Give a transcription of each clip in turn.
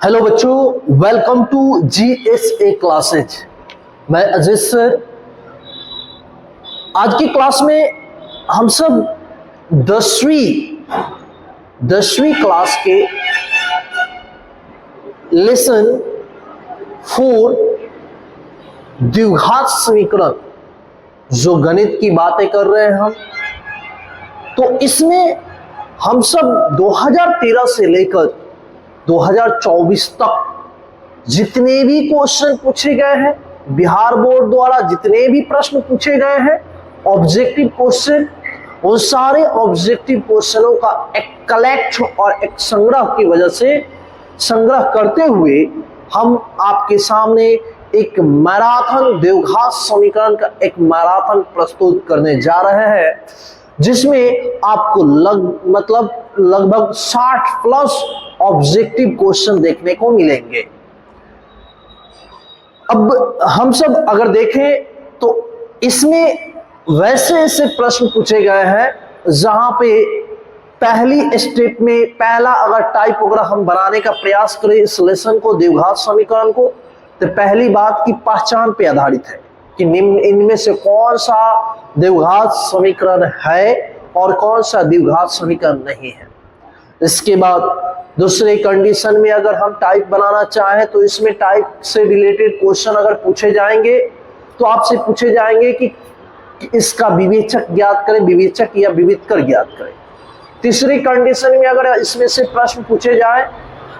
Hello बच्चों, welcome to GSA classes. मैं अजीज sir. आज की क्लास में हम सब दसवीं क्लास के लेसन 4 द्विघात समीकरण जो गणित की बातें कर रहे हैं हम, तो इसमें हम सब 2013 से लेकर 2024 तक जितने भी क्वेश्चन पूछे गए हैं, बिहार बोर्ड द्वारा जितने भी प्रश्न पूछे गए हैं ऑब्जेक्टिव क्वेश्चन, उन सारे ऑब्जेक्टिव क्वेश्चनों का एक कलेक्ट और एक संग्रह की वजह से संग्रह करते हुए हम आपके सामने एक मैराथन द्विघात समीकरण का एक मैराथन प्रस्तुत करने जा रहे हैं, जिसमें आपको लगभग 60 प्लस ऑब्जेक्टिव क्वेश्चन देखने को मिलेंगे। अब हम सब अगर देखें तो इसमें वैसे ऐसे प्रश्न पूछे गए हैं जहां पे पहली स्टेप में पहला अगर टाइप अगर हम बनाने का प्रयास करें इस लेसन को, द्विघात समीकरण को, तो पहली बात की पहचान पे आधारित है कि इनमें से कौन सा द्विघात समीकरण है और कौन सा द्विघात समीकरण नहीं है। इसके बाद दूसरे कंडीशन में अगर हम टाइप बनाना चाहें तो इसमें टाइप से रिलेटेड क्वेश्चन अगर पूछे जाएंगे तो आपसे पूछे जाएंगे कि इसका विवेचक ज्ञात करें, विवेचक या विविधकर ज्ञात करें। तीसरी कंडीशन में अगर इसमें से प्रश्न पूछे जाए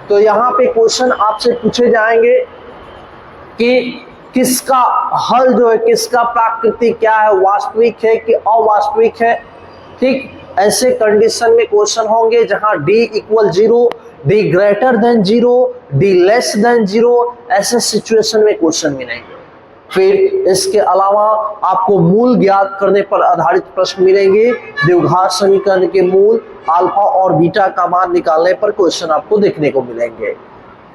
तो यहाँ पे क्वेश्चन आपसे पूछे जाएंगे कि किसका हल जो है, किसका प्राकृतिक क्या है, वास्तविक है कि अवास्तविक है। ठीक ऐसे कंडीशन में क्वेश्चन होंगे जहां d = 0, d greater than 0, d less than 0, ऐसे सिचुएशन में क्वेश्चन मिलेंगे। फिर इसके अलावा आपको मूल ज्ञात करने पर आधारित प्रश्न मिलेंगे। द्विघात समीकरण के मूल अल्फा और बीटा का मान निकालने पर क्वेश्चन आपको देखने को मिलेंगे।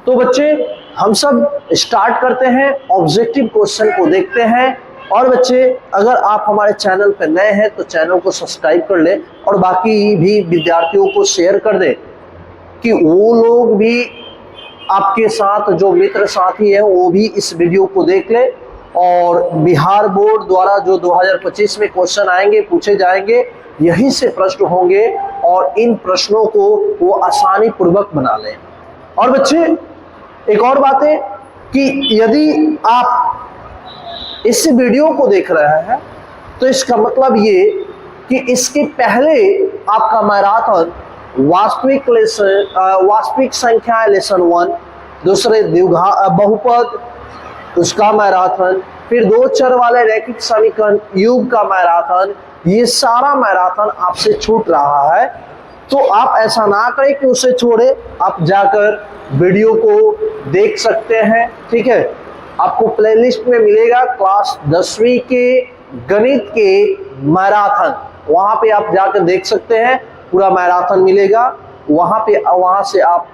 तो बच्चे हम सब स्टार्ट करते हैं, ऑब्जेक्टिव क्वेश्चन को देखते हैं। और बच्चे अगर आप हमारे चैनल पर नए हैं तो चैनल को सब्सक्राइब कर ले और बाकी भी विद्यार्थियों को शेयर कर दे कि वो लोग भी आपके साथ जो मित्र साथी हैं वो भी इस वीडियो को देख ले। और बिहार बोर्ड द्वारा जो 2025 में क्वेश्चन आएंगे, पूछे जाएंगे, यहीं से प्रश्न होंगे और इन प्रश्नों को वो आसानी पूर्वक बना लें। और बच्चे एक और बात है कि यदि आप इस वीडियो को देख रहे हैं तो इसका मतलब ये कि इसके पहले आपका मैराथन वास्तविक संख्या लेसन 1, दूसरे बहुपद उसका मैराथन, फिर दो चर वाले रैखिक समीकरण योग का मैराथन, ये सारा मैराथन आपसे छूट रहा है। तो आप ऐसा ना करें कि उसे छोड़े, आप जाकर वीडियो को देख सकते हैं। ठीक है, आपको प्लेलिस्ट में मिलेगा क्लास 10वीं के गणित के मैराथन, वहां पे आप जाकर देख सकते हैं, पूरा मैराथन मिलेगा वहां से आप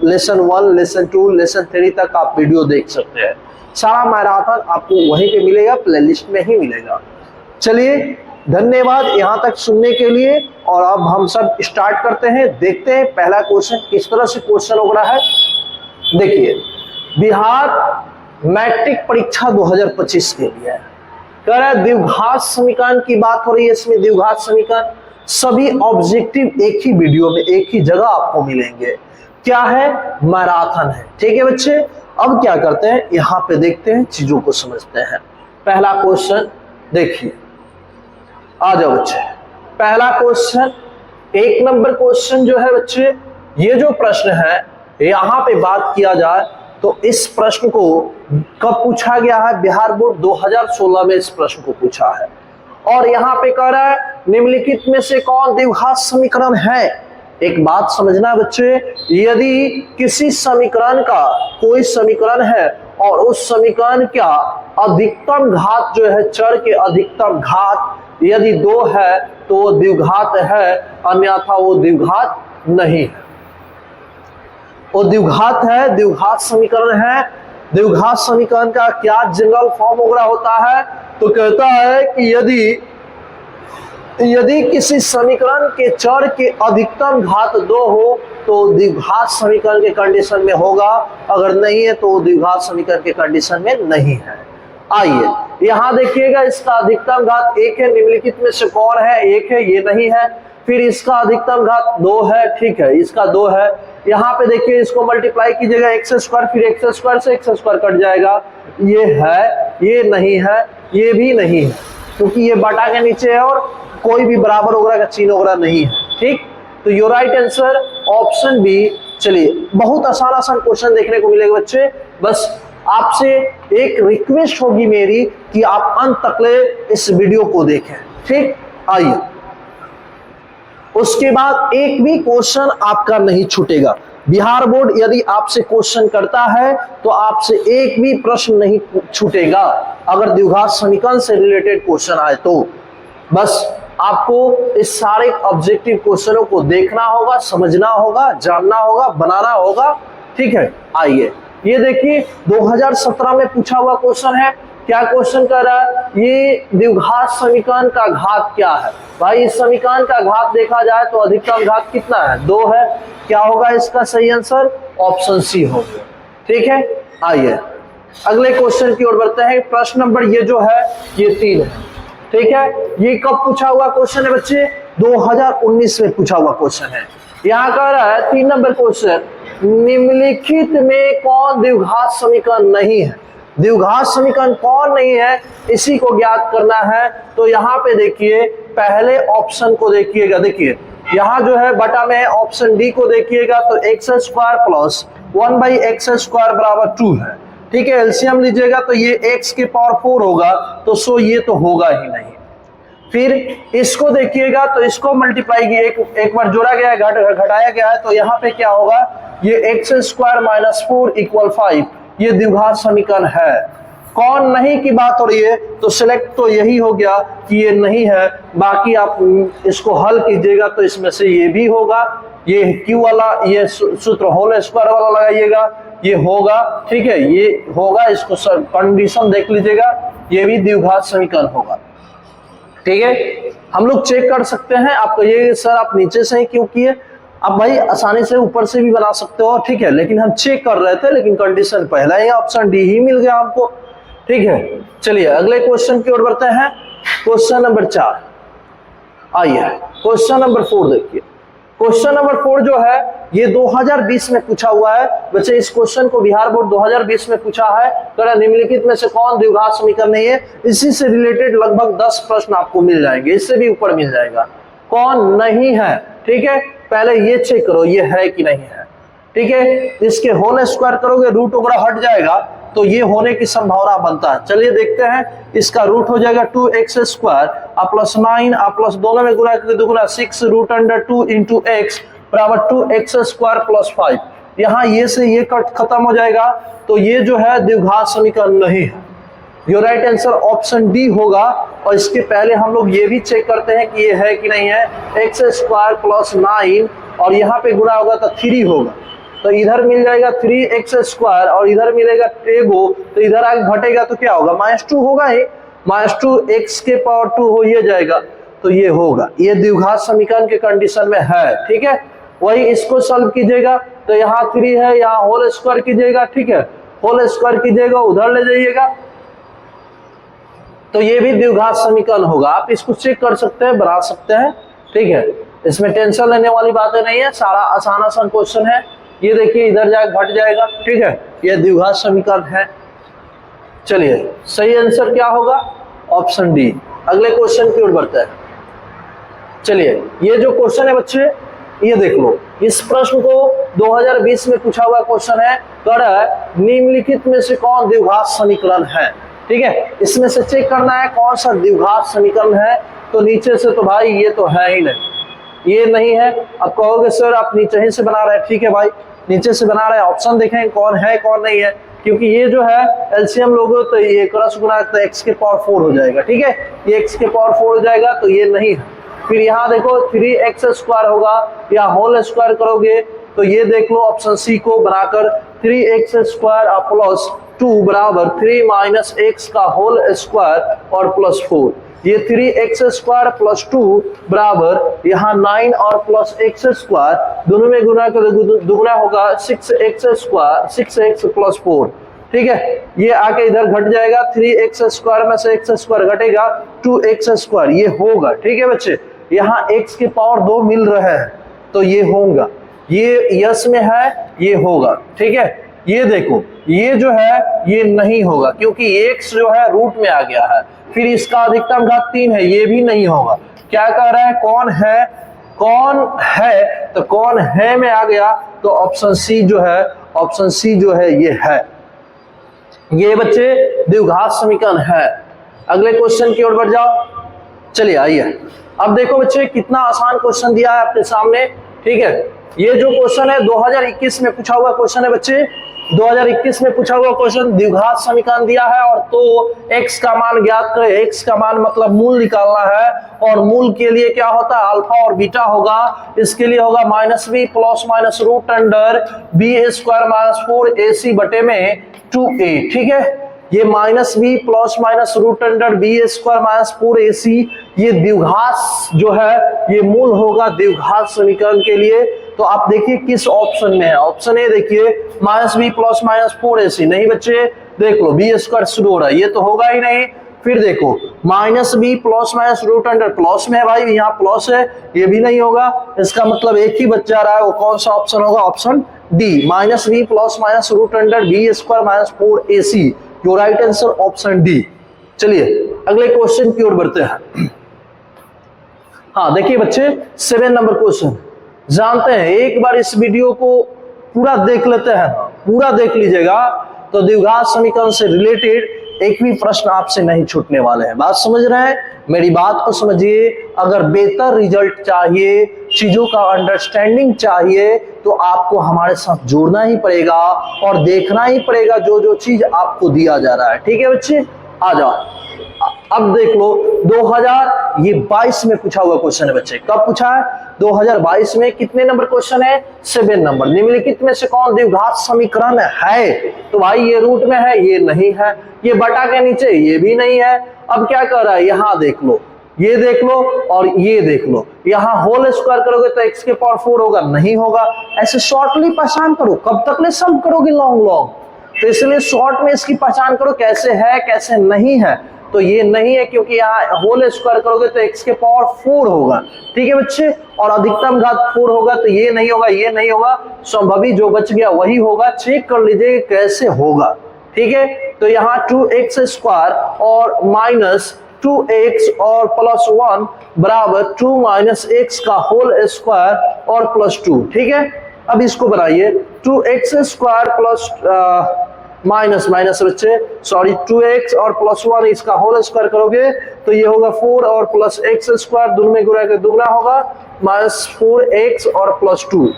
लेसन 1, लेसन 2, लेसन 3 तक आप वीडियो देख सकते हैं। सारा मैराथन आपको वहीं पे मिलेगा, प्लेलिस्ट में ही मिलेगा। चलिए, धन्यवाद यहाँ तक सुनने के लिए। और अब हम सब स्टार्ट करते हैं, देखते हैं पहला क्वेश्चन किस तरह से क्वेश्चन हो रहा है। देखिए, बिहार मैट्रिक परीक्षा 2025 के लिए कह रहा है द्विघात समीकरण की बात हो रही है। इसमें द्विघात समीकरण सभी ऑब्जेक्टिव एक ही वीडियो में एक ही जगह आपको मिलेंगे। क्या है? मैराथन है। ठीक है बच्चे, अब क्या करते हैं, यहाँ पे देखते हैं, चीजों को समझते हैं। पहला क्वेश्चन देखिए, आ जाओ बच्चे। पहला क्वेश्चन 1 नंबर क्वेश्चन जो है बच्चे, ये जो प्रश्न है यहाँ पे बात किया जाए तो इस प्रश्न को कब पूछा गया है? बिहार बोर्ड 2016 में इस प्रश्न को पूछा है। और यहाँ पे कह रहा है निम्नलिखित में से कौन द्विघात समीकरण है। एक बात समझना बच्चे, यदि किसी समीकरण का कोई समीकरण है और उस समीकरण का अधिकतम घात जो है, चर के अधिकतम घात यदि 2 है तो वो द्विघात है, अन्यथा वो द्विघात नहीं है। वो द्विघात है, द्विघात समीकरण है। द्विघात समीकरण का क्या जनरल फॉर्म वगैरह होता है? तो कहता है कि यदि किसी समीकरण के चर के अधिकतम घात 2 हो तो द्विघात समीकरण के कंडीशन में होगा, अगर नहीं है तो द्विघात समीकरण के कंडीशन में नहीं है। आइए यहां देखिएगा, इसका अधिकतम घात 1 है, निम्नलिखित में से कौन है? 1 है, ये नहीं है। फिर इसका अधिकतम घात 2 है, ठीक है, इसका 2 है। यहाँ पे देखिए इसको मल्टीप्लाई कीजिएगा एक्स स्क्वायर, फिर एक्स स्क्वायर से एक्स स्क्वायर कट जाएगा, ये है, ये नहीं है, ये भी नहीं है, क्योंकि ये बटा के नीचे है और कोई भी बराबर वगैरह का चिन्ह वगैरह नहीं है। ठीक, तो your right answer option B. चलिए बहुत आसान आसान क्वेश्चन देखने को मिलेगा बच्चे, बस आपसे एक रिक्वेस्ट होगी मेरी कि आप अंत तक ले इस वीडियो को देखें। ठीक, आइए उसके बाद एक भी क्वेश्चन आपका नहीं छूटेगा। बिहार बोर्ड यदि आपसे क्वेश्चन करता है तो आपसे एक भी प्रश्न नहीं छूटेगा अगर द्विघात समीकरण से रिलेटेड क्वेश्चन आए तो। बस आपको इस सारे ऑब्जेक्टिव क्वेश्चनों को देखना होगा, समझना होगा, जानना होगा, बनाना होगा। ठीक है, आइए ये देखिए 2017 में पूछा हुआ क्वेश्चन है। क्या क्वेश्चन कर रहा है? ये द्विघात समीकरण का घात क्या है? भाई इस समीकरण का घात देखा जाए तो अधिकतम घात कितना है? 2 है। क्या होगा इसका सही आंसर? ऑप्शन सी होगा। ठीक है, आइए अगले क्वेश्चन की ओर बढ़ते हैं। प्रश्न नंबर ये जो है ये 3 है। ठीक है, ये कब पूछा हुआ क्वेश्चन है बच्चे? 2019 में पूछा हुआ क्वेश्चन है। यहाँ कह रहा है 3 नंबर क्वेश्चन, निम्नलिखित में कौन द्विघात समीकरण नहीं है? द्विघात समीकरण कौन नहीं है इसी को ज्ञात करना है। तो यहाँ पे देखिए पहले ऑप्शन को देखिएगा, देखिए यहाँ जो है बटा में ऑप्शन डी को देखिएगा तो x square plus 1/x square बराबर 2 है। ठीक है, एलसीएम लीजिएगा तो ये x के पावर 4 होगा, तो सो ये तो होगा ही नहीं। फिर इसको देखिएगा तो इसको मल्टीप्लाई एक बार जोड़ा गया है, घटाया गया है, तो यहाँ पे क्या होगा? ये एक्स स्क्वायर माइनस 4 इक्वल 5, ये द्विघात समीकरण है। कौन नहीं की बात हो रही है तो सिलेक्ट तो यही हो गया कि ये नहीं है। बाकी आप इसको हल कीजिएगा तो इसमें से ये भी होगा, ये क्यू वाला ये सूत्र होल स्क्वायर वाला लगाइएगा, ये होगा। ठीक है, ये होगा, इसको कंडीशन देख लीजिएगा, ये भी द्विघात समीकरण होगा। ठीक है, हम लोग चेक कर सकते हैं। आपको ये सर आप नीचे से ही क्यों किए? अब भाई आसानी से ऊपर से भी बना सकते हो, ठीक है, लेकिन हम चेक कर रहे थे, लेकिन कंडीशन पहला ही ऑप्शन डी ही मिल गया हमको। ठीक है, चलिए अगले क्वेश्चन की ओर बढ़ते हैं। क्वेश्चन नंबर 4, आइए क्वेश्चन नंबर 4 देखिए। क्वेश्चन नंबर 4 जो है ये 2020 में पूछा हुआ है बच्चे। इस क्वेश्चन को बिहार बोर्ड 2020 में पूछा है। निम्नलिखित में से कौन द्विघात समीकरण नहीं है? इसी से रिलेटेड लगभग 10 प्रश्न आपको मिल जाएंगे, इससे भी ऊपर मिल जाएगा। कौन नहीं है? ठीक है, पहले ये चेक करो ये है कि नहीं है। ठीक है, इसके होल स्क्वायर करोगे रूट वगैरह हट जाएगा तो ये होने की संभावना बनता है। चलिए देखते हैं, इसका रूट हो जाएगा 2x स्क्वायर प्लस 9 प्लस दोनों में गुणा करके दुगुना 6 रूट अंडर 2 इंटू एक्स बराबर 2x स्क्वायर प्लस 5। यहाँ ये से ये कट खत्म हो जाएगा, तो ये जो है द्विघात समीकरण नहीं है। Your right answer option D होगा। और इसके पहले हम लोग ये भी चेक करते हैं कि ये है कि नहीं है। एक्स स्क्वायर प्लस 9 और यहाँ पे गुणा होगा तो 3 होगा, तो इधर मिल जाएगा 3x स्क्वायर और इधर मिलेगा एगो, तो इधर आगे घटेगा तो क्या होगा? -2 होगा ही, -2 x के पावर 2 हो ये जाएगा, तो ये होगा। ये द्विघात समीकरण के कंडीशन में है। ठीक है, वही इसको सॉल्व कीजिएगा तो यहाँ 3 है, यहाँ होल स्क्वायर कीजिएगा। ठीक है, होल स्क्वायर कीजिएगा, उधर ले जाइएगा तो ये भी द्विघात समीकरण होगा। आप इसको चेक कर सकते हैं, बना सकते हैं। ठीक है, इसमें टेंशन लेने वाली बातें नहीं है, सारा आसान आसान क्वेश्चन है। ये देखिए इधर जाए घट जाएगा। ठीक है, ये द्विघात समीकरण है। चलिए सही आंसर क्या होगा? Option D. अगले क्वेश्चन की ओर बढ़ते हैं। चलिए ये जो क्वेश्चन है बच्चे ये देख लो। इस प्रश्न को 2020 में पूछा हुआ क्वेश्चन है। कह रहा है निम्नलिखित में से कौन द्विघात समीकरण है? ठीक है, इसमें से चेक करना है कौन सा द्विघात समीकरण है। तो नीचे से तो भाई ये तो है ही नहीं, ये नहीं है। अब कहोगे सर आप नीचे ही से बना रहे हैं। ठीक है भाई, नीचे से बना रहे हैं, ऑप्शन देखें कौन है कौन नहीं है, क्योंकि ये जो है एलसीएम लोगे तो ये क्रॉस गुना तो एक्स के पावर 4 हो जाएगा। ठीक है, ये एक्स के पावर 4 हो जाएगा तो ये नहीं है। फिर यहाँ देखो 3x स्क्वायर होगा, या होल स्क्वायर करोगे तो ये देख लो ऑप्शन सी को बनाकर 3x स्क्वायर प्लस 2 बराबर 3 माइनस x का होल स्क्वायर और प्लस 4। ये 3x² प्लस 2 बराबर यहाँ 9 और प्लस x² दोनों में गुना कर दुगना होगा 6x प्लस 4। ठीक है, ये आके इधर घट जाएगा, 3x² में से x² घटेगा 2x², ये होगा। ठीक है बच्चे, यहाँ x के पावर 2 मिल रहे हैं तो ये होगा, ये यस में है, ये होगा। ठीक है, ये देखो ये जो है ये नहीं होगा क्योंकि x जो है रूट में आ गया है, फिर इसका अधिकतम घात 3 है, ये भी नहीं होगा। क्या कह रहा है, कौन है, कौन है, तो कौन है में आ गया तो ऑप्शन सी जो है, ऑप्शन सी जो है ये है, ये बच्चे द्विघात समीकरण है। अगले क्वेश्चन की ओर बढ़ जाओ, चलिए आइए। अब देखो बच्चे कितना आसान क्वेश्चन दिया है आपके सामने। ठीक है, ये जो क्वेश्चन है 2021 में पूछा हुआ क्वेश्चन है बच्चे, 2021 में पूछा हुआ क्वेश्चन, द्विघात समीकरण दिया है और तो x का मान ज्ञात करें। x का मान मतलब मूल निकालना है, और मूल के लिए क्या होता है, अल्फा और बीटा होगा। इसके लिए होगा -b plus minus root under b² minus 4ac बटे में 2a। ठीक है, ये -b plus minus root under b² minus 4ac, ये द्विघात जो है ये मूल होगा द्विघात समीकरण के लिए। तो आप देखिए किस ऑप्शन में है, ऑप्शन ए देखिए -b प्लस माइनस 4ac, नहीं बच्चे देख लो b² शुरू हो रहा है, ये तो होगा ही नहीं। फिर देखो -b plus minus root under, plus में है भाई, यहाँ प्लस है, ये भी नहीं होगा। इसका मतलब एक ही बच जा रहा है, वो कौन सा ऑप्शन होगा, option D, -b plus minus root under b² minus 4ac, your right answer option D. चलिए अगले क्वेश्चन की ओर बढ़ते हैं। हाँ देखिए बच्चे 7 नंबर क्वेश्चन, जानते हैं एक बार इस वीडियो को पूरा देख लेते हैं, पूरा देख लीजिएगा तो द्विघात समीकरण से रिलेटेड एक भी प्रश्न आपसे नहीं छूटने वाले हैं। बात समझ रहे हैं, मेरी बात को समझिए। अगर बेहतर रिजल्ट चाहिए, चीजों का अंडरस्टैंडिंग चाहिए, तो आपको हमारे साथ जुड़ना ही पड़ेगा और देखना ही पड़ेगा जो जो चीज आपको दिया जा रहा है। ठीक है बच्चे, आ जाओ। अब देख लो 2022 में पूछा हुआ क्वेश्चन है बच्चे, कब पूछा है, 2022 में। कितने नंबर क्वेश्चन है, 7 नंबर। निम्नलिखित में से कौन द्विघात समीकरण है, तो भाई ये रूट में है, ये नहीं है, ये बटा के नीचे, ये भी नहीं है। अब क्या कर रहा है, यहाँ देख लो, ये देख लो और ये देख लो, यहाँ होल स्क्वायर करोगे तो x के पावर 4 होगा, नहीं होगा। ऐसे शॉर्टली पहचान करो, कब तक ले सम करोगे लॉन्ग लॉन्ग, तो इसलिए शॉर्ट में इसकी पहचान करो कैसे है कैसे नहीं है। तो ये नहीं है क्योंकि यहाँ होल स्क्वायर करोगे तो x के पावर 4 होगा। ठीक है बच्चे, और अधिकतम घात 4 होगा, तो ये नहीं होगा, ये नहीं होगा, संभवी जो बच गया वही होगा। चेक कर लीजिए कैसे होगा। ठीक है, तो यहाँ 2x² और माइनस 2x और प्लस 1 बराबर 2 माइनस x का होल स्क्वायर और प्लस 2। ठीक है, अब इसको बनाइए, 2x² प्लस माइनस माइनस बच्चे सॉरी 2x और प्लस 1 इसका होल स्क्वायर करोगे तो ये होगा 4 और प्लस x² दोनों में गुणा कर दुगना होगा माइनस 4x और प्लस 2।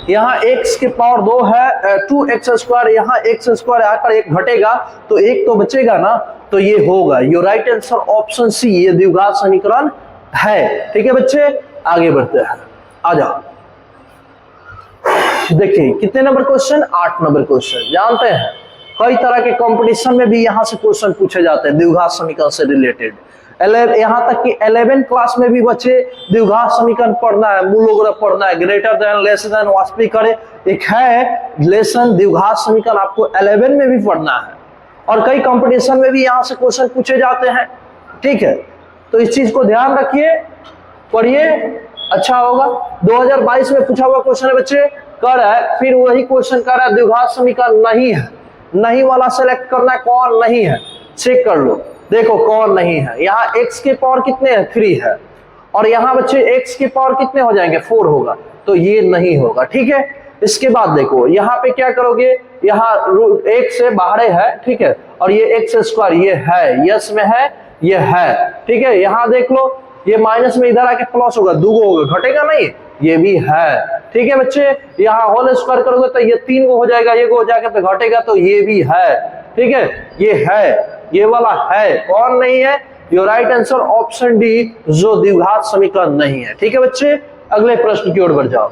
यहाँ x के पावर 2 है, 2x², यहाँ x² आकर एक घटेगा तो एक तो बचेगा ना, तो ये होगा your right answer option C, ये द्विघात समीकरण है। ठीक है बच्चे, आगे बढ़ते हैं, आ जाओ। देखिए कितने नंबर क्वेश्चन, 8 नंबर क्वेश्चन। जानते हैं कई तरह के कंपटीशन में भी यहाँ से क्वेश्चन पूछे जाते हैं द्विघात समीकरण से रिलेटेड। यहाँ तक कि 11 क्लास में भी बच्चे द्विघात समीकरण पढ़ना है, मूल वगैरह पढ़ना है, ग्रेटर देन लेस देन वास्तविक करे, एक है लेसन द्विघात समीकरण, आपको 11 में भी पढ़ना है। और कई कंपटीशन में भी यहाँ से क्वेश्चन पूछे जाते हैं। ठीक है, तो इस चीज को ध्यान रखिए, पढ़िए, अच्छा होगा। 2022 में पूछा हुआ क्वेश्चन है बच्चे, कर है, फिर वही क्वेश्चन कर रहा है द्विघात समीकरण नहीं है, नहीं वाला सेलेक्ट करना है, कौन नहीं है चेक कर लो। देखो कौन नहीं है, यहाँ x के पावर कितने हैं, 3 है, और यहाँ बच्चे x के पावर कितने हो जाएंगे, 4 होगा, तो ये नहीं होगा। ठीक है, इसके बाद देखो यहाँ पे क्या करोगे, यहाँ एक से बाहर है, ठीक है, और ये x² ये है, यस में है, ये है। ठीक है, यहाँ देख लो ये माइनस में इधर आके प्लस होगा, दुगो होगा, घटेगा नहीं, ये भी है। ठीक है बच्चे, यहाँ होल स्क्वायर करोगे तो ये 3 को हो जाएगा, ये को हो जाएगा तो घटेगा, तो ये भी है। ठीक है, ये है, ये वाला है, कौन नहीं है, your right answer option D, जो द्विघात समीकरण नहीं है। ठीक है बच्चे, अगले प्रश्न की ओर बढ़ जाओ।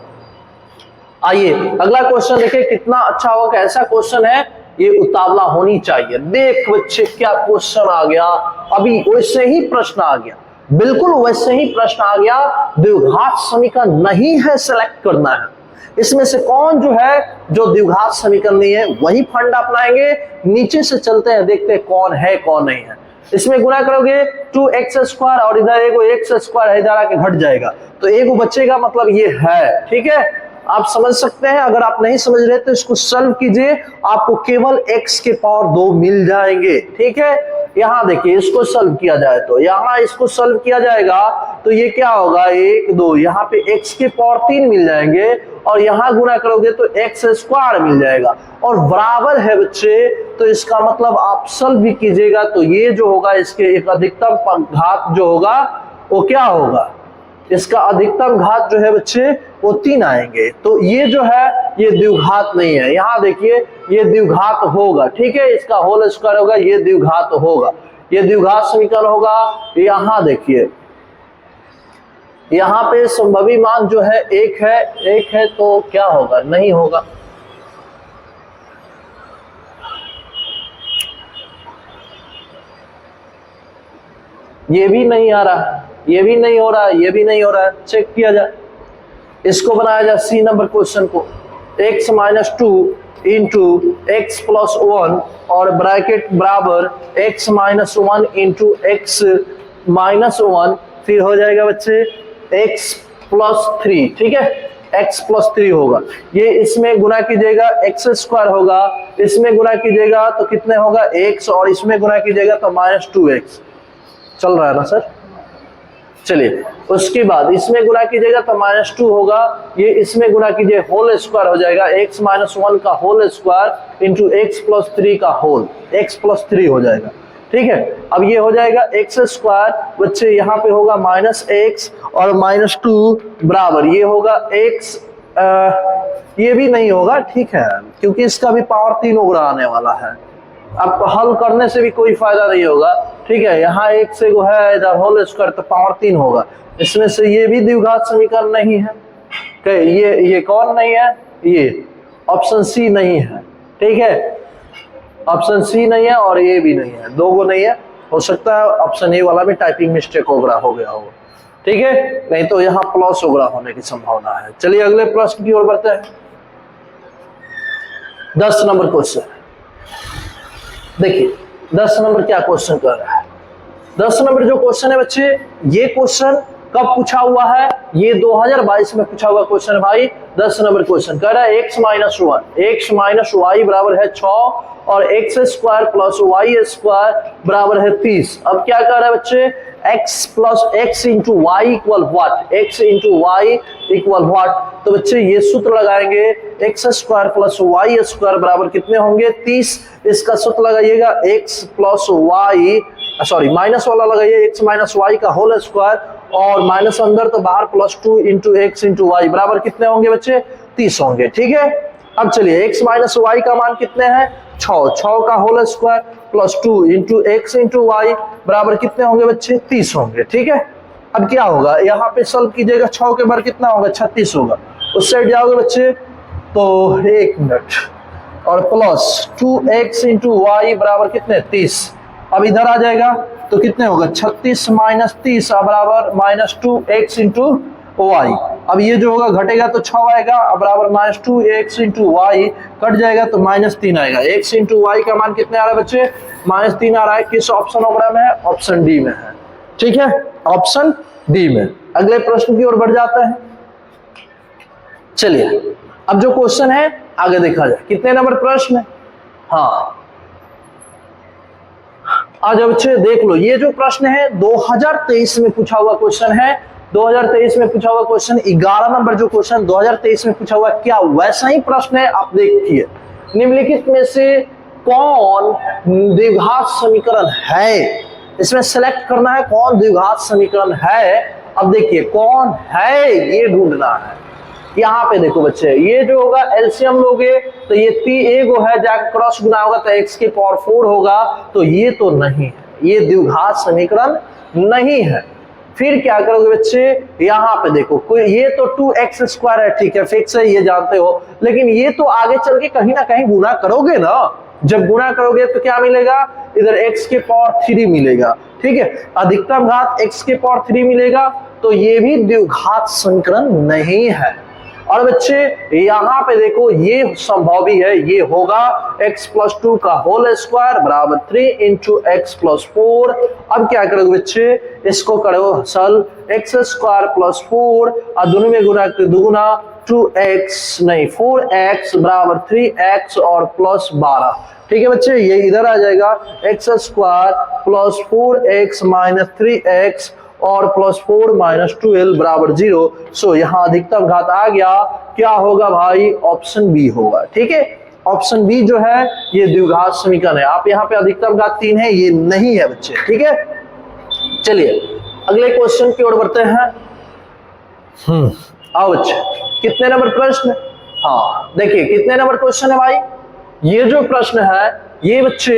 आइए अगला क्वेश्चन देखिए कितना अच्छा होगा। ऐसा क्वेश्चन है ये उतावला होनी चाहिए। देख बच्चे क्या क्वेश्चन आ गया, अभी वैसे ही प्रश्न आ गया, बिल्कुल वैसे ही प्रश्न आ गया। द्विघात समीकरण नहीं है, सेलेक्ट करना है। इसमें से कौन जो है जो द्विघात समीकरण नहीं है वही फंडा अपनाएंगे। नीचे से चलते हैं, देखते हैं कौन है कौन नहीं है। इसमें गुणा करोगे 2x² और इधर एगो x² है, इधर आके घट जाएगा तो एगो बचेगा, मतलब ये है। ठीक है, आप समझ सकते हैं। अगर आप नहीं समझ रहे तो इसको सॉल्व कीजिए, आपको केवल x के पावर 2 मिल जाएंगे। ठीक है, यहाँ देखिए इसको सॉल्व किया जाए तो यहाँ इसको सॉल्व किया जाएगा तो ये क्या होगा 1 2, यहाँ पे x के पावर 3 मिल जाएंगे और यहाँ गुणा करोगे तो x² मिल जाएगा और बराबर है बच्चे। तो इसका मतलब आप सॉल्व भी कीजिएगा तो ये जो होगा इसके एक अधिकतम घात जो होगा वो क्या होगा, इसका अधिकतम घात जो है बच्चे वो 3 आएंगे। तो ये जो है ये द्विघात नहीं है। यहाँ देखिए ये द्विघात होगा। ठीक है, इसका होल स्क्वायर होगा, ये द्विघात होगा, ये द्विघात समीकरण होगा। यहाँ देखिए यहाँ पे संभवी मान जो है एक है तो क्या होगा, नहीं होगा। ये भी नहीं आ रहा, ये भी नहीं हो रहा, ये भी नहीं हो रहा है। चेक किया जाए, इसको बनाया जाए सी नंबर क्वेश्चन को, x-2 इंटू x+1 और ब्रैकेट बराबर x-1 इंटू x-1, फिर हो जाएगा बच्चे x+3। ठीक है, x+3 होगा। ये इसमें गुना कीजिएगा x² होगा, इसमें गुना कीजिएगा तो कितने होगा x और इसमें गुना कीजिएगा तो -2x। चल रहा है ना सर? चलिए, उसके बाद इसमें गुना कीजिएगा तो -2 होगा, ये इसमें गुना कीजिए होल स्क्वायर हो जाएगा x-1 का होल स्क्वायर इंटू x+3 का होल, x+3 हो जाएगा। ठीक है, अब ये हो जाएगा x² बच्चे, यहाँ पे होगा -x और -2 बराबर ये होगा x, ये भी नहीं होगा। ठीक है, क्योंकि इसका भी पावर 3 ओवर आने वाला है, अब हल करने से भी कोई फायदा नहीं होगा। ठीक है, यहाँ एक से है, इधर होल स्क्वायर तो पावर 3 होगा। इसमें से ये भी द्विघात समीकरण नहीं है। ये कौन नहीं है, ये ऑप्शन सी नहीं है। ठीक है, ऑप्शन सी नहीं है और ये भी नहीं है, दो गो नहीं है। हो सकता है ऑप्शन ए वाला में टाइपिंग मिस्टेक हो गया हो। ठीक है, नहीं तो यहाँ प्लस वगैरह होने की संभावना है। चलिए अगले प्रश्न की ओर बढ़ते हैं। 10 नंबर क्वेश्चन देखिए, 10 नंबर क्या क्वेश्चन कर रहा है। 10 नंबर जो क्वेश्चन है बच्चे, ये क्वेश्चन कब पूछा हुआ है, ये 2022 में पूछा हुआ क्वेश्चन है भाई। 10 नंबर क्वेश्चन कह रहा है x -y बराबर है 6 और x² प्लस y² बराबर है 30। अब क्या कह रहा है बच्चे, x plus x into y equal what, x into y equal what. तो बच्चे ये सूत्र लगाएंगे x² प्लस y² बराबर कितने होंगे 30। इसका सूत्र लगाइएगा x plus y, sorry minus वाला लगाइए x माइनस वाई का होल स्क्वायर और माइनस अंदर तो बाहर +2 इंटू एक्स इंटू वाई बराबर कितने होंगे बच्चे 30 होंगे। ठीक है, अब चलिए x माइनस वाई का मान कितने हैं 6 का whole square +2 into x into y बराबर कितने होंगे बच्चे 30 होंगे। ठीक है, अब क्या होगा, यहाँ पे सॉल्व कीजिएगा, 6 के बार कितना होगा 36 होगा। उस साइड जाओगे बच्चे तो 1 मिनट और प्लस 2x इंटू वाई बराबर कितने 30। अब इधर आ जाएगा तो कितने होगा 36 माइनस 30 बराबर -2x इंटू वाई। अब ये जो होगा घटेगा तो 6 आएगा बराबर -2x इंटू वाई, कट जाएगा तो -3 आएगा। x इंटू वाई का मान कितने आ रहा है बच्चे -3 आ रहा है। किस ऑप्शन में है, ऑप्शन डी में है। ठीक है, ऑप्शन डी में। अगले प्रश्न की ओर बढ़ जाता है। चलिए अब जो क्वेश्चन है आगे देखा जाए, कितने नंबर प्रश्न है। हाँ, आज बच्चे देख लो, ये जो प्रश्न है 2023 में पूछा हुआ क्वेश्चन है। 2023 में पूछा हुआ क्वेश्चन 11 नंबर जो क्वेश्चन 2023 में पूछा हुआ, क्या वैसा ही प्रश्न है। आप देखिए, निम्नलिखित में से कौन द्विघात समीकरण है, इसमें सेलेक्ट करना है कौन द्विघात समीकरण है। अब देखिए कौन है ये ढूंढना है। यहाँ पे देखो बच्चे, ये जो होगा एलसीएम लोगे तो ये एगो है, जाकर क्रॉस गुना होगा तो x के पावर 4 होगा। तो ये तो नहीं है, ये द्विघात समीकरण नहीं है। फिर क्या करोगे बच्चे, यहाँ पे देखो कोई, ये तो 2x² है, ठीक है फिक्स है, ये जानते हो, लेकिन ये तो आगे चल के कहीं ना कहीं गुना करोगे ना, जब गुणा करोगे तो क्या मिलेगा, इधर x के पावर 3 मिलेगा, ठीक है। अधिकतम घात x के पावर 3 मिलेगा, तो ये भी द्विघात समीकरण नहीं है। और बच्चे यहाँ पे देखो ये संभव भी है, ये होगा x+2 का होल स्क्वायर बराबर 3 इंटू x+4। अब क्या करोगे बच्चे, इसको करो हल, x² + 4 और दोनों में गुणा कर दुगुना 4x बराबर 3x और +12, ठीक है बच्चे। ये इधर आ जाएगा x² + 4x - 3x और +4 - 12 बराबर 0। सो यहाँ अधिकतम घात आ गया, क्या होगा भाई, ऑप्शन बी होगा, ठीक है। ऑप्शन बी जो है ये द्विघात समीकरण है। आप यहाँ पे अधिकतम घात 3 है, ये नहीं है बच्चे, ठीक है। चलिए अगले क्वेश्चन की ओर बढ़ते हैं। आओ बच्चे, कितने नंबर प्रश्न, हाँ देखिए कितने नंबर क्वेश्चन है भाई, ये जो प्रश्न है ये बच्चे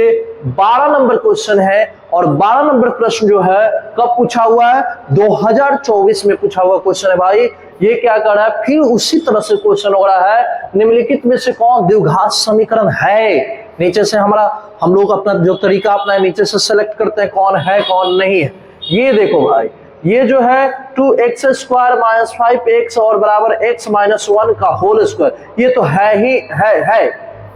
12 नंबर क्वेश्चन है। और 12 नंबर प्रश्न जो है कब पूछा हुआ है, 2024 में पूछा हुआ क्वेश्चन है भाई। ये क्या कर रहा है, फिर उसी तरह से क्वेश्चन हो रहा है, निम्नलिखित में से कौन द्विघात समीकरण है। नीचे से हम लोग अपना जो तरीका अपना है नीचे से सेलेक्ट करते हैं कौन है कौन नहीं है। ये देखो भाई, ये जो है 2x² - 5x और बराबर x - 1 का होल स्क्वायर, ये तो है ही है।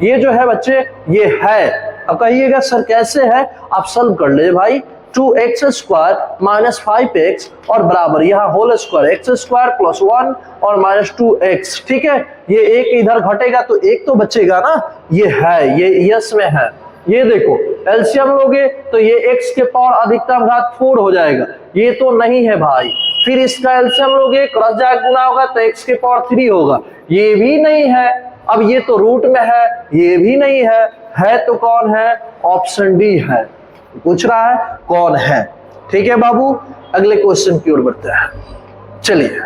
ये जो है बच्चे ये है। अब कहिएगा सर कैसे है, आप सॉल्व कर ले भाई। 2x² - 5x और बराबर यहाँ होल स्क्वायर x² + 1 और -2x, ठीक है। ये एक इधर घटेगा तो एक तो बचेगा ना, ये है, ये यस में है। ये देखो एलसीएम लोगे तो ये x के पावर अधिकतम घात 4 हो जाएगा, ये तो नहीं है भाई। फिर इसका एलसीएम लोगे, क्रॉस जाके गुना होगा तो x के पावर 3 होगा, ये भी नहीं है। अब ये तो रूट में है, ये भी नहीं है तो कौन है, ऑप्शन डी है। पूछ रहा है कौन है, ठीक है बाबू। अगले क्वेश्चन की ओर बढ़ते हैं। चलिए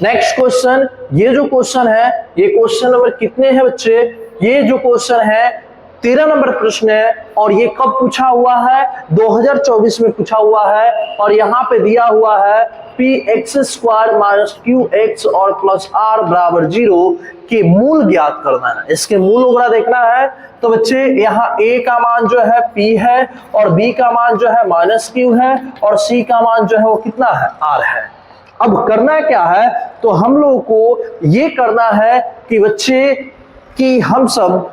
नेक्स्ट क्वेश्चन, ये जो क्वेश्चन है ये क्वेश्चन नंबर कितने हैं बच्चे, ये जो क्वेश्चन है 13 नंबर प्रश्न है। और ये कब पूछा हुआ है, 2024 में पूछा हुआ है। और यहाँ पे दिया हुआ है px² - qx और +r बराबर 0 के मूल ज्ञात करना है। इसके मूल वगैरह देखना है तो बच्चे यहाँ a का मान जो है p है और b का मान जो है -q है और c का मान जो है वो कितना है, r है। अब करना क्या है, तो हम लोगों को ये करना है कि बच्चे कि हम सब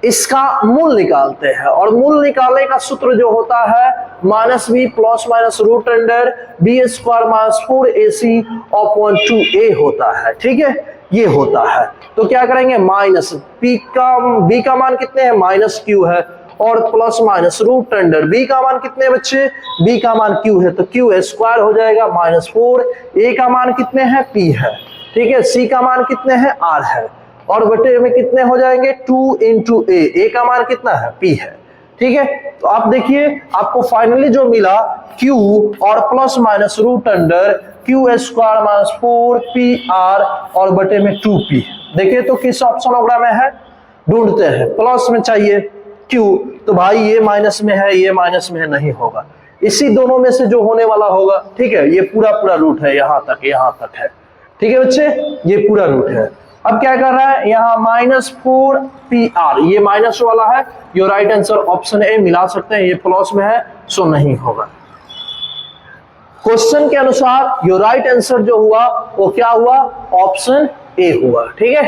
इसका मूल निकालते हैं। और मूल निकालने का सूत्र जो होता है -b ± √b² - 4ac/2a होता है, ठीक है, ये होता है। तो क्या करेंगे, माइनस b का मान कितने हैं, -q है और प्लस माइनस √b का मान कितने हैं बच्चे, b का मान q है तो q² हो जाएगा -4। a का मान कितने हैं, p है, ठीक है। c का मान कितने हैं, r है। और बटे में कितने हो जाएंगे, 2 × a का मान कितना है, p है, ठीक है। तो आप देखिए आपको फाइनली जो मिला q और प्लस माइनस √q² - 4pr और बटे में 2p। देखिए तो किस ऑप्शन वगैरह में है, ढूंढते हैं। प्लस में चाहिए q, तो भाई ये माइनस में है, ये माइनस में है, नहीं होगा। इसी दोनों में से जो होने वाला होगा, ठीक है। ये पूरा रूट है, यहाँ तक है, ठीक है बच्चे, ये पूरा रूट है। अब क्या कर रहा है, यहाँ -4pr, ये माइनस वाला है, your right answer option A मिला सकते हैं, ये प्लस में है सो नहीं होगा। क्वेश्चन के अनुसार योर राइट आंसर जो हुआ वो क्या हुआ, ऑप्शन ए हुआ, ठीक है।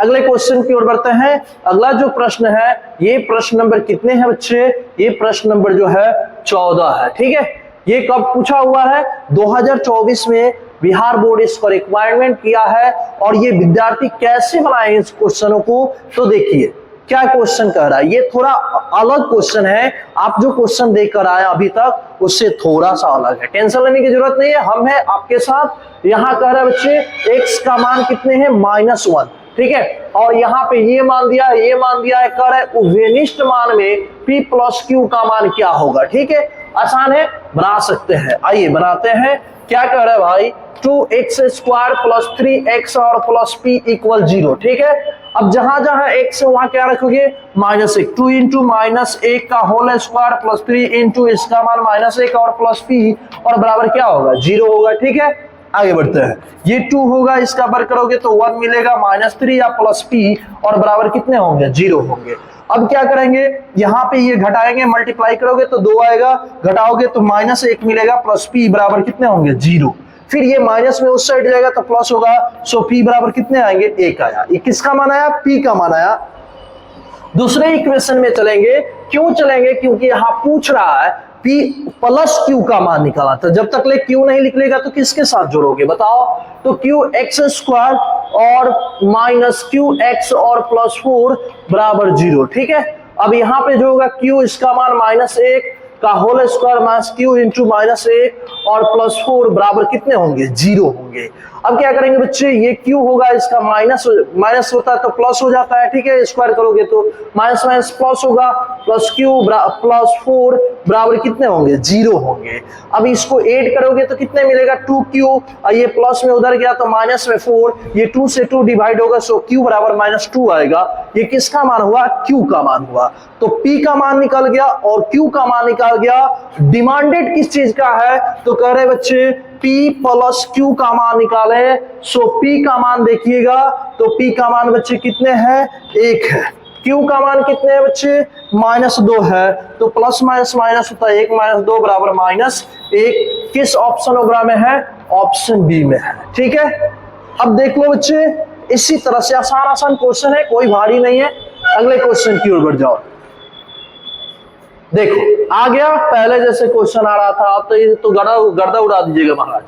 अगले क्वेश्चन की ओर बढ़ते हैं। अगला जो प्रश्न है ये प्रश्न नंबर कितने हैं बच्चे, ये प्रश्न नंबर जो है 14 है, ठीक है। ये कब पूछा हुआ है, 2024 में बिहार बोर्ड इसको रिक्वायरमेंट किया है। और ये विद्यार्थी कैसे बनाए इस क्वेश्चनों को, तो देखिए क्या क्वेश्चन कह रहा है। ये थोड़ा अलग क्वेश्चन है, आप जो क्वेश्चन देखकर आए अभी तक उससे थोड़ा सा अलग है, टेंशन लेने की जरूरत नहीं है, हम है आपके साथ। यहाँ कह रहा है बच्चे x का मान कितने हैं, -1, ठीक है। और यहाँ पे ये मान दिया है, ये मान दिया है, कह रहा है उभयनिष्ठ मान में p + q का मान क्या होगा, ठीक है। आसान है, बना सकते हैं, आइए बनाते हैं। क्या कह रहा है भाई, 2x² + 3x और +p = 0, ठीक है। अब जहां जहां x है वहां क्या रखोगे, -1, 2 × -1 का होल स्क्वायर + 3 × इसका मान -1 और +p और बराबर क्या होगा, 0 होगा, ठीक है। आगे बढ़ते हैं। ये 2 होगा, इसका वर्ग करोगे तो 1 मिलेगा, -3 या प्लस p और बराबर कितने होंगे 0 होंगे। अब क्या करेंगे, यहाँ पे ये घटाएंगे, मल्टीप्लाई करोगे तो 2 आएगा, घटाओगे तो -1 मिलेगा, प्लस p बराबर कितने होंगे 0। फिर ये माइनस में उस साइड जाएगा तो प्लस होगा, सो p बराबर कितने आएंगे 1 आया। ये किसका मान आया, p का मान आया। दूसरे इक्वेशन में चलेंगे, क्यों चलेंगे, क्योंकि यहाँ पूछ रहा है p प्लस q का मान निकाला था। जब तक ले q नहीं निकलेगा तो किसके साथ जोड़ोगे बताओ, तो qx² और -qx और +4 बराबर 0, ठीक है। अब यहाँ पे जो होगा q इसका मान -1 का whole square minus q into -1 और +4 बराबर कितने होंगे 0 होंगे। अब क्या करेंगे बच्चे, ये q होगा, इसका माइनस होता है तो प्लस हो जाता है, ठीक है। स्क्वायर करोगे तो माइनस माइनस प्लस होगा, प्लस q +4 बराबर कितने होंगे 0 होंगे। अब इसको ऐड करोगे तो कितने मिलेगा 2q, और ये प्लस में उधर गया तो माइनस में 4, ये 2 से 2 डिवाइड होगा, सो q बराबर -2 आएगा। ये किसका मान हुआ, q का मान हुआ। तो p का मान निकल गया और q का मान निकल गया। डिमांडेड किस चीज का है, तो कह रहे बच्चे p प्लस q का मान निकाले। सो p का मान देखिएगा, तो p का मान बच्चे कितने हैं 1 है, q का मान कितने हैं बच्चे -2 है, तो प्लस माइनस माइनस होता है 1 -2 बराबर -1। किस ऑप्शनोग्राम में है, ऑप्शन बी में है, ठीक है। अब देख लो बच्चे, इसी तरह से आसान आसान क्वेश्चन है, कोई भारी नहीं है। अगले क्वेश्चन की ओर बढ़ जाओ। देखो आ गया, पहले जैसे क्वेश्चन आ रहा था, आप तो ये तो गर्दा उड़ा दीजिएगा महाराज।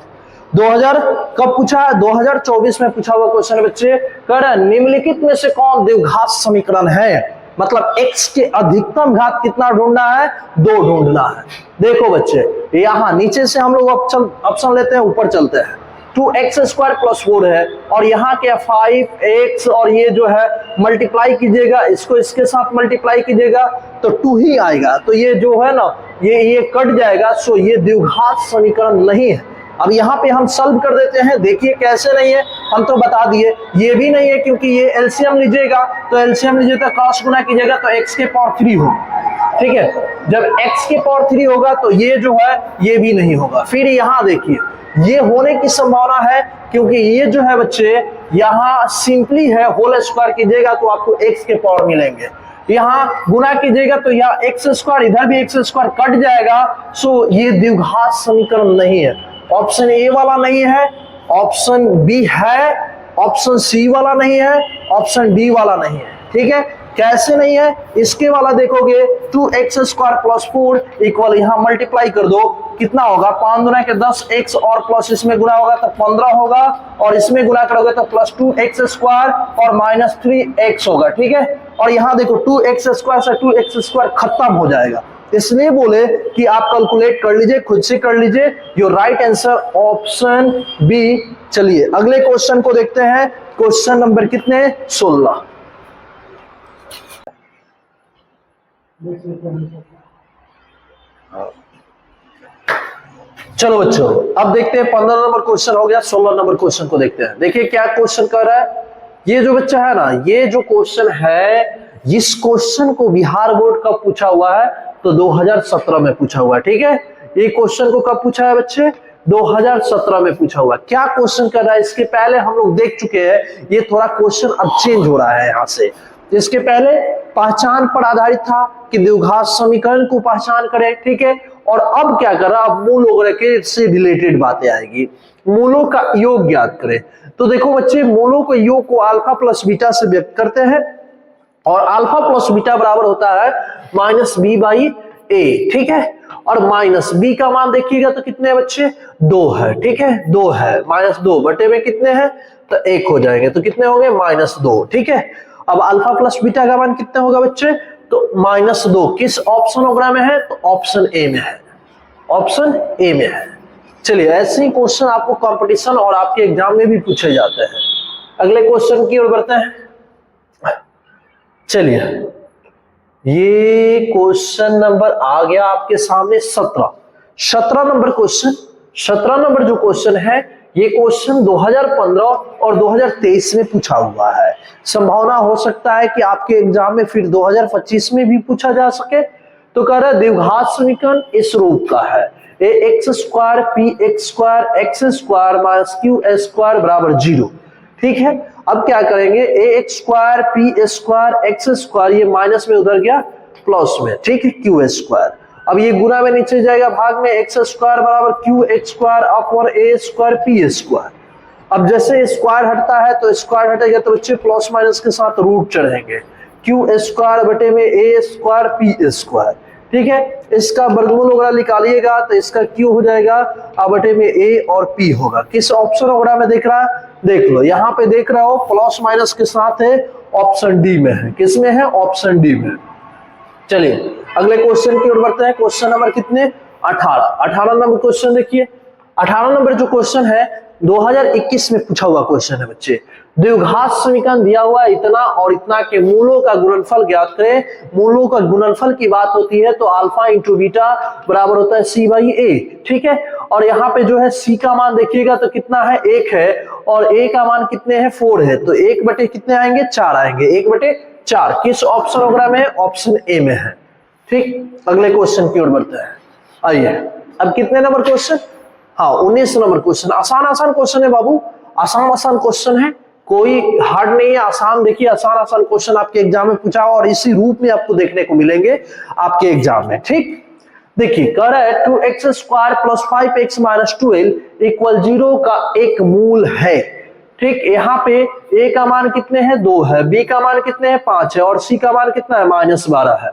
2000 कब पूछा है, 2024 में पूछा हुआ क्वेश्चन बच्चे। कह रहे निम्नलिखित में से कौन द्विघात समीकरण है, मतलब x के अधिकतम घात कितना ढूंढना है, 2 ढूंढना है। देखो बच्चे, यहाँ नीचे से हम लोग ऑप्शन लेते हैं, ऊपर चलते हैं। 2x² + 4 है, और यहाँ क्या 5x, और ये जो है मल्टीप्लाई कीजिएगा, इसको इसके साथ मल्टीप्लाई कीजिएगा तो 2 ही आएगा। तो ये जो है ना, ये कट जाएगा, सो ये द्विघात समीकरण नहीं है। अब यहाँ पे हम सॉल्व कर देते हैं, देखिए कैसे नहीं है, हम तो बता दिए। ये भी नहीं है, क्योंकि ये एलसीएम लीजिएगा तो एलसीएम लीजिएगा, क्रॉस गुना कीजिएगा तो x के पावर 3 हो, ठीक है। जब x के पावर 3 होगा तो ये जो है ये भी नहीं होगा। फिर यहाँ देखिए, ये होने की संभावना है, क्योंकि ये जो है बच्चे यहाँ सिंपली है, होल स्क्वायर कीजिएगा तो आपको x के पावर मिलेंगे, यहाँ गुना कीजिएगा तो यहाँ x², इधर भी x² कट जाएगा। सो ये द्विघात समीकरण नहीं है। ऑप्शन ए वाला नहीं है, ऑप्शन बी है, ऑप्शन सी वाला नहीं है, ऑप्शन डी वाला नहीं है, ठीक है। कैसे नहीं है, इसके वाला देखोगे 2x² + 4 इक्वल, यहाँ मल्टीप्लाई कर दो, कितना होगा 5 गुना के 10x और प्लस इसमें गुना होगा तो 15 होगा, और इसमें गुना करोगे तो +2x² और -3x होगा, ठीक है। और यहाँ देखो 2x² से 2x² खत्म हो जाएगा, इसलिए बोले कि आप कैलकुलेट कर लीजिए, खुद से कर लीजिए। Your right answer option B. चलिए अगले क्वेश्चन को देखते हैं, क्वेश्चन नंबर कितने 16। चलो बच्चों, अब देखते हैं 15 नंबर क्वेश्चन हो गया, 16 नंबर क्वेश्चन को देखते हैं। देखिए क्या क्वेश्चन कर रहा है ये जो बच्चा है ना, ये जो क्वेश्चन है, इस क्वेश्चन को बिहार बोर्ड कब पूछा हुआ है, तो 2017 में पूछा हुआ है, ठीक है। ये क्वेश्चन को कब पूछा है बच्चे, 2017 में पूछा हुआ है। क्या क्वेश्चन कर रहा है, इसके पहले हम लोग देख चुके हैं, ये थोड़ा क्वेश्चन अब चेंज हो रहा है यहाँ से। इसके पहले पहचान पर आधारित था कि द्विघात समीकरण को पहचान करें, ठीक है। और अब क्या कर रहा है, अब मूल वगैरह के से रिलेटेड बातें आएगी, मूलों का योग ज्ञात करें। तो देखो बच्चे, मूलों के योग को अल्फा प्लस बीटा से व्यक्त करते हैं, और अल्फा प्लस बीटा बराबर होता है -b/a, ठीक है। और -b का मान देखिएगा तो कितने हैं बच्चे 2 है, ठीक है, 2 है, -2 बटे में कितने हैं तो 1 हो जाएंगे, तो कितने होंगे -2, ठीक है। अब अल्फा प्लस बीटा का मान कितना होगा बच्चे, तो -2 किस ऑप्शनोग्राम में है, तो ऑप्शन ए में है, ऑप्शन ए में है। चलिए ऐसे ही क्वेश्चन आपको कंपटीशन और आपके एग्जाम में भी पूछे जाते हैं। अगले क्वेश्चन की ओर बढ़ते हैं। चलिए ये क्वेश्चन नंबर आ गया आपके सामने 17 नंबर क्वेश्चन। 17 नंबर जो क्वेश्चन है, ये क्वेश्चन 2015 और 2023 में पूछा हुआ है। संभावना हो सकता है कि आपके एग्जाम में फिर 2025 में भी पूछा जा सके। तो कह रहा है द्विघात समीकरण इस रूप का है, a x square p x square x square minus q s square बराबर 0। ठीक है, अब क्या करेंगे, a x square p square x square, ये माइनस में उधर गया प्लस में, ठीक है, क्यू एस स्क्वायर। अब ये गुना में नीचे जाएगा भाग में, एक्स स्क्वायर बराबर क्यू एक्स स्क्वायर अपॉन ए स्क्वायर पी स्क्वायर। अब जैसे स्क्वायर हटता है तो स्क्वायर हटेगा तो बच्चे प्लस माइनस के साथ रूट चढ़ेंगे, क्यू स्क्वायर बटे में ए स्क्वायर पी स्क्वायर। ठीक है, इसका वर्गमूल वगैरह निकालिएगा तो इसका क्यू हो जाएगा अब बटे में ए और पी होगा। किस ऑप्शन वगैरह में देख रहा है, देख लो यहाँ पे देख रहा हो प्लस माइनस के साथ है, ऑप्शन डी में है। किस में है, ऑप्शन डी में। चलिए अगले क्वेश्चन की ओर बढ़ते हैं। क्वेश्चन नंबर कितने, 18 नंबर क्वेश्चन देखिए। 18 नंबर जो क्वेश्चन है 2021 में पूछा हुआ क्वेश्चन है बच्चे। द्विघात समीकरण दिया हुआ है इतना और इतना के मूलों का गुणनफल ज्ञात करें। मूलों का गुणनफल की बात होती है तो अल्फा इंटू बीटा बराबर होता है सी बाई ए। ठीक है, और यहाँ पे जो है सी का मान देखिएगा तो कितना है, 1 है, और ए का मान कितने हैं, 4 है, तो 1 बटे कितने आएंगे, 4 आएंगे, 1 बटे 4। किस ऑप्शन वगैरह में, ऑप्शन ए में है। ठीक, अगले क्वेश्चन की ओर बढ़ते हैं। आइए अब कितने नंबर क्वेश्चन, हाँ 19 नंबर क्वेश्चन। आसान क्वेश्चन है बाबू, आसान क्वेश्चन है, कोई हार्ड नहीं है, आसान। देखिए आसान क्वेश्चन आपके एग्जाम में पूछा और इसी रूप में आपको देखने को मिलेंगे आपके एग्जाम में। ठीक, देखिए कह रहा है 2x square plus 5x minus 12 equal 0 का एक मूल है। ठीक, यहाँ पे a का मान कितने हैं, 2 है, b का मान कितने हैं, 5 है, और c का मान कितना है, -12 है।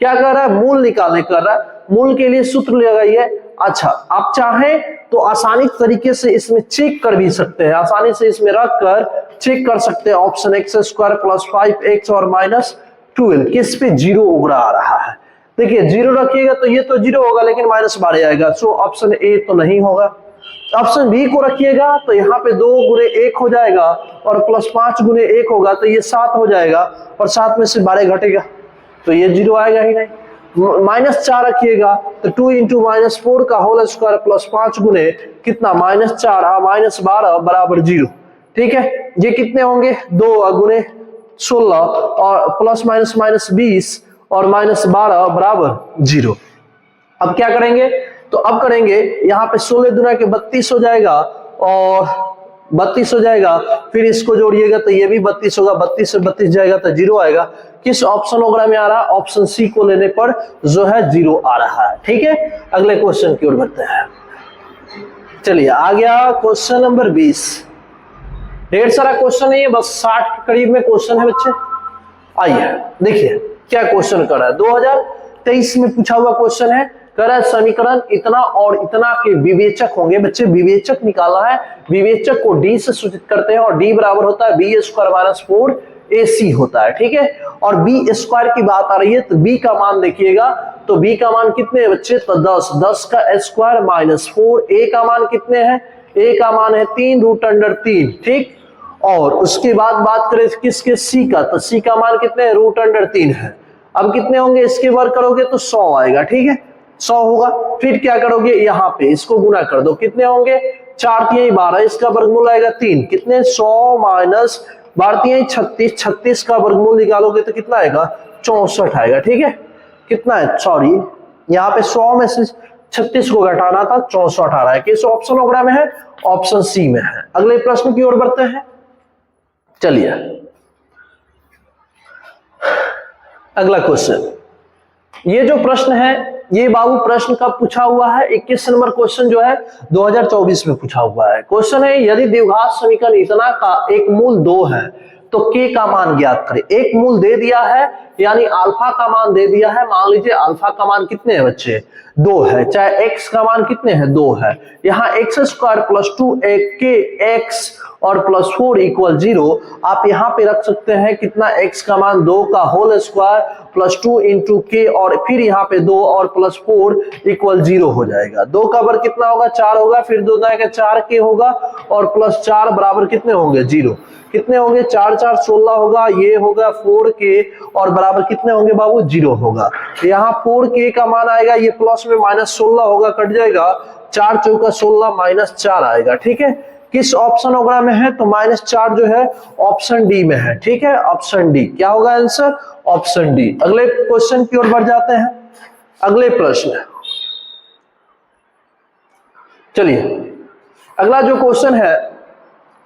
क्या कर रहा है, मूल निकालने कर रहा है। मूल के लिए सूत्र लगाइए। अच्छा, आप चाहें तो आसानी तरीके से इसमें चेक कर भी सकते हैं, आसानी से इसमें रख कर चेक कर सकते हैं। Option x square plus 5x और -12 किस पे 0 उगड़ा आ रहा है। देखिए 0 रखिएगा तो ये तो 0 होगा लेकिन -12 आएगा, सो ऑप्शन ए तो नहीं होगा। ऑप्शन बी को रखिएगा तो यहाँ पे 2 गुणे 1 हो जाएगा और प्लस 5 गुणे 1 होगा तो ये 7 हो जाएगा, और 7 में से 12 घटेगा तो ये 0 आएगा ही नहीं। -4 रखिएगा तो 2 इंटू -4 का होल स्क्वायर प्लस 5 गुने कितना, -4 -12 बराबर 0। ठीक है, ये कितने होंगे, 2 गुने 16 और प्लस माइनस -20 और -12 बराबर 0। अब क्या करेंगे, तो अब करेंगे यहाँ पे 16 दुना के 32 हो जाएगा और 32 हो जाएगा, फिर इसको जोड़िएगा तो ये भी 32 होगा, 32 से 32 जाएगा तो 0 आएगा। किस ऑप्शन वगैरह में आ रहा है, ऑप्शन सी को लेने पर जो है 0 आ रहा है। ठीक है, अगले क्वेश्चन की ओर बढ़ते हैं। चलिए आ गया क्वेश्चन नंबर 20। ढेर सारा क्वेश्चन नहीं है, बस 60 के करीब में क्वेश्चन है बच्चे। आइए देखिए क्या क्वेश्चन कर रहा है, 2023 में पूछा हुआ क्वेश्चन है। कह रहा है समीकरण इतना और इतना के विवेचक होंगे। बच्चे विवेचक निकाला है, विवेचक को डी से सूचित करते हैं और डी बराबर होता है बी स्क्वायर माइनस 4ac होता है। ठीक है, और बी स्क्वायर की बात आ रही है तो बी का मान देखिएगा, तो बी का मान कितने हैं बच्चे, तो 10 का स्क्वायर माइनस 4। ए का मान कितने हैं, ए का मान है 3√3। ठीक, और उसके बाद बात करें किसके, सी का, तो सी का मान कितने हैं, √3 है। अब कितने होंगे, इसके वर्ग करोगे तो 100 आएगा। ठीक है, 100 होगा, फिर क्या करोगे, यहाँ पे इसको गुना कर दो, कितने होंगे, 4 3 12, इसका वर्गमूल आएगा 3, कितने 100 माइनस 12 36, 36 का वर्गमूल निकालोगे तो कितना आएगा, 64 आएगा। ठीक है, कितना है, सॉरी यहाँ पे 100 में से 36 को घटाना था, 64 आ रहा है। किस ऑप्शन वगैरह में है, ऑप्शन सी में है। अगले प्रश्न की ओर बढ़ते हैं। चलिए अगला क्वेश्चन, ये जो प्रश्न है ये बाबू प्रश्न कब पूछा हुआ है, 21 नंबर क्वेश्चन जो है 2024 में पूछा हुआ है। क्वेश्चन है यदि द्विघात समीकरण इतना का एक मूल 2 है तो k का मान ज्ञात करें। एक मूल दे दिया है यानी अल्फा का मान दे दिया है। मान लीजिए अल्फा का मान कितने हैं बच्चे, 2 है, चाहे x का मान कितने हैं, 2 है। यहाँ एक्स स्क्वायर प्लस 2k(x) और प्लस 4 इक्वल 0। आप यहाँ पे रख सकते हैं कितना, x का मान 2 का होल स्क्वायर प्लस 2 इंटू के और फिर यहाँ पे 2 और प्लस 4 इक्वल 0 हो जाएगा। 2 का वर्ग कितना होगा, 4 होगा, फिर 2 का 4k होगा और प्लस 4 बराबर कितने होंगे, 0। कितने होंगे, 4 4 16 होगा, ये होगा 4k और बराबर कितने होंगे बाबू, 0 होगा। यहाँ 4k का मान आएगा, ये प्लस में -16 होगा, कट जाएगा, 4 चौका 16 -4 आएगा। ठीक है, किस ऑप्शन वगैरह में है, तो -4 जो है ऑप्शन डी में है। ठीक है, ऑप्शन डी क्या होगा आंसर, ऑप्शन डी। अगले क्वेश्चन की ओर बढ़ जाते हैं। अगले प्रश्न, चलिए अगला जो क्वेश्चन है,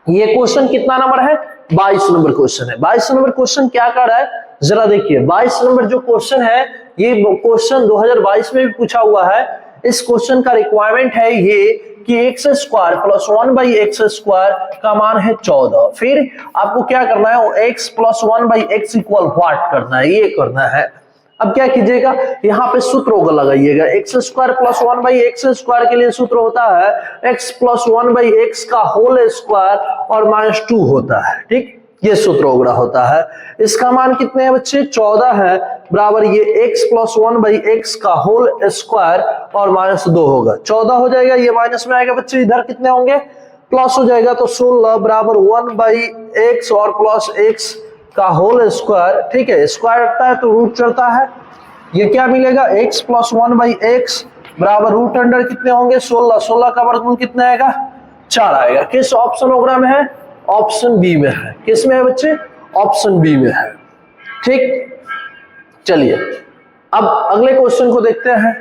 ये क्वेश्चन कितना नंबर है? 22 नंबर क्वेश्चन है। 22 नंबर क्वेश्चन क्या कर रहा है जरा देखिए। 22 नंबर जो क्वेश्चन है ये क्वेश्चन 2022 में भी पूछा हुआ है। इस क्वेश्चन का रिक्वायरमेंट है ये कि x square plus 1/x square का मान है 14। फिर आपको क्या करना है, x plus 1/x equal what करना है, ये करना है। अब क्या कीजिएगा, यहाँ पे सूत्र होगा लगाइएगा। X square plus 1/x square के लिए सूत्र होता है x प्लस 1/x का होल स्क्वायर और -2 होता है। ठीक, ये सूत्र वगैरह होता है। इसका मान कितने हैं बच्चे? 14 है, बराबर ये x प्लस 1/x का होल स्क्वायर और -2 होगा। 14 हो जाएगा, ये माइनस में आएगा बच्चे, इधर कितने होंगे? प्लस हो जाएगा, तो 16 बराबर 1/x और प्लस x का होल स्क्वायर। ठीक है, स्क्वायर रखता है तो रूट चढ़ता है। ये क्या मिलेगा? x प्लस 1/x बराबर रूट अंडर कितने होंगे? 16। 16 का वर्गमूल कितना आएगा? 4 आएगा। किस ऑप्शन वगैरह में है? ऑप्शन बी में है। किस में है बच्चे? ऑप्शन बी में है। ठीक, चलिए अब अगले क्वेश्चन को देखते हैं।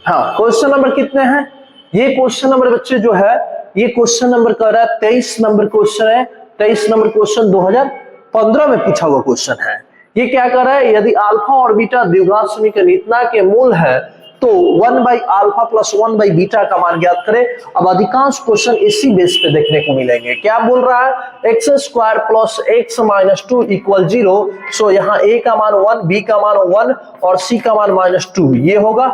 हाँ, क्वेश्चन नंबर कितने हैं? ये क्वेश्चन नंबर बच्चे जो है, ये क्वेश्चन नंबर कह रहा है 23 नंबर क्वेश्चन है। 23 नंबर क्वेश्चन 2015 में पूछा हुआ क्वेश्चन है। ये क्या कर रहा है, यदि अल्फा और बीटा द्विघात समीकरण इतना के मूल है तो 1/α प्लस 1/बीटा का मान ज्ञात करें। अब अधिकांश क्वेश्चन इसी बेस पे देखने को मिलेंगे। क्या बोल रहा है? X square plus x minus 2 equal 0। सो यहाँ a का मान 1, b का मान 1 और c का मान -2, ये होगा।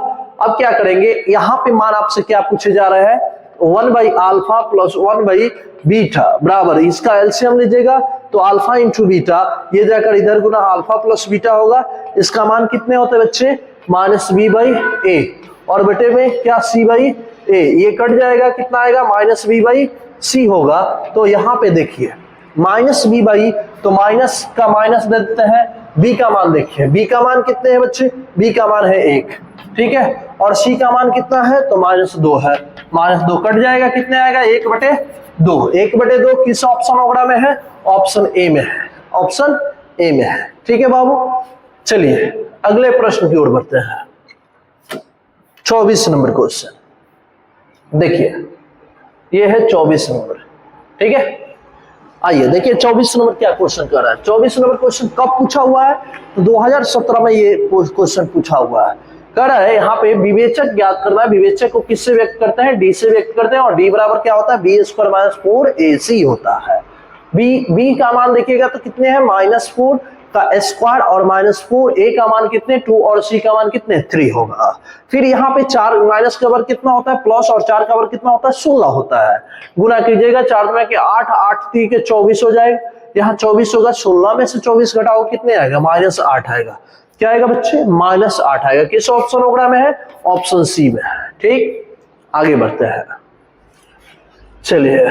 अब क्या करेंगे, यहाँ पे मान आपसे क्या पूछे जा रहे हैं? 1/α प्लस 1/बीटा बराबर, इसका एलसीएम लीजिएगा तो अल्फा इंटू बीटा, ये जाकर इधर गुना अल्फा प्लस बीटा होगा। इसका मान कितने होते हैं बच्चे? -b/a और बटे में क्या c/a, ये कट जाएगा, कितना आएगा? -b/c होगा। तो यहाँ पे देखिए -b/, तो माइनस का माइनस दे देते हैं। b का मान देखिए, b का मान कितने हैं बच्चे? b का मान है 1, ठीक है, और c का मान कितना है? तो -2 है। -2 कट जाएगा, कितने आएगा? 1/2। 1/2 किस ऑप्शन वगैरह में है? ऑप्शन ए में है। ऑप्शन ए में है। ठीक है बाबू, चलिए अगले प्रश्न की ओर बढ़ते हैं। 24 नंबर क्वेश्चन देखिए, ये है 24 नंबर। ठीक है, आइए देखिए 24 नंबर क्या क्वेश्चन कर रहा है। 24 नंबर क्वेश्चन कब पूछा हुआ है? तो 2017 में ये क्वेश्चन पूछा हुआ है। कह रहा है यहाँ पे विवेचक ज्ञात करना है। विवेचक को किससे व्यक्त करते हैं? डी से व्यक्त करते हैं, और डी बराबर क्या होता है? b² - 4ac होता है। b का मान देखिएगा तो कितने हैं? -4 का स्क्वायर और -4, a का मान कितने? 2 और c का मान कितने? 3 होगा। फिर यहाँ पे 4 माइनस का वर्ग कितना होता है? प्लस, और 4 का वर्ग कितना होता है? 16 होता है। गुना कीजिएगा, 4 में के 8, 8 3 के 24 हो जाएगा। यहाँ 24 होगा, 16 में से 24 घटाओ, कितने आएगा? -8 आएगा। क्या आएगा बच्चे? -8 आएगा। किस ऑप्शन वगैरह में है? ऑप्शन सी में है। ठीक, आगे बढ़ते हैं। चलिए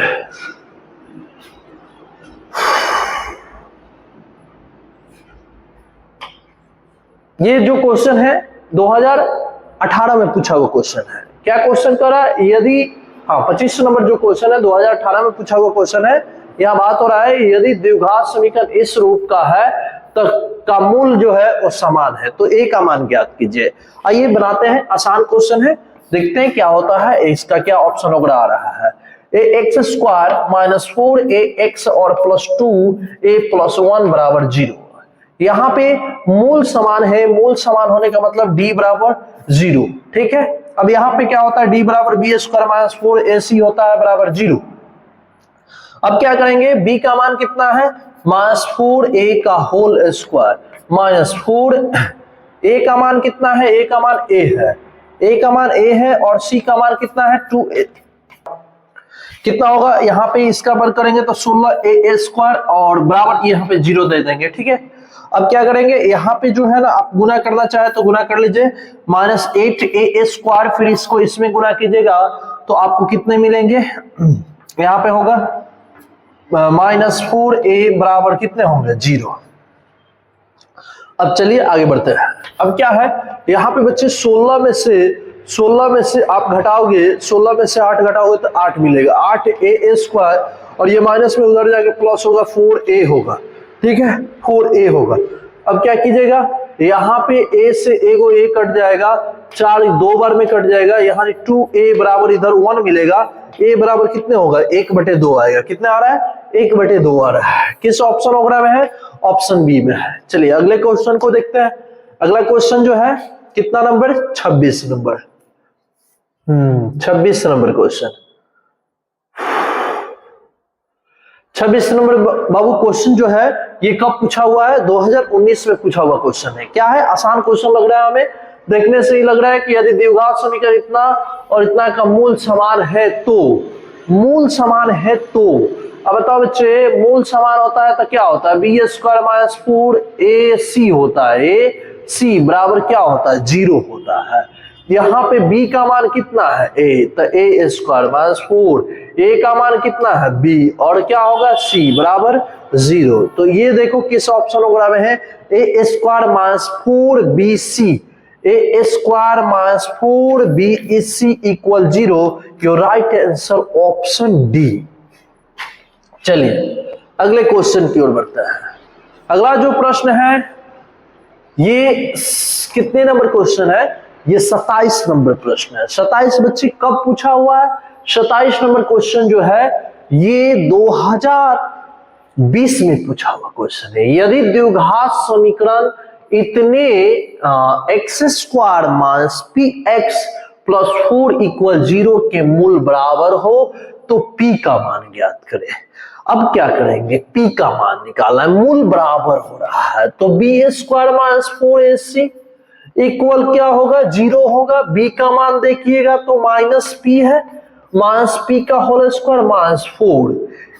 ये जो क्वेश्चन है 2018 में पूछा हुआ क्वेश्चन है। क्या क्वेश्चन कर रहा है? यदि 25 नंबर जो क्वेश्चन है 2018 में पूछा हुआ क्वेश्चन है। यहाँ बात हो रहा है यदि द्विघात समीकरण इस रूप का है तो का मूल जो है वो समान है, तो a का मान ज्ञात कीजिए। आइए बनाते हैं, आसान क्वेश्चन है, देखते हैं क्या होता है। इसका क्या ऑप्शन वगैरह आ रहा है? ax² - 4ax और +2a + 1 बराबर 0। यहाँ पे मूल समान है, मूल समान होने का मतलब d बराबर 0। ठीक है, अब यहाँ पे क्या होता है? d बराबर b² - 4ac होता है बराबर 0। अब क्या करेंगे? b का मान कितना है? -4a का होल स्क्वायर -4, a का मान कितना है? a का मान a है, a का मान a है, और c का मान कितना है? 2a। कितना होगा? यहाँ पे इसका वर्ग करेंगे तो 16a² और बराबर यहाँ पे 0 दे देंगे। ठीक है, अब क्या करेंगे? यहाँ पे जो है ना, आप गुना करना चाहे तो गुना कर लीजिए, -8a², फिर इसको इसमें गुना कीजिएगा तो आपको कितने मिलेंगे? यहाँ पे होगा -4a बराबर कितने होंगे? 0। अब चलिए आगे बढ़ते हैं। अब क्या है यहाँ पे बच्चे? 16 में से आप घटाओगे, 16 में से 8 घटाओगे तो 8 मिलेगा, 8a², और ये माइनस में उधर जाके प्लस होगा, 4a होगा। ठीक है, 4a होगा। अब क्या कीजिएगा? यहाँ पे a से a को a कट जाएगा, 4 2 बार में कट जाएगा, यहाँ 2a बराबर इधर 1 मिलेगा, a बराबर कितने होगा 1/2 आएगा। कितने आ रहा है 1/2 आ रहा है। किस ऑप्शन वगैरह में है, ऑप्शन बी में है। चलिए अगले क्वेश्चन को देखते हैं। अगला क्वेश्चन जो है कितना number, 26 number. 26 number question. 26 number बाबू क्वेश्चन जो है ये कब पूछा हुआ है, 2019 में पूछा हुआ क्वेश्चन है। क्या है, आसान क्वेश्चन लग रहा है हमें, देखने से ही लग रहा है कि यदि द्विघात समीकरण इतना और इतना का मूल समान है तो, मूल समान है तो, अब बताओ बच्चे, मूल समान होता है तो क्या होता है, b² - 4ac होता है, ac बराबर क्या होता है 0 होता है। यहाँ पे b का मान कितना है a, तो a² - 4, a का मान कितना है b, और क्या होगा c बराबर 0। तो ये देखो किस ऑप्शन वगैरह में है, a² - 4bc, a² - 4bc = 0। Your right answer option D. चलिए अगले क्वेश्चन की ओर बढ़ते हैं। अगला जो प्रश्न है ये कितने नंबर क्वेश्चन है, ये 27 नंबर प्रश्न है। 27 बच्चे कब पूछा हुआ है, 27 नंबर क्वेश्चन जो है ये 2020 में पूछा हुआ क्वेश्चन है। यदि द्विघात समीकरण इतने x² - px + 4 = 0 के मूल बराबर हो तो p का मान ज्ञात करें। अब क्या करेंगे, p का मान निकालना है, मूल बराबर हो रहा है तो b² - 4ac इक्वल क्या होगा 0 होगा। b का मान देखिएगा तो -p है, -p का होल स्क्वायर -4।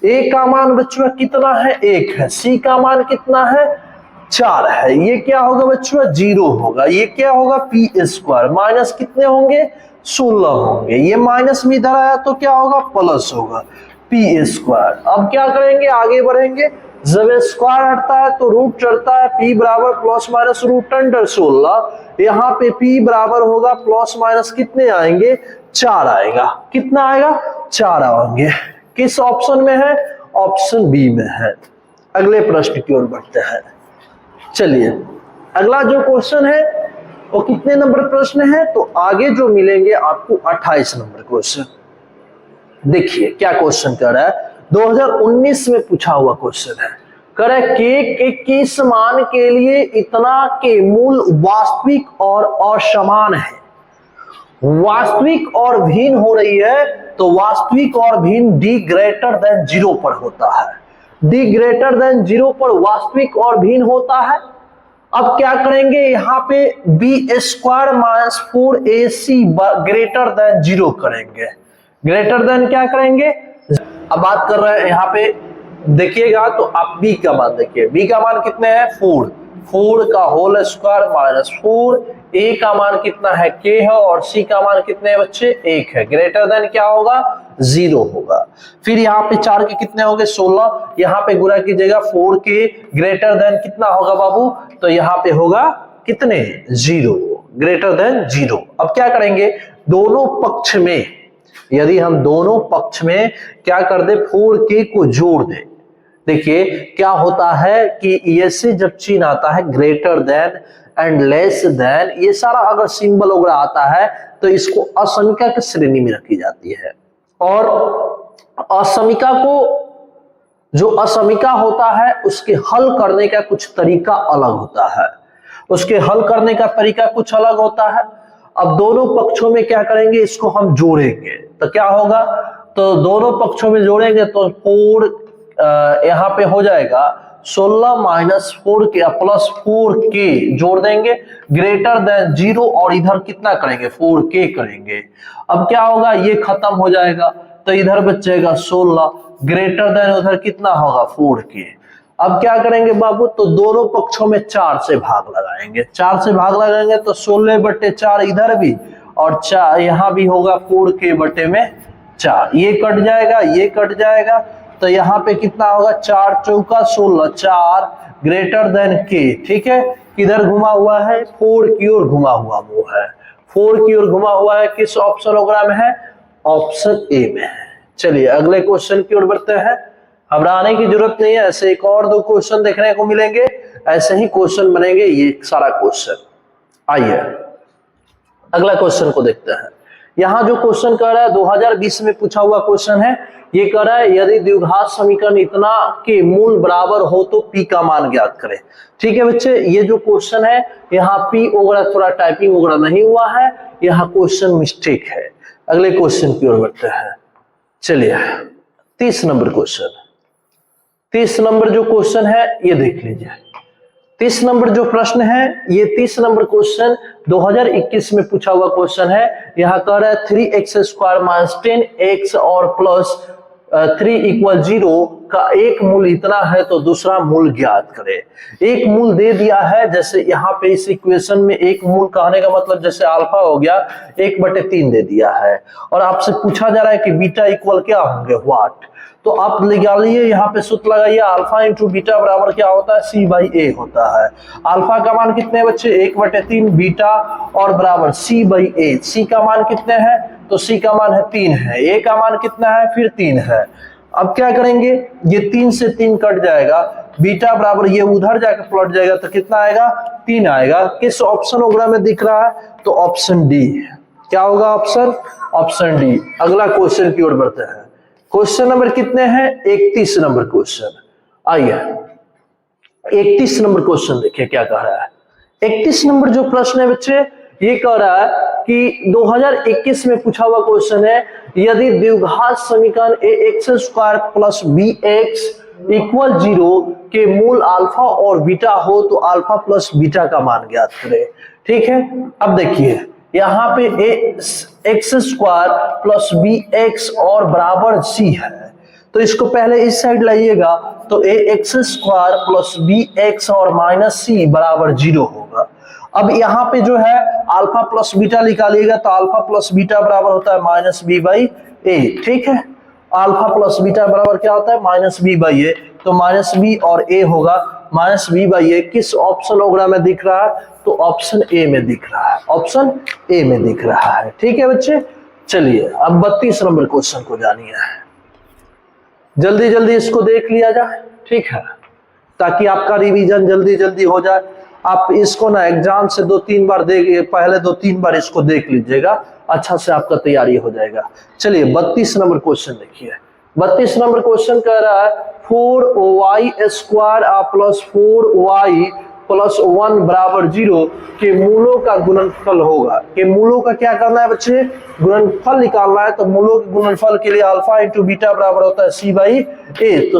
a का मान बच्चों कितना है 1 है, c का मान कितना है 4 है, ये क्या होगा बच्चों 0 होगा। ये क्या होगा p² माइनस कितने होंगे 16 होंगे, ये माइनस में इधर आया तो क्या होगा प्लस होगा p²। अब क्या करेंगे, आगे बढ़ेंगे, जब स्क्वायर हटता है तो रूट चढ़ता है, p बराबर ±√10⁻16। यहाँ पे p बराबर होगा प्लस माइनस कितने आएंगे 4 आएगा। कितना आएगा 4 आएंगे। किस ऑप्शन में है, ऑप्शन बी में है। अगले प्रश्न की ओर बढ़ते हैं। चलिए अगला जो क्वेश्चन है वो कितने नंबर प्रश्न है, तो आगे जो मिलेंगे आपको 28 नंबर क्वेश्चन। देखिए क्या क्वेश्चन कर रहा है, 2019 में पूछा हुआ क्वेश्चन है। करे के किस मान के लिए इतना के मूल वास्तविक और असमान है। वास्तविक और भिन्न हो रही है तो वास्तविक और भिन्न d 0 पर होता है, d 0 पर वास्तविक और भिन्न होता है। अब क्या करेंगे, यहाँ पे b² - 4ac > 0 करेंगे। ग्रेटर देन क्या करेंगे, अब बात कर रहे हैं यहाँ पे देखिएगा तो आप b का मान देखिए, b का मान कितने हैं 4 का होल स्क्वायर -4, a का मान कितना है k है और c का मान कितने हैं बच्चे 1 है। ग्रेटर देन क्या होगा 0 होगा। फिर यहाँ पे 4 के कितने होंगे 16, यहाँ पे गुणा कीजिएगा 4 के ग्रेटर देन कितना होगा बाबू, तो यहाँ पे होगा कितने 0, ग्रेटर देन 0। अब क्या करेंगे, दोनों पक्ष में, यदि हम दोनों पक्ष में क्या कर दे 4k को जोड़ दे, देखिए क्या होता है कि ये से जब चिन्ह आता है greater than and less than, ये सारा अगर सिंबल वगैरह आता है तो इसको असमिका की श्रेणी में रखी जाती है। और असमिका को, जो असमिका होता है उसके हल करने का कुछ तरीका अलग होता है, उसके हल करने का तरीका कुछ अलग होता है। अब दोनों पक्षों में क्या करेंगे, इसको हम जोड़ेंगे तो क्या होगा, तो दोनों पक्षों में जोड़ेंगे तो 4 यहाँ पे हो जाएगा 16 - 4k + 4k जोड़ देंगे ग्रेटर देन 0 और इधर कितना करेंगे 4k करेंगे। अब क्या होगा, ये खत्म हो जाएगा तो इधर बचेगा 16 ग्रेटर देन उधर कितना होगा 4k। अब क्या करेंगे बाबू, तो दोनों पक्षों में 4 से भाग लगाएंगे, 4 से भाग लगाएंगे तो 16/4 इधर भी और 4 यहाँ भी होगा 4k/4, ये कट जाएगा ये कट जाएगा तो यहाँ पे कितना होगा 4 चौका 16, 4 ग्रेटर देन k। ठीक है, किधर घुमा हुआ है 4 की ओर घुमा हुआ वो है, 4 की ओर घुमा हुआ है। किस ऑप्शन वगैरह में है, ऑप्शन ए में है। चलिए अगले क्वेश्चन की ओर बढ़ते हैं, घबराने की जरूरत नहीं है, ऐसे एक और 2 क्वेश्चन देखने को मिलेंगे ऐसे ही क्वेश्चन बनेंगे ये सारा क्वेश्चन। आइए अगला क्वेश्चन को देखते हैं। यहां जो क्वेश्चन कर रहा है 2020 में पूछा हुआ क्वेश्चन है। ये कह रहा है यदि द्विघात समीकरण इतना के मूल बराबर हो तो पी का मान ज्ञात करें। ठीक है बच्चे, ये जो क्वेश्चन है यहाँ पी वगैरह थोड़ा टाइपिंग वगैरह नहीं हुआ है, यहाँ क्वेश्चन मिस्टेक है। अगले क्वेश्चन की ओर बढ़ते हैं। चलिए 30 नंबर क्वेश्चन। 30 नंबर जो क्वेश्चन है ये देख लीजिए। 30 नंबर जो प्रश्न है ये 30 नंबर क्वेश्चन 2021 में पूछा हुआ क्वेश्चन है। यहाँ कह रहा है 3x² - 10x और प्लस 3 = 0 का एक मूल इतना है तो दूसरा मूल ज्ञात करे। एक मूल दे दिया है, जैसे यहाँ पे इस इक्वेशन में एक मूल कहने का मतलब जैसे अल्फा हो गया 1/3 दे दिया है, और आपसे पूछा जा रहा है कि बीटा इक्वल क्या होंगे, व्हाट। तो आप निकालिए, यहाँ पे सूत्र लगाइए, अल्फा इंटू बीटा बराबर क्या होता है, C/A होता है। अल्फा का मान कितने बच्चे 1/3, बीटा और बराबर C/A। C का मान कितने हैं, तो C का मान है 3 है, A का मान कितना है, फिर 3 है। अब क्या करेंगे, ये 3 से 3 कट जाएगा, बीटा बराबर ये उधर जाकर पलट जाएगा तो कितना आएगा, 3 आएगा। किस ऑप्शन वगैरह में दिख रहा है, तो ऑप्शन डी। क्या होगा ऑप्शन, ऑप्शन डी। अगला क्वेश्चन की ओर बढ़ते हैं। क्वेश्चन नंबर कितने हैं, 31 नंबर क्वेश्चन। आइए 31 नंबर क्वेश्चन देखिए क्या कह रहा है। 31 नंबर जो प्रश्न है बच्चे ये कह रहा है कि 2021 में पूछा हुआ क्वेश्चन है, यदि द्विघात समीकरण ax² + bx = 0 के मूल अल्फा और बीटा हो तो अल्फा प्लस बीटा का मान ज्ञात करें। ठीक है, अब देखिए यहाँ पे ax² + bx और बराबर c है, तो इसको पहले इस साइड लाइएगा तो ax² + bx और -c बराबर 0 होगा। अब यहाँ पे जो है अल्फा प्लस बीटा निकालिएगा तो अल्फा प्लस बीटा बराबर होता है -b/a। ठीक है, अल्फा प्लस बीटा बराबर क्या होता है, -b/a। तो -b और a होगा, -b/a किस ऑप्शन वगैरह में दिख रहा है, तो ऑप्शन ए में दिख रहा है, ऑप्शन ए में दिख रहा है। ठीक है बच्चे, चलिए अब 32 नंबर क्वेश्चन को जानिए, जल्दी जल्दी इसको देख लिया जाए। ठीक है, ताकि आपका रिवीजन जल्दी जल्दी हो जाए। आप इसको ना एग्जाम से 2-3 बार पहले 2-3 बार इसको देख लीजिएगा, अच्छा से आपका तैयारी हो जाएगा। चलिए 32 नंबर क्वेश्चन देखिए। 32 नंबर क्वेश्चन कह रहा है 4y² + 4y + 1 बराबर 0 के मूलों का गुणनफल होगा। के मूलों का क्या करना है बच्चे, गुणनफल निकालना है। तो मूलों के गुणनफल के लिए अल्फा इंटू बीटा बराबर होता है C/A। तो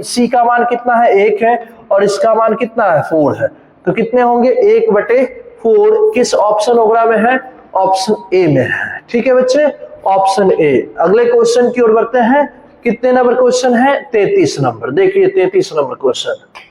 C का मान कितना है, 1 है, और इसका मान कितना है, 4 है। तो कितने होंगे, 1/4। किस ऑप्शन वगैरह में है, ऑप्शन ए में है। ठीक है बच्चे, ऑप्शन ए। अगले क्वेश्चन की ओर बढ़ते हैं। कितने नंबर क्वेश्चन है, 33 नंबर। देखिए 33 नंबर क्वेश्चन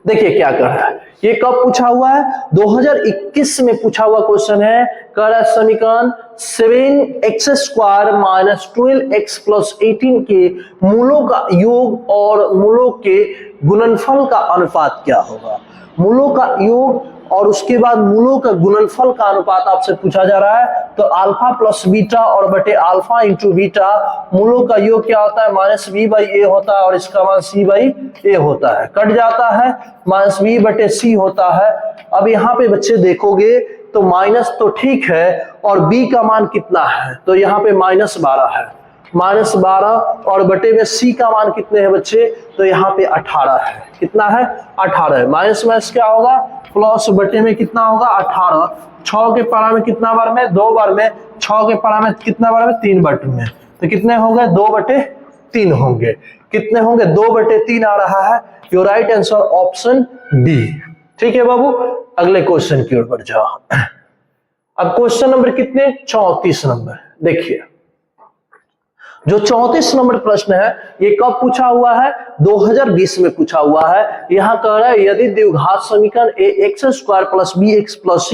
देखिए क्या कर रहा है। ये कब पूछा हुआ है, 2021 में पूछा हुआ क्वेश्चन है। कह रहा है समीकरण 7x² - 12x + 18 के मूलों का योग और मूलों के गुणनफल का अनुपात क्या होगा। मूलों का योग और उसके बाद मूलों का गुणनफल का अनुपात आपसे पूछा जा रहा है। तो अल्फा प्लस बीटा और बटे अल्फा इंटू बीटा, मूलों का योग क्या होता है, -b/a होता है, और इसका मान c/a होता है। कट जाता है, -b/c होता है। अब यहाँ पे बच्चे देखोगे तो माइनस तो ठीक है, और b का मान कितना है, तो यहाँ पे -12 है, -12 और बटे में c का मान कितने हैं बच्चे, तो यहाँ पे 18 है। कितना है, 18 है। माइनस क्या होगा, प्लस बटे में कितना होगा, 18। 6 के पारा में कितना बार में, 2 बार में। 6 के पारा में कितना बार में, 3 बार में। तो कितने होंगे, 2/3 होंगे। कितने होंगे, 2/3 आ रहा है। Your right answer option D. ठीक है बाबू, अगले क्वेश्चन की ओर बढ़ जाओ। अब क्वेश्चन नंबर कितने, 34 नंबर। देखिए जो 34 नंबर प्रश्न है ये कब पूछा हुआ है, 2020 में पूछा हुआ है। यहां कह रहा है यदि द्विघात समीकरण ax² + bx + c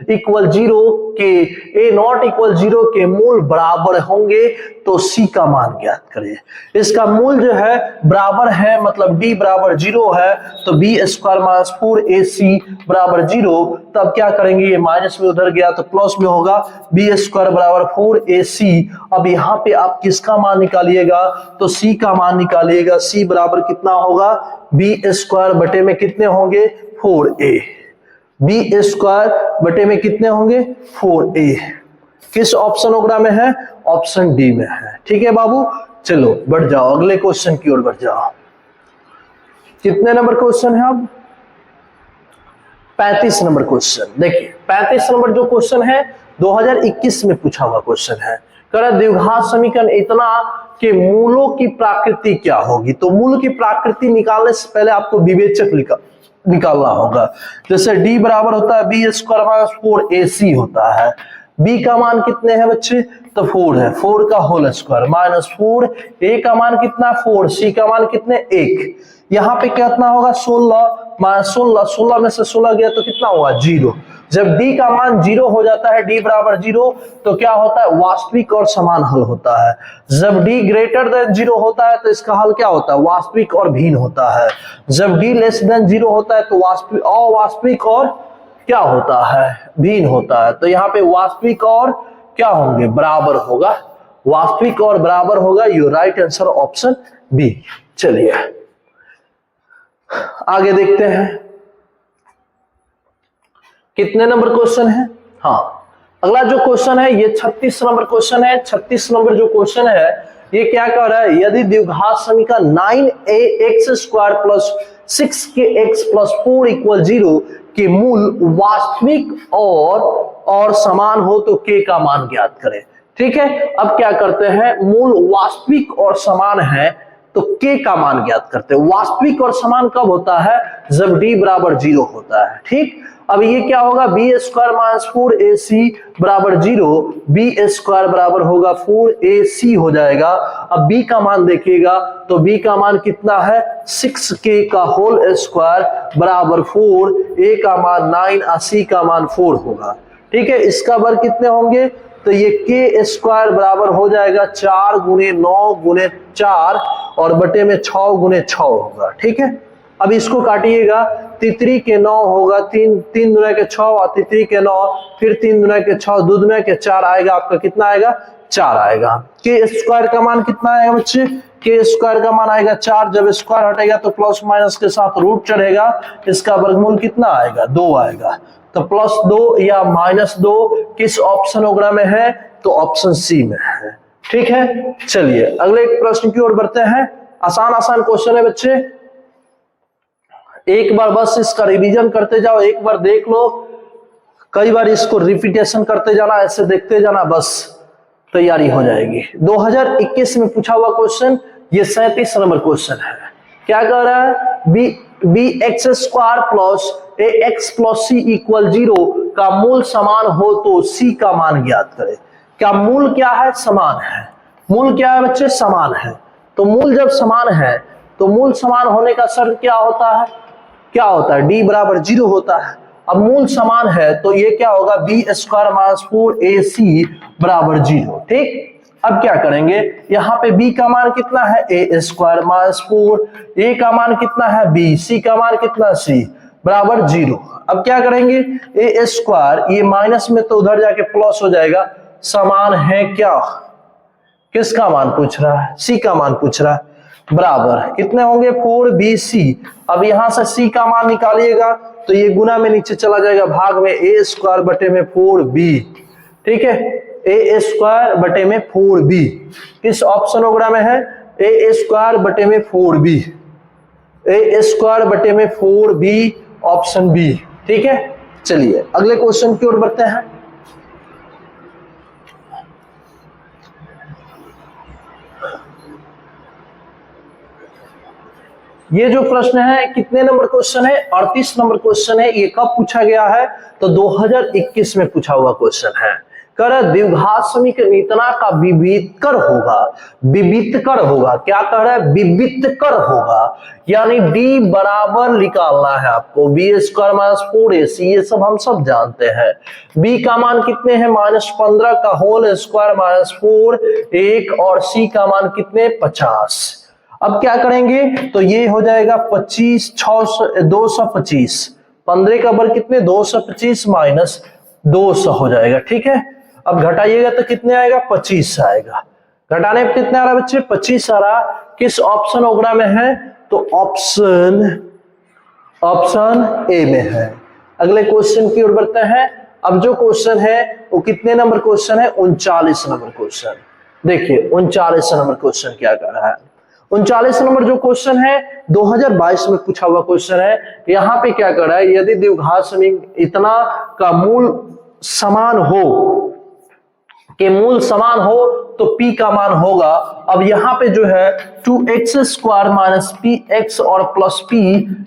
= 0 के a not = 0 के मूल बराबर होंगे तो सी का मान ज्ञात करें। इसका मूल जो है बराबर है, मतलब डी बराबर 0 है, तो बी स्क्वायर माइनस 4ac बराबर 0। तब क्या करेंगे, ये माइनस में उधर गया तो प्लस में होगा, बी स्क्वायर बराबर 4ac। अब यहाँ पे आप किसका मान निकालिएगा, तो सी का मान निकालिएगा। सी बराबर कितना होगा, बी स्क्वायर बटे में कितने होंगे 4a। बी स्क्वायर बटे में कितने होंगे 4a। किस ऑप्शनोग्राम में है, ऑप्शन डी में है। ठीक है बाबू, चलो बढ़ जाओ, अगले क्वेश्चन की ओर बढ़ जाओ। कितने नंबर क्वेश्चन है अब, 35 नंबर क्वेश्चन। देखिए 35 नंबर जो क्वेश्चन है 2021 में पूछा हुआ क्वेश्चन है। कह रहा द्विघात समीकरण इतना कि मूलों की प्रकृति क्या होगी। तो मूल की प्रकृति निकालने से पहले आपको विवेचक निकालना होगा। जैसे d बराबर होता है बी स्क्वायर माइनस 4ac होता है। b का मान कितने हैं बच्चे, तो 4 है, 4 का होल स्क्वायर माइनस 4, a का मान कितना 4, c का मान कितने 1। यहाँ पे कितना होगा 16 माइनस 16, 16 में से 16 गया तो कितना हुआ 0। जब d का मान 0 हो जाता है, d बराबर 0, तो क्या होता है वास्तविक और समान हल होता है। जब d ग्रेटर देन 0 होता है तो इसका हल क्या होता है वास्तविक और भिन्न होता है। जब d लेस देन 0 होता है तो वास्तविक अवास्तविक और क्या होता है भिन्न होता है। तो यहाँ पे वास्तविक और क्या होंगे बराबर होगा, वास्तविक और बराबर होगा। Your right answer option B. चलिए आगे देखते हैं कितने नंबर क्वेश्चन है। हाँ, अगला जो क्वेश्चन है ये 36 नंबर क्वेश्चन है। 36 नंबर जो क्वेश्चन है ये क्या कह रहा है, यदि द्विघात समीकरण 9ax square plus 6kx plus 4 equal 0 के मूल वास्तविक और समान हो तो k का मान ज्ञात करें। ठीक है, अब क्या करते हैं, मूल वास्तविक और समान है तो k का मान ज्ञात करते हैं। वास्तविक और समान कब होता है, जब d बराबर 0 होता है। ठीक, अब ये क्या होगा बी स्क्वायर माइनस 4ac बराबर 0, बी स्क्वायर बराबर होगा 4ac हो जाएगा। अब b का मान देखिएगा तो b का मान कितना है 6k का होल स्क्वायर बराबर 4, a का मान 9 और c का मान 4 होगा। ठीक है, इसका वर्ग कितने होंगे, तो ये k स्क्वायर बराबर हो जाएगा 4 गुने 9 गुने 4 और बटे में 6 गुने 6 होगा। ठीक है, अब इसको काटिएगा, तितरी के 9 होगा, 3 दुना के 6 और तितरी के 9, फिर 3 दुना के 6, 2 दुना के 4 आएगा, आपका कितना आएगा 4 आएगा। के स्क्वायर का मान कितना आएगा बच्चे, के स्क्वायर का मान आएगा 4। जब स्क्वायर हटेगा तो प्लस माइनस के साथ रूट चढ़ेगा, इसका वर्गमूल कितना आएगा 2 आएगा। तो +2 या -2 किस ऑप्शनोग्राम में है, तो ऑप्शन सी में है। ठीक है, चलिए अगले प्रश्न की ओर बढ़ते हैं। आसान क्वेश्चन है बच्चे, एक बार बस इसका रिवीजन करते जाओ, एक बार देख लो, कई बार इसको रिपीटेशन करते जाना, ऐसे देखते जाना, बस तैयारी हो जाएगी। 2021 में पूछा हुआ क्वेश्चन, ये 37 नंबर क्वेश्चन है। क्या कह रहा है, बी एक्स स्क्वायर प्लस ए एक्स प्लस सी इक्वल 0 का मूल समान हो तो सी का मान ज्ञात करें। क्या मूल क्या है, समान है। मूल क्या है बच्चे, समान है। तो मूल जब समान है तो मूल समान होने का शर्त क्या होता है, d बराबर 0 होता है। अब मूल समान है तो ये क्या होगा बी स्क्वायर माइनस 4ac बराबर 0। ठीक, अब क्या करेंगे, यहाँ पे b का मान कितना है a स्क्वायर माइनस 4, a का मान कितना है b, c का मान कितना c बराबर 0। अब क्या करेंगे, a स्क्वायर ये माइनस में तो उधर जाके प्लस हो जाएगा, समान है क्या, किसका मान पूछ रहा है, c का मान पूछ रहा है, बराबर कितने होंगे 4bc। अब यहां से c का मान निकालिएगा तो ये गुना में नीचे चला जाएगा, भाग में a स्क्वायर बटे में 4b। ठीक है, a स्क्वायर बटे में 4b किस ऑप्शनोग्राम में है, a स्क्वायर बटे में 4b, a स्क्वायर बटे में 4b ऑप्शन बी। ठीक है, चलिए अगले क्वेश्चन की ओर बढ़ते हैं। ये जो प्रश्न है कितने नंबर क्वेश्चन है, 38 नंबर क्वेश्चन है। ये कब पूछा गया है, तो 2021 में पूछा हुआ क्वेश्चन है। कर द्विघात समीकरण इतना का विवितकर होगा, विवितकर होगा। क्या कह रहा है? विवितकर होगा, यानी डी बराबर निकालना है आपको बी स्क्वायर माइनस 4ac, ये सब हम सब जानते हैं। बी का मान कितने हैं? -15 का होल स्क्वायर माइनस 4 1, और सी का मान कितने? 50। अब क्या करेंगे? तो ये हो जाएगा 25 225, 15 का वर्ग कितने? 225 माइनस 200 हो जाएगा। ठीक है, अब घटाइएगा तो कितने आएगा? 25 आएगा। घटाने पे कितने आ रहा है बच्चे? 25 आ रहा। किस ऑप्शन वगैरह में है? तो ऑप्शन ए में है। अगले क्वेश्चन की ओर बढ़ते हैं। अब जो क्वेश्चन है वो कितने नंबर क्वेश्चन है? 39 नंबर क्वेश्चन। देखिए 39 नंबर क्वेश्चन क्या कर रहा है। 39 नंबर जो क्वेश्चन है 2022 में पूछा हुआ क्वेश्चन है। यहाँ पे क्या कर रहा है? यदि द्विघात समीकरण इतना का मूल समान हो, के मूल समान हो तो p का मान होगा। अब यहाँ पे जो है 2x² माइनस px और प्लस p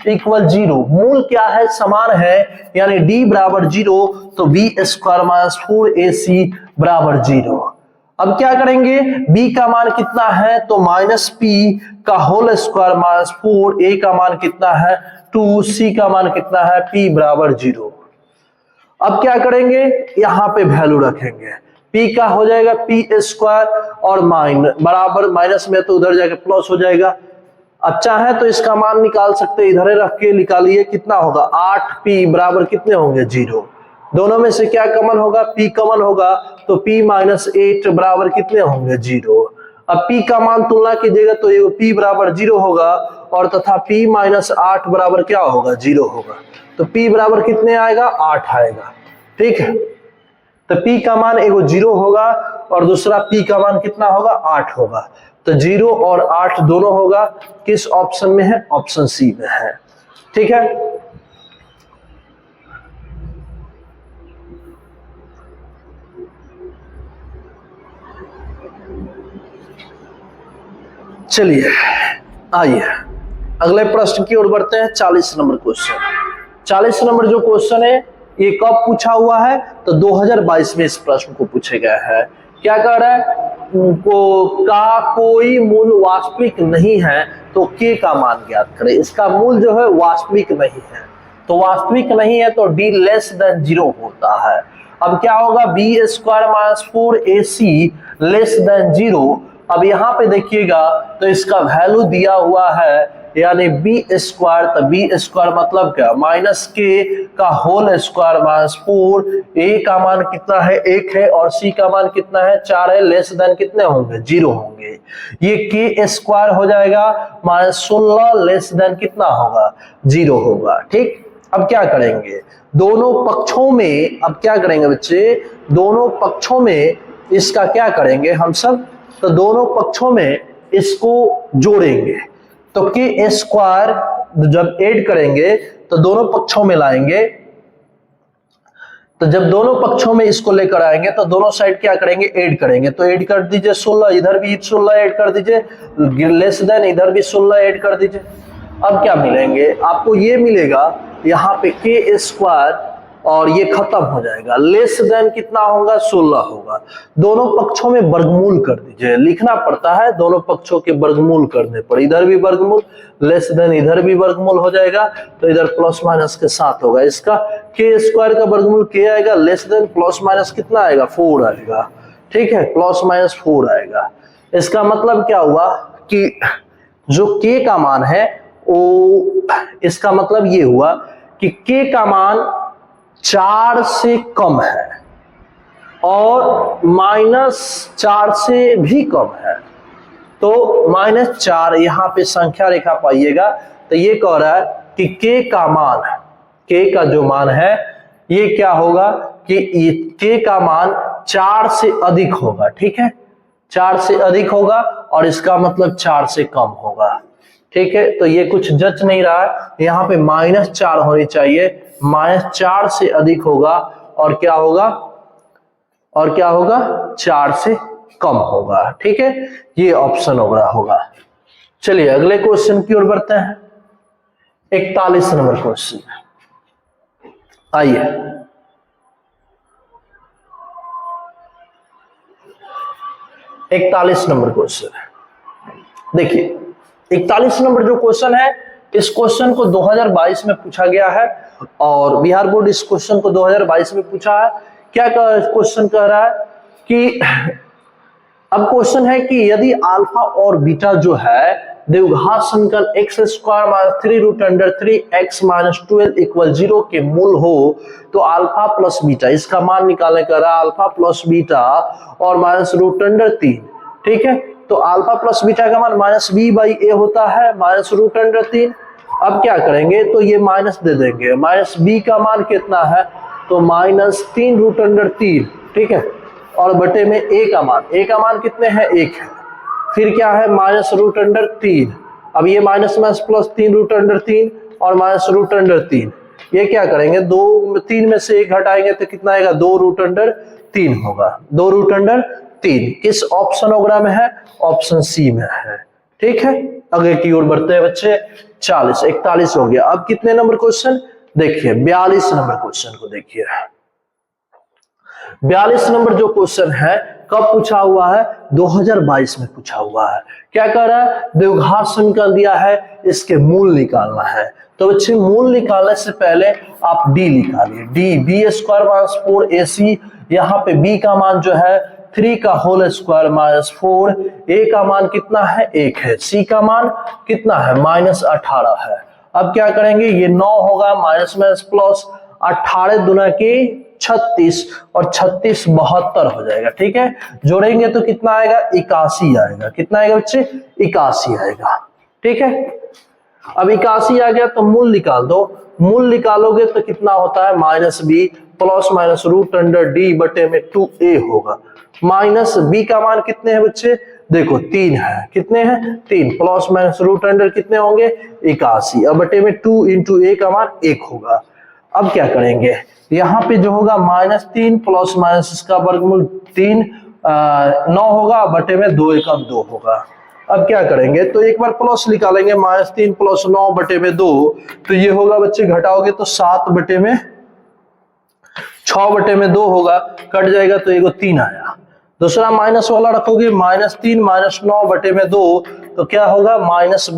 इक्वल 0, मूल क्या है? समान है, यानी d बराबर 0, तो b² माइनस 4ac बराबर 0। अब क्या करेंगे? b का मान कितना है? तो माइनस p का होल स्क्वायर माइनस 4, a का मान कितना है? 2, c का मान कितना है? p बराबर 0। अब क्या करेंगे? यहां पे वैल्यू रखेंगे। p का हो जाएगा p² और बराबर माइनस में तो उधर जाके प्लस हो जाएगा। अच्छा है तो इसका मान निकाल सकते हैं, इधर रख के निकालिए। कितना होगा? 8p बराबर कितने होंगे? 0। दोनों में से क्या कॉमन होगा? p कॉमन होगा, तो p माइनस 8 बराबर कितने होंगे? 0। अब p का मान तुलना कीजिएगा तो ये p बराबर 0 होगा, और तथा p माइनस 8 बराबर क्या होगा? 0 होगा। तो p बराबर कितने आएगा? 8 आएगा। ठीक है, तो p का मान एगो 0 होगा और दूसरा p का मान कितना होगा? 8 होगा। तो 0 और 8 दोनों होगा। किस ऑप्शन में है? ऑप्शन सी में है। ठीक है, चलिए आइए अगले प्रश्न की ओर बढ़ते हैं। 40 नंबर क्वेश्चन। 40 नंबर जो क्वेश्चन है ये कब पूछा हुआ है? तो 2022 में इस प्रश्न को पूछे गया है। क्या कह रहा है? का कोई मूल वास्तविक नहीं है तो k का मान ज्ञात करें। इसका मूल जो है वास्तविक नहीं है, तो वास्तविक नहीं है तो d लेस देन 0 होता है। अब क्या होगा? b² minus 4ac less than 0। अब यहाँ पे देखिएगा तो इसका वैल्यू दिया हुआ है, यानी b², तो b² मतलब क्या? माइनस k का होल स्क्वायर माइनस 4, a का मान कितना है? 1 है, और c का मान कितना है? 4 है। लेस देन कितने होंगे? 0 होंगे। ये k² हो जाएगा माइनस 16, लेस देन कितना होगा? 0 होगा। ठीक, अब क्या करेंगे? दोनों पक्षों में, अब क्या करेंगे बच्चे? दोनों पक्षों में इसका क्या करेंगे हम सब? तो दोनों पक्षों में इसको जोड़ेंगे। तो k² जब ऐड करेंगे तो दोनों पक्षों में लाएंगे। तो जब दोनों पक्षों में इसको लेकर आएंगे तो दोनों साइड क्या करेंगे? ऐड करेंगे। तो ऐड कर दीजिए 16, इधर भी 16 ऐड कर दीजिए, लेस देन इधर भी 16 ऐड कर दीजिए। अब क्या मिलेंगे आपको? ये मिलेगा यहाँ पे k² और ये खत्म हो जाएगा। लेस देन कितना होगा? 16 होगा। दोनों पक्षों में वर्गमूल कर दीजिए, लिखना पड़ता है दोनों पक्षों के वर्गमूल करने पर। इधर भी वर्गमूल, लेस देन इधर भी वर्गमूल हो जाएगा, तो इधर प्लस माइनस के साथ होगा। इसका k² का वर्गमूल k आएगा, लेस देन प्लस माइनस कितना आएगा? 4 आएगा। ठीक है, प्लस माइनस 4 आएगा। इसका मतलब क्या हुआ कि जो k का मान है वो, इसका मतलब ये हुआ कि k का मान 4 से कम है और -4 से भी कम है। तो -4 यहाँ पे संख्या रेखा पाइएगा, तो ये कह रहा है कि k का मान, k का जो मान है ये क्या होगा कि ये k का मान 4 से अधिक होगा। ठीक है, 4 से अधिक होगा और इसका मतलब 4 से कम होगा। ठीक है, तो ये कुछ जच नहीं रहा है, यहाँ पे -4 होनी चाहिए। -4 से अधिक होगा और क्या होगा? और क्या होगा? 4 से कम होगा। ठीक है, ये ऑप्शन होगा। चलिए अगले क्वेश्चन की ओर बढ़ते हैं। 41 नंबर क्वेश्चन, आइए। 41 नंबर क्वेश्चन है। देखिए 41 नंबर जो क्वेश्चन है, इस क्वेश्चन को 2022 में पूछा गया है और बिहार बोर्ड इस क्वेश्चन को 2022 में पूछा है। क्या क्वेश्चन कह रहा है कि अब क्वेश्चन है कि यदि अल्फा और बीटा जो है द्विघात समीकरण x square minus 3 root under 3x minus 12 equal 0 के मूल हो तो अल्फा प्लस बीटा, इसका मान निकालने का रहा अल्फा प्लस बीटा और माइनस रूट अंडर 3। ठीक है, तो अल्फा प्लस बीटा का मान माइनस बी बाई ए होता है माइनस रूट अंडर 3। अब क्या करेंगे तो ये माइनस दे देंगे, माइनस बी का मान कितना है तो माइनस 3 रूट अंडर 3। ठीक है, और बटे में ए का मान कितने हैं 1 है। फिर क्या है माइनस रूट अंडर 3। अब ये minus minus plus 3 root under 3 और माइनस रूट अंडर 3, ये क्या करेंगे 3 में से 1 घटाएंगे तो कितना आएगा 2 रूट अंडर 3 होगा। 2 रूट अंडर 3 किस ऑप्शनोग्राम में है, ऑप्शन सी में है। ठीक है, आगे की ओर बढ़ते हैं बच्चे। 41 हो गया। अब कितने नंबर क्वेश्चन देखिए, 42 नंबर क्वेश्चन को देखिए। 42 नंबर जो क्वेश्चन है कब पूछा हुआ है, 2022 में पूछा हुआ है। क्या कह रहा है, द्विघात समीकरण दिया है, इसके मूल निकालना है। तो बच्चे मूल निकालने से पहले आप डी निकालिए, D B square minus 4ac, यहाँ पे बी का मान जो है 3 का होल स्क्वायर माइनस 4, ए का मान कितना है 1 है, सी का मान कितना है माइनस 18 है। अब क्या करेंगे, ये 9 होगा माइनस माइनस प्लस 18 दुना की 36 और 36 72 हो जाएगा। ठीक है, जोड़ेंगे तो कितना आएगा 81 आएगा। कितना आएगा बच्चे 81 आएगा। ठीक है, अब 81 आ गया तो मूल निकाल दो। मूल निकालोगे तो कितना होता है minus b plus minus root under d बटे में 2a होगा। माइनस बी का मान कितने हैं बच्चे, देखो 3 है, कितने हैं 3 प्लस माइनस रूट अंडर कितने होंगे 81, अब बटे में 2 इंटू ए का मान 1 होगा। अब क्या करेंगे, यहाँ पे जो होगा माइनस 3 प्लस माइनस इसका वर्गमूल 3 9 होगा बटे में 2 एकम 2 होगा। अब क्या करेंगे तो एक बार प्लस निकालेंगे, माइनस 3 प्लस 9 बटे में 2, तो ये होगा बच्चे घटाओगे तो 7 बटे में 6 बटे में 2 होगा, कट जाएगा तो एगो 3 आया। दूसरा माइनस वाला रखोगे, माइनस 3 माइनस 9 बटे में 2 तो क्या होगा माइनस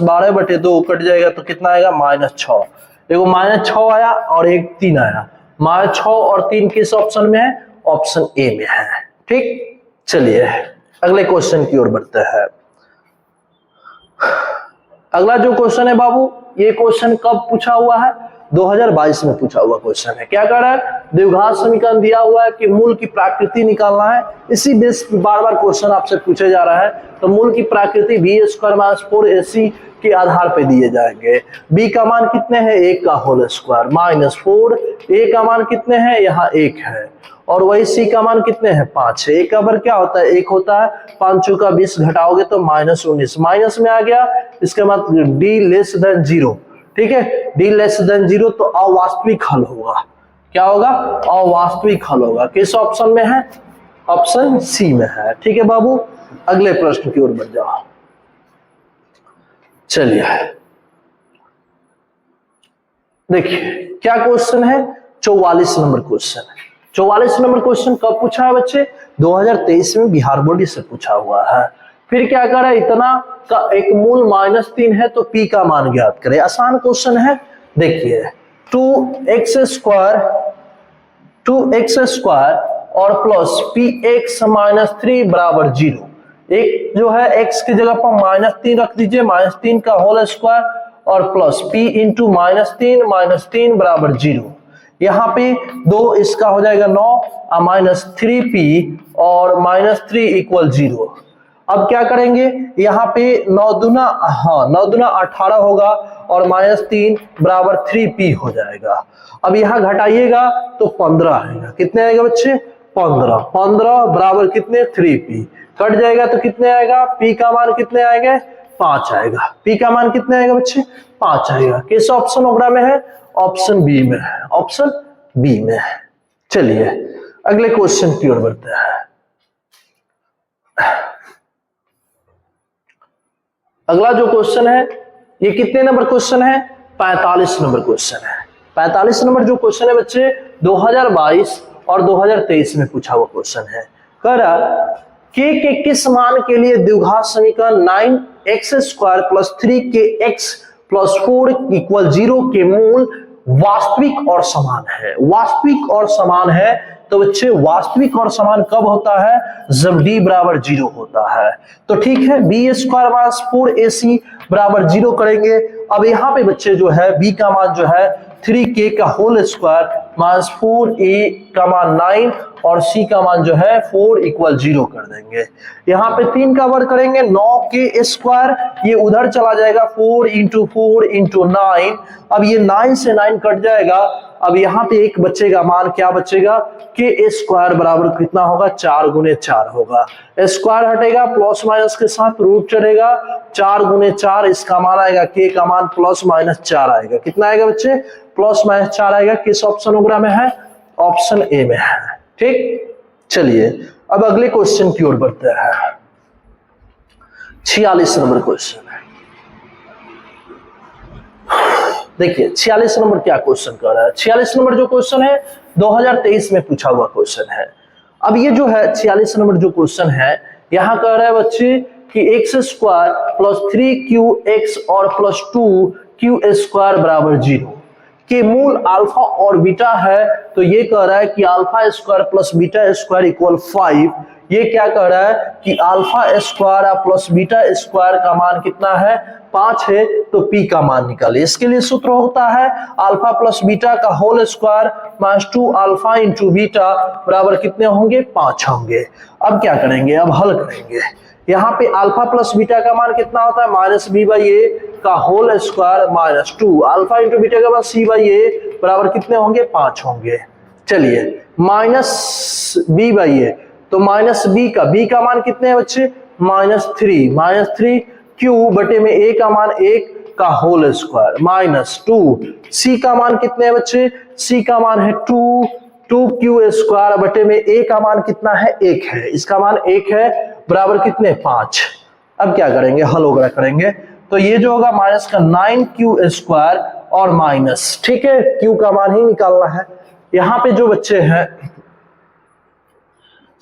12 बटे 2 कट जाएगा तो कितना आएगा माइनस 6। देखो माइनस 6 आया और एक 3 आया, माइनस 6 और 3 किस ऑप्शन में है, ऑप्शन ए में है। ठीक, चलिए अगले क्वेश्चन की ओर बढ़ते हैं। अगला जो क्वेश्चन है बाबू, ये क्वेश्चन कब पूछा हुआ है, 2022 में पूछा हुआ क्वेश्चन है। क्या कर रहा है, द्विघात समीकरण दिया हुआ है कि मूल की प्रकृति निकालना है। इसी बेस पे बार बार क्वेश्चन आपसे पूछे जा रहा है। तो मूल की प्रकृति बी स्क्वायर माइनस 4ac के आधार पे दिए जाएंगे। b का मान कितने हैं 1 का होल स्क्वायर माइनस 4, a का मान कितने हैं यहाँ 1 है, और वही c का मान कितने हैं 5 है। एक का वर्ग क्या होता है 1 होता है, 5 चौका 20 घटाओगे तो माइनस 19, माइनस में आ गया, इसके बाद d लेस देन 0। ठीक है, d लेस देन 0 तो अवास्तविक हल होगा। क्या होगा, अवास्तविक हल होगा। किस ऑप्शन में है, ऑप्शन सी में है। ठीक है बाबू, अगले प्रश्न की ओर बढ़ जाओ। चलिए देखिए क्या क्वेश्चन है, 44 नंबर क्वेश्चन है। 44 नंबर क्वेश्चन कब पूछा है बच्चे, 2023 में बिहार बोर्ड से पूछा हुआ है। फिर क्या करें, इतना का एक मूल माइनस 3 है तो p का मान ज्ञात करें। आसान क्वेश्चन है। देखिए 2x स्क्वायर और प्लस px माइनस 3 बराबर 0। एक जो है x की जगह पर माइनस 3 रख दीजिए, माइनस 3 का होल स्क्वायर और प्लस p इंटू माइनस 3 बराबर 0। यहाँ पे 2 इसका हो जाएगा 9 माइनस 3p और माइनस 3 इक्वल 0। अब क्या करेंगे, यहाँ पे 9 दूना 18 होगा और माइनस 3 बराबर 3p हो जाएगा। अब यहाँ घटाइएगा तो 15 आएगा। कितने आएगा बच्चे, 15 बराबर कितने 3p, कट जाएगा तो कितने आएगा, p का मान कितने आएंगे 5 आएगा। p का मान कितने आएगा बच्चे 5 आएगा। किस ऑप्शनोग्राम में है, ऑप्शन बी में है, ऑप्शन बी में है। चलिए अगले क्वेश्चन की ओर बढ़ते हैं। अगला जो क्वेश्चन है ये कितने नंबर क्वेश्चन है, 45 नंबर क्वेश्चन है। 45 नंबर जो क्वेश्चन है बच्चे 2022 और 2023 में पूछा हुआ क्वेश्चन है। कह रहा के किस मान के लिए द्विघात समीकरण 9x² + 3kx + 4 = 0 के मूल वास्तविक और समान है। वास्तविक और समान है तो बच्चे वास्तविक और समान कब होता है? जब d बराबर 0 होता है। तो ठीक है, b² - 4ac बराबर 0 करेंगे। अब यहाँ पे बच्चे जो है b का मान जो है 3k का होल स्क्वायर माइनस 4a का मान 9 और c का मान जो है 4 = 0 कर देंगे। यहाँ पे 3 का वर्ग करेंगे 9k², ये उधर चला जाएगा 4 × 4 × 9। अब ये 9 से 9 कट जाएगा। अब यहाँ पे एक बचेगा मान, क्या बचेगा? k² बराबर कितना होगा? 4 × 4 होगा। स्क्वायर हटेगा, प्लस माइनस के साथ रूट चढ़ेगा, 4 × 4 इसका मान आएगा, k का मान +-4 आएगा। कितना आएगा बच्चे? +-4 आएगा। किस ऑप्शन वगैरह में है? ऑप्शन ए में है। ठीक, चलिए अब अगले क्वेश्चन की ओर बढ़ते हैं। 46 नंबर क्वेश्चन है। देखिए 46 नंबर क्या क्वेश्चन कर रहा है। 46 नंबर जो क्वेश्चन है 2023 में पूछा हुआ क्वेश्चन है। अब ये जो है 46 नंबर जो क्वेश्चन है, यहां कह रहा है बच्चे कि x² + 3qx और +2q² बराबर 0 के मूल अल्फा और बीटा है। तो ये कह रहा है कि α² + β² = 5। ये क्या कह रहा है कि α² + β² का मान कितना है? 5 है। तो p का मान निकालिए। इसके लिए सूत्र होता है α + बीटा का होल स्क्वायर माइनस 2α × बीटा बराबर कितने होंगे? 5 होंगे। अब क्या करेंगे? अब हल करेंगे। यहाँ पे α + बीटा का मान कितना होता है? -b/a का होल स्क्वायर माइनस 2 α × बीटा का मान c/a बराबर कितने होंगे? 5 होंगे। चलिए -b/a, तो -b का मान कितने हैं बच्चे? -3 q/में a का मान 1 का होल स्क्वायर माइनस 2 c का मान कितने हैं बच्चे? c का मान है 2q² में a का मान कितना है? 1 है। इसका मान 1 है बराबर कितने? 5। अब क्या करेंगे? हल वगैरह करेंगे। तो ये जो होगा माइनस का 9q² और माइनस, ठीक है, q का मान ही निकालना है। यहाँ पे जो बच्चे हैं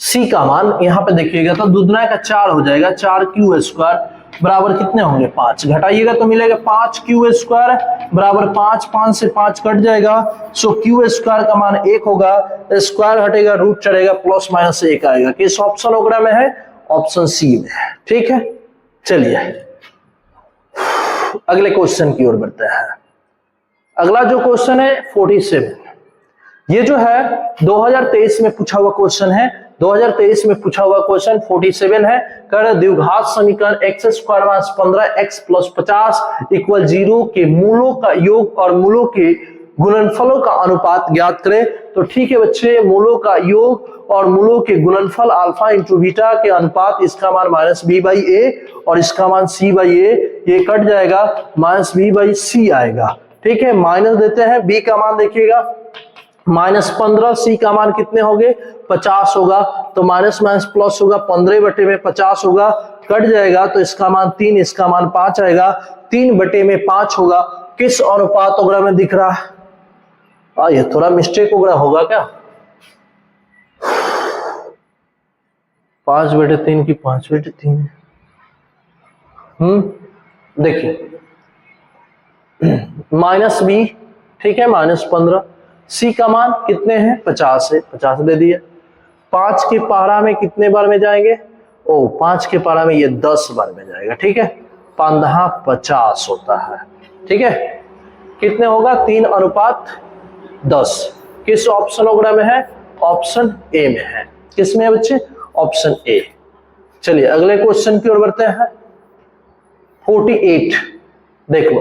c का मान, यहाँ पे देखिएगा तो दुगना का 4 हो जाएगा, 4q² बराबर कितने होंगे? 5। घटाइएगा तो मिलेगा 5q² बराबर 5, 5 से 5 कट जाएगा। सो q² का मान 1 होगा, स्क्वायर हटेगा, रूट चढ़ेगा, +-1 आएगा। किस ऑप्शन वगैरह में है? ऑप्शन सी में है। ठीक है, चलिए अगले क्वेश्चन की ओर बढ़ते हैं। अगला जो क्वेश्चन है 47। ये जो है 2023 में पूछा हुआ क्वेश्चन है। 2023 में पूछा हुआ क्वेश्चन 47 है। कर द्विघात समीकरण x² - 15x + 50 = 0 के मूलों का योग और मूलों के गुणनफलों का अनुपात ज्ञात करें। तो ठीक है बच्चे, मूलों का योग और मूलों के गुणनफल α × बीटा के अनुपात, इसका मान -b/a और इसका मान c/a, ये कट जाएगा, -b/c आएगा। ठीक है, माइनस देते हैं, b का मान देखिएगा -15, c का मान कितने हो गए? 50 होगा। तो माइनस माइनस प्लस होगा, 15 में 50 होगा, कट जाएगा तो इसका मान 3, इसका मान 5 आएगा। 3 में 5 होगा। किस अनुपात वगैरह में दिख रहा है? ये थोड़ा मिस्टेक वगैरह होगा क्या? 5/3 की 5/3। देखिए -b, ठीक है, -15। c का मान कितने हैं? 50 है, 50 दे दिए। 5 के पारा में कितने बार में जाएंगे? 5 के पारा में ये 10 बार में जाएगा। ठीक है, 15/50 होता है। ठीक है, कितने होगा? 3:10। किस ऑप्शन वगैरह में है? ऑप्शन ए में है। किस में है बच्चे? Option A. चलिए अगले क्वेश्चन की ओर बढ़ते हैं। 48 देख लो।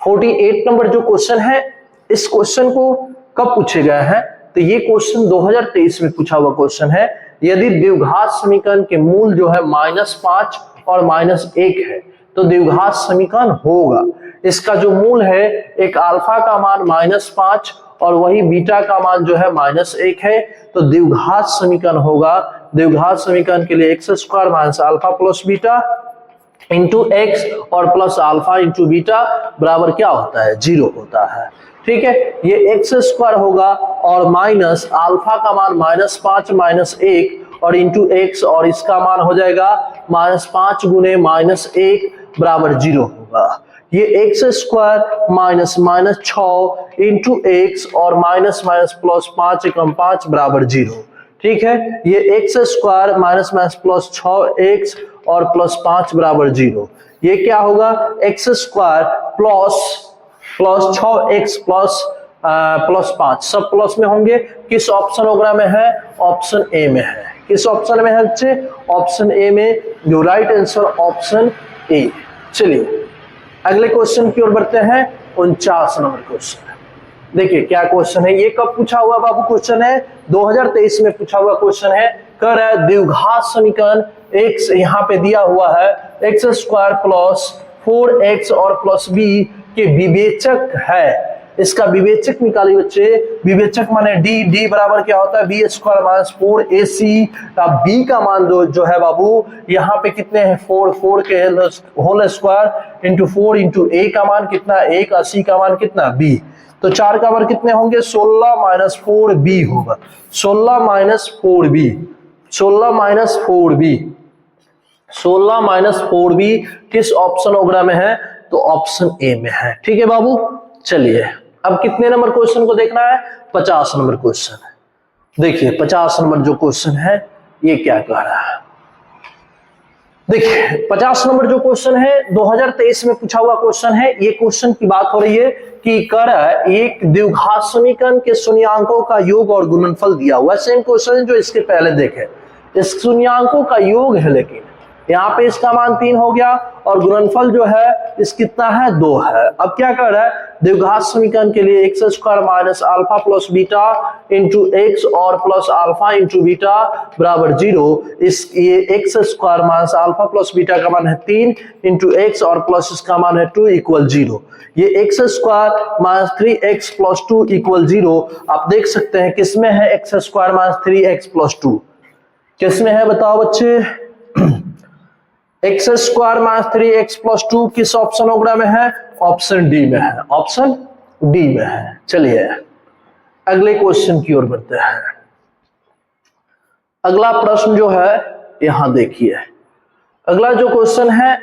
48 नंबर जो क्वेश्चन है, इस क्वेश्चन को कब पूछे गए हैं? तो ये क्वेश्चन 2023 में पूछा हुआ क्वेश्चन है। यदि द्विघात समीकरण के मूल जो है -5 और -1 है तो द्विघात समीकरण होगा। इसका जो मूल है, एक अल्फा का मान -5 और वही बीटा का मान जो है -1 है, तो द्विघात समीकरण होगा। द्विघात समीकरण के लिए x² - α + बीटा इंटू x और प्लस अल्फा इंटू बीटा बराबर क्या होता है? 0 होता है। ठीक है, ये x² होगा और माइनस अल्फा का मान -5 -1 और इंटू एक्स, और इसका मान हो जाएगा -5 गुने -1 बराबर 0 होगा। ये x square minus minus 6 into x और माइनस माइनस प्लस 5 एकम 5 बराबर 0। ठीक है, ये x square minus minus plus 6 x और प्लस 5 बराबर 0। ये क्या होगा, x square plus 6x plus 5 सब प्लस में होंगे। किस ऑप्शन वगैरह में है, ऑप्शन ए में है। किस ऑप्शन में है बच्चे, ऑप्शन ए में, जो राइट आंसर ऑप्शन ए। चलिए अगले क्वेश्चन की ओर बढ़ते हैं, 49 नंबर क्वेश्चन। देखिए क्या क्वेश्चन है, ये कब पूछा हुआ बाबू क्वेश्चन है, 2023 में पूछा हुआ क्वेश्चन है। कर है द्विघात समीकरण x यहाँ पे दिया हुआ है, एक्स स्क्वायर प्लस 4x और प्लस b के विवेचक है। इसका विवेचक निकालिए बच्चे। विवेचक माने d बराबर क्या होता है, B square minus 4ac। b का मान जो है बाबू यहाँ पे कितने हैं, 4 के whole square into 4 into a का मान कितना 1, 80 का मान कितना b, तो 4 का मान कितने होंगे, 16 माइनस 4b होगा। 16 minus 4b, 16 minus 4b, 16 minus 4b किस ऑप्शन वगैरह में है, तो ऑप्शन ए में है। ठीक है बाबू, चलिए अब कितने नंबर क्वेश्चन को देखना है, 50 नंबर क्वेश्चन है। देखिए 50 नंबर जो क्वेश्चन है ये क्या कह रहा है। देखिए 50 नंबर जो क्वेश्चन है 2023 में पूछा हुआ क्वेश्चन है। ये क्वेश्चन की बात हो रही है कि कर एक द्विघात समीकरण के शून्यांकों का योग और गुणनफल दिया हुआ है। सेम क्वेश्चन है जो इसके पहले देखे, इस शून्यांकों का योग है, लेकिन यहाँ पे इसका मान 3 हो गया और गुणनफल जो है इस कितना है, 2 है। अब क्या कर रहा है, द्विघात समीकरण के लिए x square minus alpha plus beta into x और प्लस अल्फा इंटू बीटा बराबर 0। इस ये x square minus alpha plus beta का मान है 3 इंटू एक्स और प्लस इसका मान है 2 इक्वल 0। ये x square minus 3x plus 2 equal 0 आप देख सकते हैं किसमें है, x square minus 3x plus 2 किसमें है, बताओ बच्चे। X square minus 3x plus 2 किस ऑप्शन वगैरह में है, ऑप्शन डी में है, ऑप्शन डी में है। चलिए अगले क्वेश्चन की ओर बढ़ते हैं। अगला प्रश्न जो है यहां देखिए, अगला जो क्वेश्चन है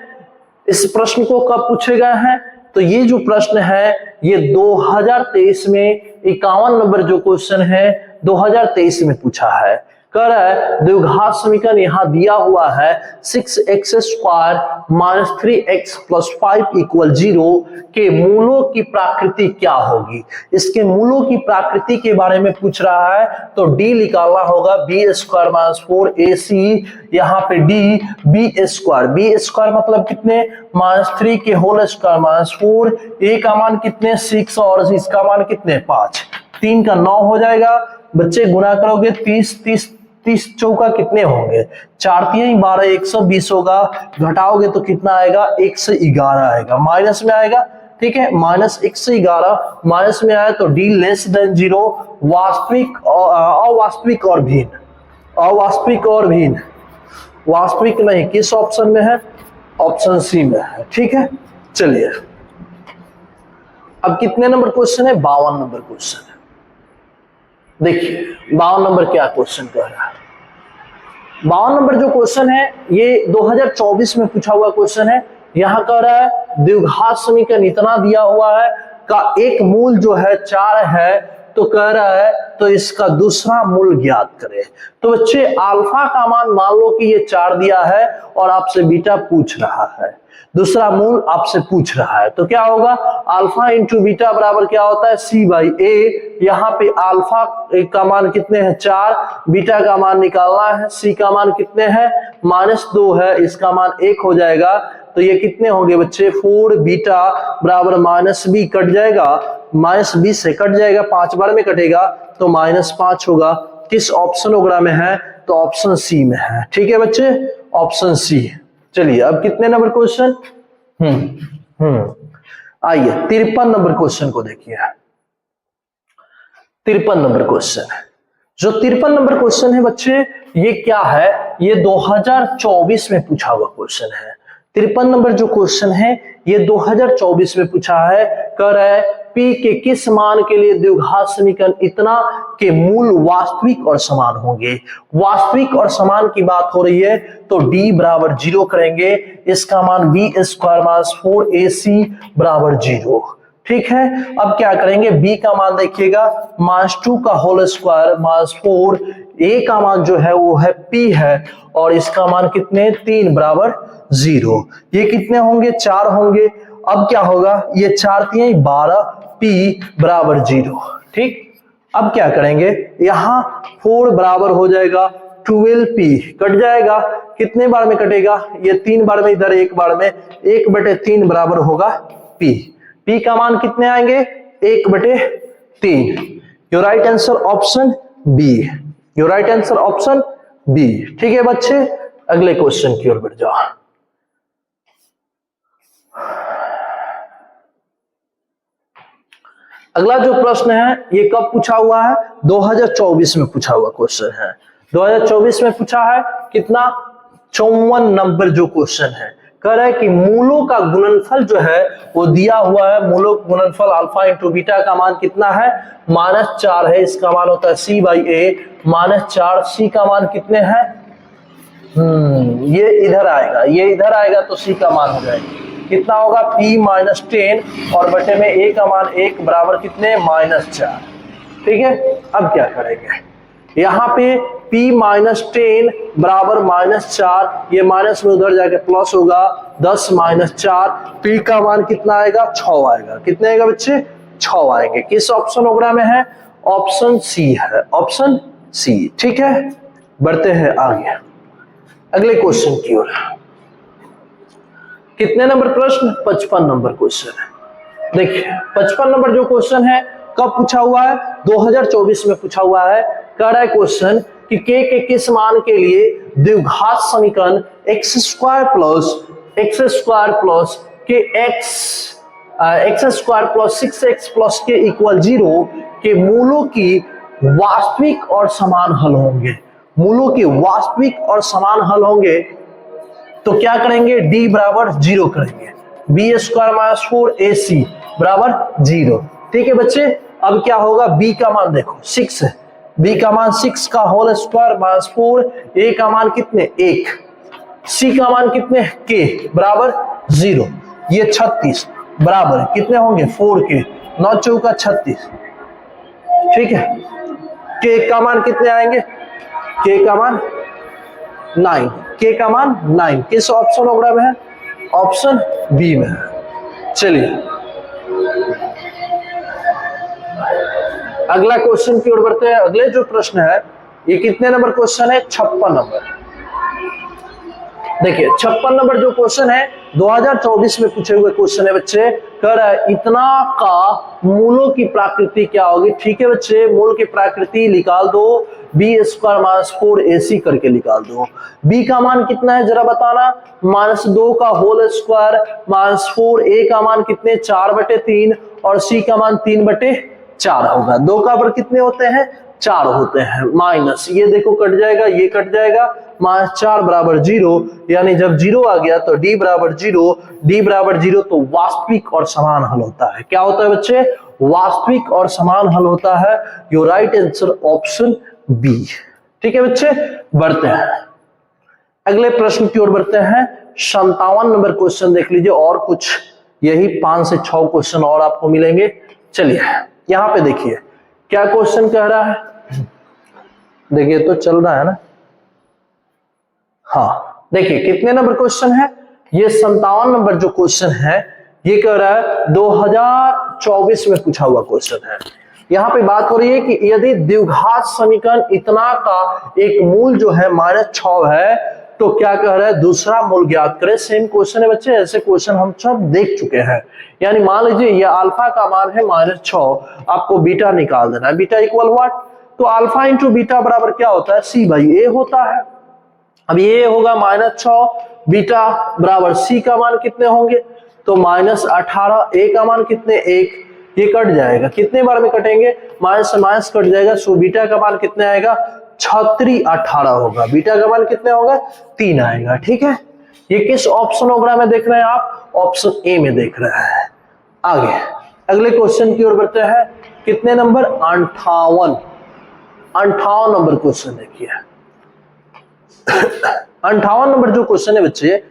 इस प्रश्न को कब पूछे गए हैं, तो ये जो प्रश्न है ये 2023 में 51 नंबर जो क्वेश्चन है 2023 में पूछा है। कर है द्विघात समीकरण यहाँ दिया हुआ है 6x square minus 3x plus 5 equal 0 के मूलों की प्रकृति क्या होगी। इसके मूलों की प्रकृति के बारे में पूछ रहा है, तो d निकालना होगा, बी स्क्वायर माइनस 4ac, यहाँ पे d बी स्क्वायर मतलब कितने, माइनस 3 के होल स्क्वायर माइनस 4, a का मान कितने 6 और इसका मान कितने 5, 3 का 9 हो जाएगा। बच्चे गुना करोगे 30 चौका कितने होंगे, 4 3 12 120 होगा। घटाओगे तो कितना आएगा, 1 से 11 आएगा, माइनस में आएगा। ठीक है, माइनस 1 से 11 माइनस में आया तो d लेस देन 0, वास्तविक अवास्तविक और भिन्न, अवास्तविक और भिन्न, वास्तविक नहीं, किस ऑप्शन में है, ऑप्शन सी में है। ठीक है, चलिए अब कितने नंबर क्वेश्चन है, 52 नंबर क्वेश्चन है। देखिए 52 नंबर क्या क्वेश्चन कह रहा है। 52 नंबर जो क्वेश्चन है ये 2024 में पूछा हुआ क्वेश्चन है। यहाँ कह रहा है द्विघात समीकरण इतना दिया हुआ है का एक मूल जो है 4 है, तो कह रहा है तो इसका दूसरा मूल ज्ञात करें। तो बच्चे अल्फा का मान मान लो कि ये 4 दिया है और आपसे बीटा पूछ रहा है, दूसरा मूल आपसे पूछ रहा है, तो क्या होगा, अल्फा इंटू बीटा बराबर क्या होता है, सी बाई ए। यहाँ पे अल्फा का मान कितने हैं 4, बीटा का मान निकालना है, सी का मान कितने हैं -2 है, इसका मान 1 हो जाएगा। तो ये कितने होंगे बच्चे, 4 बीटा बराबर -b कट जाएगा, -b से कट जाएगा, 5 बार में कटेगा तो -5 होगा। किस ऑप्शन वगैरह में है, तो ऑप्शन सी में है। ठीक है बच्चे, ऑप्शन सी। चलिए अब कितने नंबर क्वेश्चन, आइए 53 नंबर क्वेश्चन को देखिए। 53 नंबर क्वेश्चन है, जो 53 नंबर क्वेश्चन है बच्चे ये क्या है, ये 2024 में पूछा हुआ क्वेश्चन है। 53 नंबर जो क्वेश्चन है ये 2024 में पूछा है। कह रहा है P के किस मान के लिए द्विघात समीकरण इतना के मूल वास्तविक और समान होंगे। वास्तविक और समान की बात हो रही है तो D बराबर 0 करेंगे, इसका मान b स्क्वायर माइनस 4ac बराबर 0। ठीक है, अब क्या करेंगे, b का मान देखिएगा -2 का होल स्क्वायर माइनस 4, a का मान जो है वो है p है और इसका मान कितने 3 बराबर 0। ये कितने होंगे 4 होंगे। अब क्या होगा, ये 4 3 12 p बराबर 0। ठीक, अब क्या करेंगे, यहां 4 बराबर हो जाएगा 12p, कट जाएगा, कितने बार में कटेगा, ये 3 बार में, इधर 1 बार में, 1/3 बराबर होगा p। p का मान कितने आएंगे 1/3। Your right answer option B, your right answer option B. ठीक है बच्चे, अगले क्वेश्चन की ओर बढ़ जाओ। अगला जो प्रश्न है ये कब पूछा हुआ है, 2024 में पूछा हुआ क्वेश्चन है। 2024 में पूछा है, कितना 54 नंबर जो क्वेश्चन है। कह रहा है कि मूलों का गुणनफल जो है वो दिया हुआ है, मूलों का गुणनफल अल्फा इंटू बीटा का मान कितना है -4 है, इसका मान होता है c/a -4। c का मान कितने हैं, ये इधर आएगा, ये इधर आएगा तो c का मान हो जाएगा कितना होगा p -10 और बटे में a का मान 1 बराबर कितने -4। ठीक है, अब क्या करेंगे, यहाँ पे p -10 बराबर -4, ये माइनस में उधर जाके प्लस होगा 10 -4, p का मान कितना आएगा 6 आएगा। कितने आएगा बच्चे 6 आएंगे। किस ऑप्शन वगैरह में है, ऑप्शन सी है, ऑप्शन सी। ठीक है, बढ़ते हैं आगे अगले क्वेश्चन की ओर। कितने नंबर प्रश्न, 55 नंबर क्वेश्चन है। देखिए 55 नंबर जो क्वेश्चन है कब पूछा हुआ है, 2024 में पूछा हुआ है। कह रहा है क्वेश्चन कि k के किस मान के लिए द्विघात समीकरण x स्क्वायर प्लस के x square plus 6x plus के इक्वल 0 के मूलों की वास्तविक और समान हल होंगे। मूलों के वास्तविक और समान हल होंगे तो क्या करेंगे, d बराबर 0 करेंगे, b स्क्वायर माइनस 4ac बराबर 0। ठीक है बच्चे, अब क्या होगा, b का मान देखो 6 है, b का मान 6 का होल स्क्वायर माइनस 4, a का मान कितने 1, c का मान कितने k बराबर 0, ये 36 बराबर कितने होंगे 4 के, 9 चौका 36। ठीक है, k का मान कितने आएंगे, k का मान 9, k का मान 9। किस ऑप्शन वगैरह में है, ऑप्शन बी में है। चलिए अगला क्वेश्चन की ओर बढ़ते हैं। अगले जो प्रश्न है ये कितने नंबर क्वेश्चन है, 56 नंबर। देखिए 56 नंबर जो क्वेश्चन है 2024 में पूछे हुए क्वेश्चन है बच्चे। कह रहा है इतना का मूलों की प्रकृति क्या होगी। ठीक है बच्चे, मूल की प्रकृति निकाल दो, b स्क्वायर माइनस 4ac करके निकाल दो। b का मान कितना है जरा बताना, -2 का होल स्क्वायर माइनस 4, a का मान कितने 4/3 और c का मान 3/4 होगा। 2 का पर कितने होते हैं 4 होते हैं, माइनस ये देखो कट जाएगा, ये कट जाएगा, -4 बराबर 0, यानी जब 0 आ गया तो d बराबर 0, d बराबर 0 तो वास्तविक और समान हल होता है। क्या होता है बच्चे, वास्तविक और समान हल होता है। Your right answer option B. ठीक है बच्चे, बढ़ते हैं अगले प्रश्न की ओर बढ़ते हैं। 57 नंबर क्वेश्चन देख लीजिए, और कुछ यही 5 से 6 क्वेश्चन और आपको मिलेंगे। चलिए यहां पे देखिए क्या क्वेश्चन कह रहा है, देखिए तो चल रहा है ना, हाँ देखिए कितने नंबर क्वेश्चन है, ये 57 नंबर जो क्वेश्चन है ये कह रहा है 2024 में पूछा हुआ क्वेश्चन है। यहाँ पे बात हो रही है कि यदि द्विघात समीकरण इतना का एक मूल जो है -6 है तो क्या कह रहा है, दूसरा मूल ज्ञात करें। सेम क्वेश्चन है बच्चे, ऐसे क्वेश्चन हम सब देख चुके हैं। यानी मान लीजिए ये अल्फा का मान है -6, आपको बीटा निकाल देना है। बीटा इक्वल व्हाट, तो अल्फा इंटू बीटा बराबर क्या होता है, c/a होता है। अब ये होगा -6, बीटा बराबर c का मान कितने होंगे, तो -18, a का मान कितने 1, ये कट जाएगा, कितने बार में कटेंगे, माइनस से माइनस कट जाएगा, सो बीटा का मान कितने आएगा 36 18 होगा। बीटा का मान कितने होगा 3 आएगा। ठीक है, ये किस ऑप्शनोग्राम में देख रहे हैं आप? ऑप्शन ए में देख रहे हैं। आगे अगले क्वेश्चन की ओर बढ़ते हैं। कितने नंबर? 58 नंबर क्वेश्चन देखिए। 58 नंबर जो क्वेश्चन है बच्चे,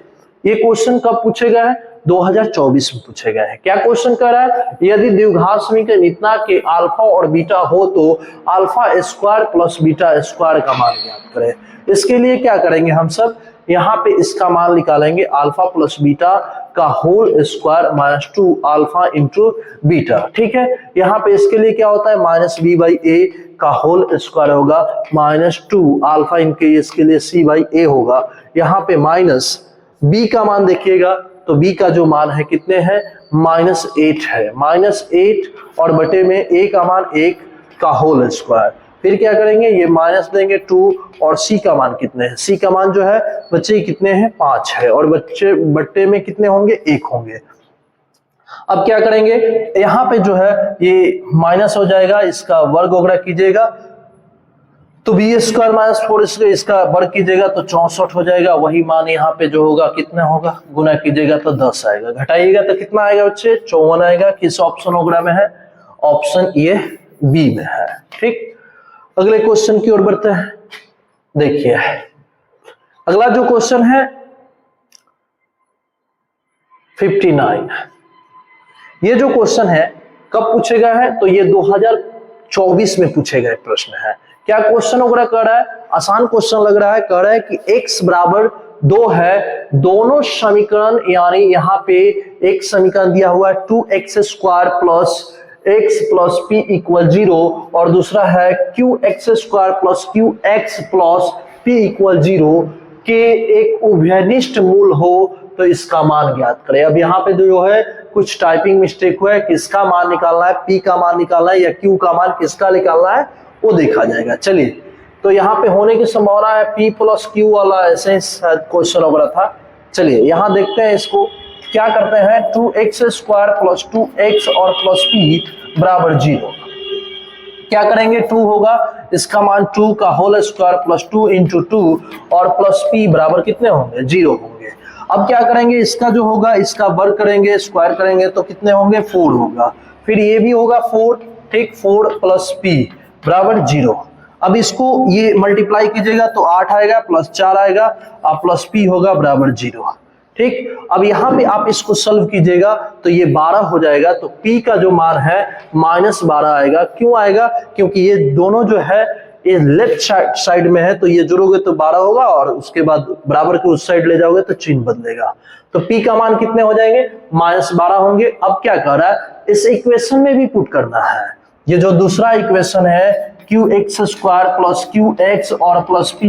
ये क्वेश्चन कब पूछे गए हैं? 2024 में पूछे गए हैं। क्या क्वेश्चन कर रहा है? यदि द्विघात समीकरण इतना के अल्फा और बीटा हो तो alpha square plus beta square का मान ज्ञात करें। इसके लिए क्या करेंगे हम सब? यहाँ पे इसका मान निकालेंगे, अल्फा प्लस बीटा का whole square minus 2 alpha into beta. ठीक है, यहाँ पे इसके लिए क्या होता है? माइनस बी बाई ए का होल स्क्वायर होगा माइनस 2 अल्फा इनके इसके लिए सी बाई ए होगा। यहाँ पे माइनस बी का मान देखिएगा, तो बी का जो मान है कितने हैं? -8 है। -8 और बटे में ए का मान 1 का होल स्क्वायर। फिर क्या करेंगे? ये माइनस देंगे 2 और सी का मान कितने हैं? सी का मान जो है बच्चे कितने हैं? 5 है और बच्चे बट्टे में कितने होंगे? 1 होंगे। अब क्या करेंगे? यहाँ पे जो है ये माइनस हो जाएगा, इसका वर्ग वगैरह कीजिएगा तो बी स्क्वायर माइनस 4 इसका वर्ग कीजिएगा तो 64 हो जाएगा। वही मान यहाँ पे जो होगा कितना होगा? गुना कीजिएगा तो 10 आएगा, घटाइएगा तो कितना आएगा बच्चे? 54 आएगा। किस ऑप्शनोग्राम में है? ऑप्शन ए बी में है। ठीक, अगले क्वेश्चन की ओर बढ़ते हैं। देखिए अगला जो क्वेश्चन है 59। ये जो क्वेश्चन है कब पूछे गए हैं? तो ये 2024 में पूछे गए प्रश्न है। क्या क्वेश्चन वगैरह कर रहा है? आसान क्वेश्चन लग रहा है। कह रहा है कि x बराबर 2 है, दोनों समीकरण यानी यहाँ पे एक समीकरण दिया हुआ है 2x square plus x plus p equal 0 और दूसरा है qx square plus qx plus p equal 0 के एक उभयनिष्ठ मूल हो तो इसका मान ज्ञात करें। अब यहाँ पे जो है कुछ टाइपिंग मिस्टेक हुआ है, किसका मान निकालना है? p का मान निकालना है या q का मान किसका निकालना है वो देखा जाएगा। चलिए, तो यहाँ पे होने की संभावना है p प्लस q वाला, ऐसे क्वेश्चन वगैरह था। चलिए यहाँ देखते हैं इसको क्या करते हैं। 2x स्क्वायर प्लस 2x और प्लस p बराबर 0। क्या करेंगे? 2 होगा, इसका मान 2 का होल स्क्वायर प्लस 2 इंटू 2 और प्लस p बराबर कितने होंगे? 0 होंगे। अब क्या करेंगे? इसका जो होगा इसका वर्ग करेंगे, स्क्वायर करेंगे तो कितने होंगे? 4 होगा। फिर ये भी होगा 4। ठीक, 4 प्लस p बराबर 0। अब इसको ये मल्टीप्लाई कीजिएगा तो 8 आएगा, प्लस 4 आएगा और प्लस p होगा बराबर 0। ठीक, अब यहाँ पे आप इसको सॉल्व कीजिएगा तो ये 12 हो जाएगा। तो p का जो मान है -12 आएगा। क्यों आएगा? क्योंकि ये दोनों जो है ये लेफ्ट साइड में है, तो ये जोड़ोगे तो 12 होगा और उसके बाद बराबर के उस साइड ले जाओगे तो चिन्ह बदलेगा। तो p का मान कितने हो जाएंगे? -12 होंगे। अब क्या कर रहा है? इस इक्वेशन में भी पुट करना है। ये जो दूसरा इक्वेशन है qx स्क्वायर प्लस qx और प्लस p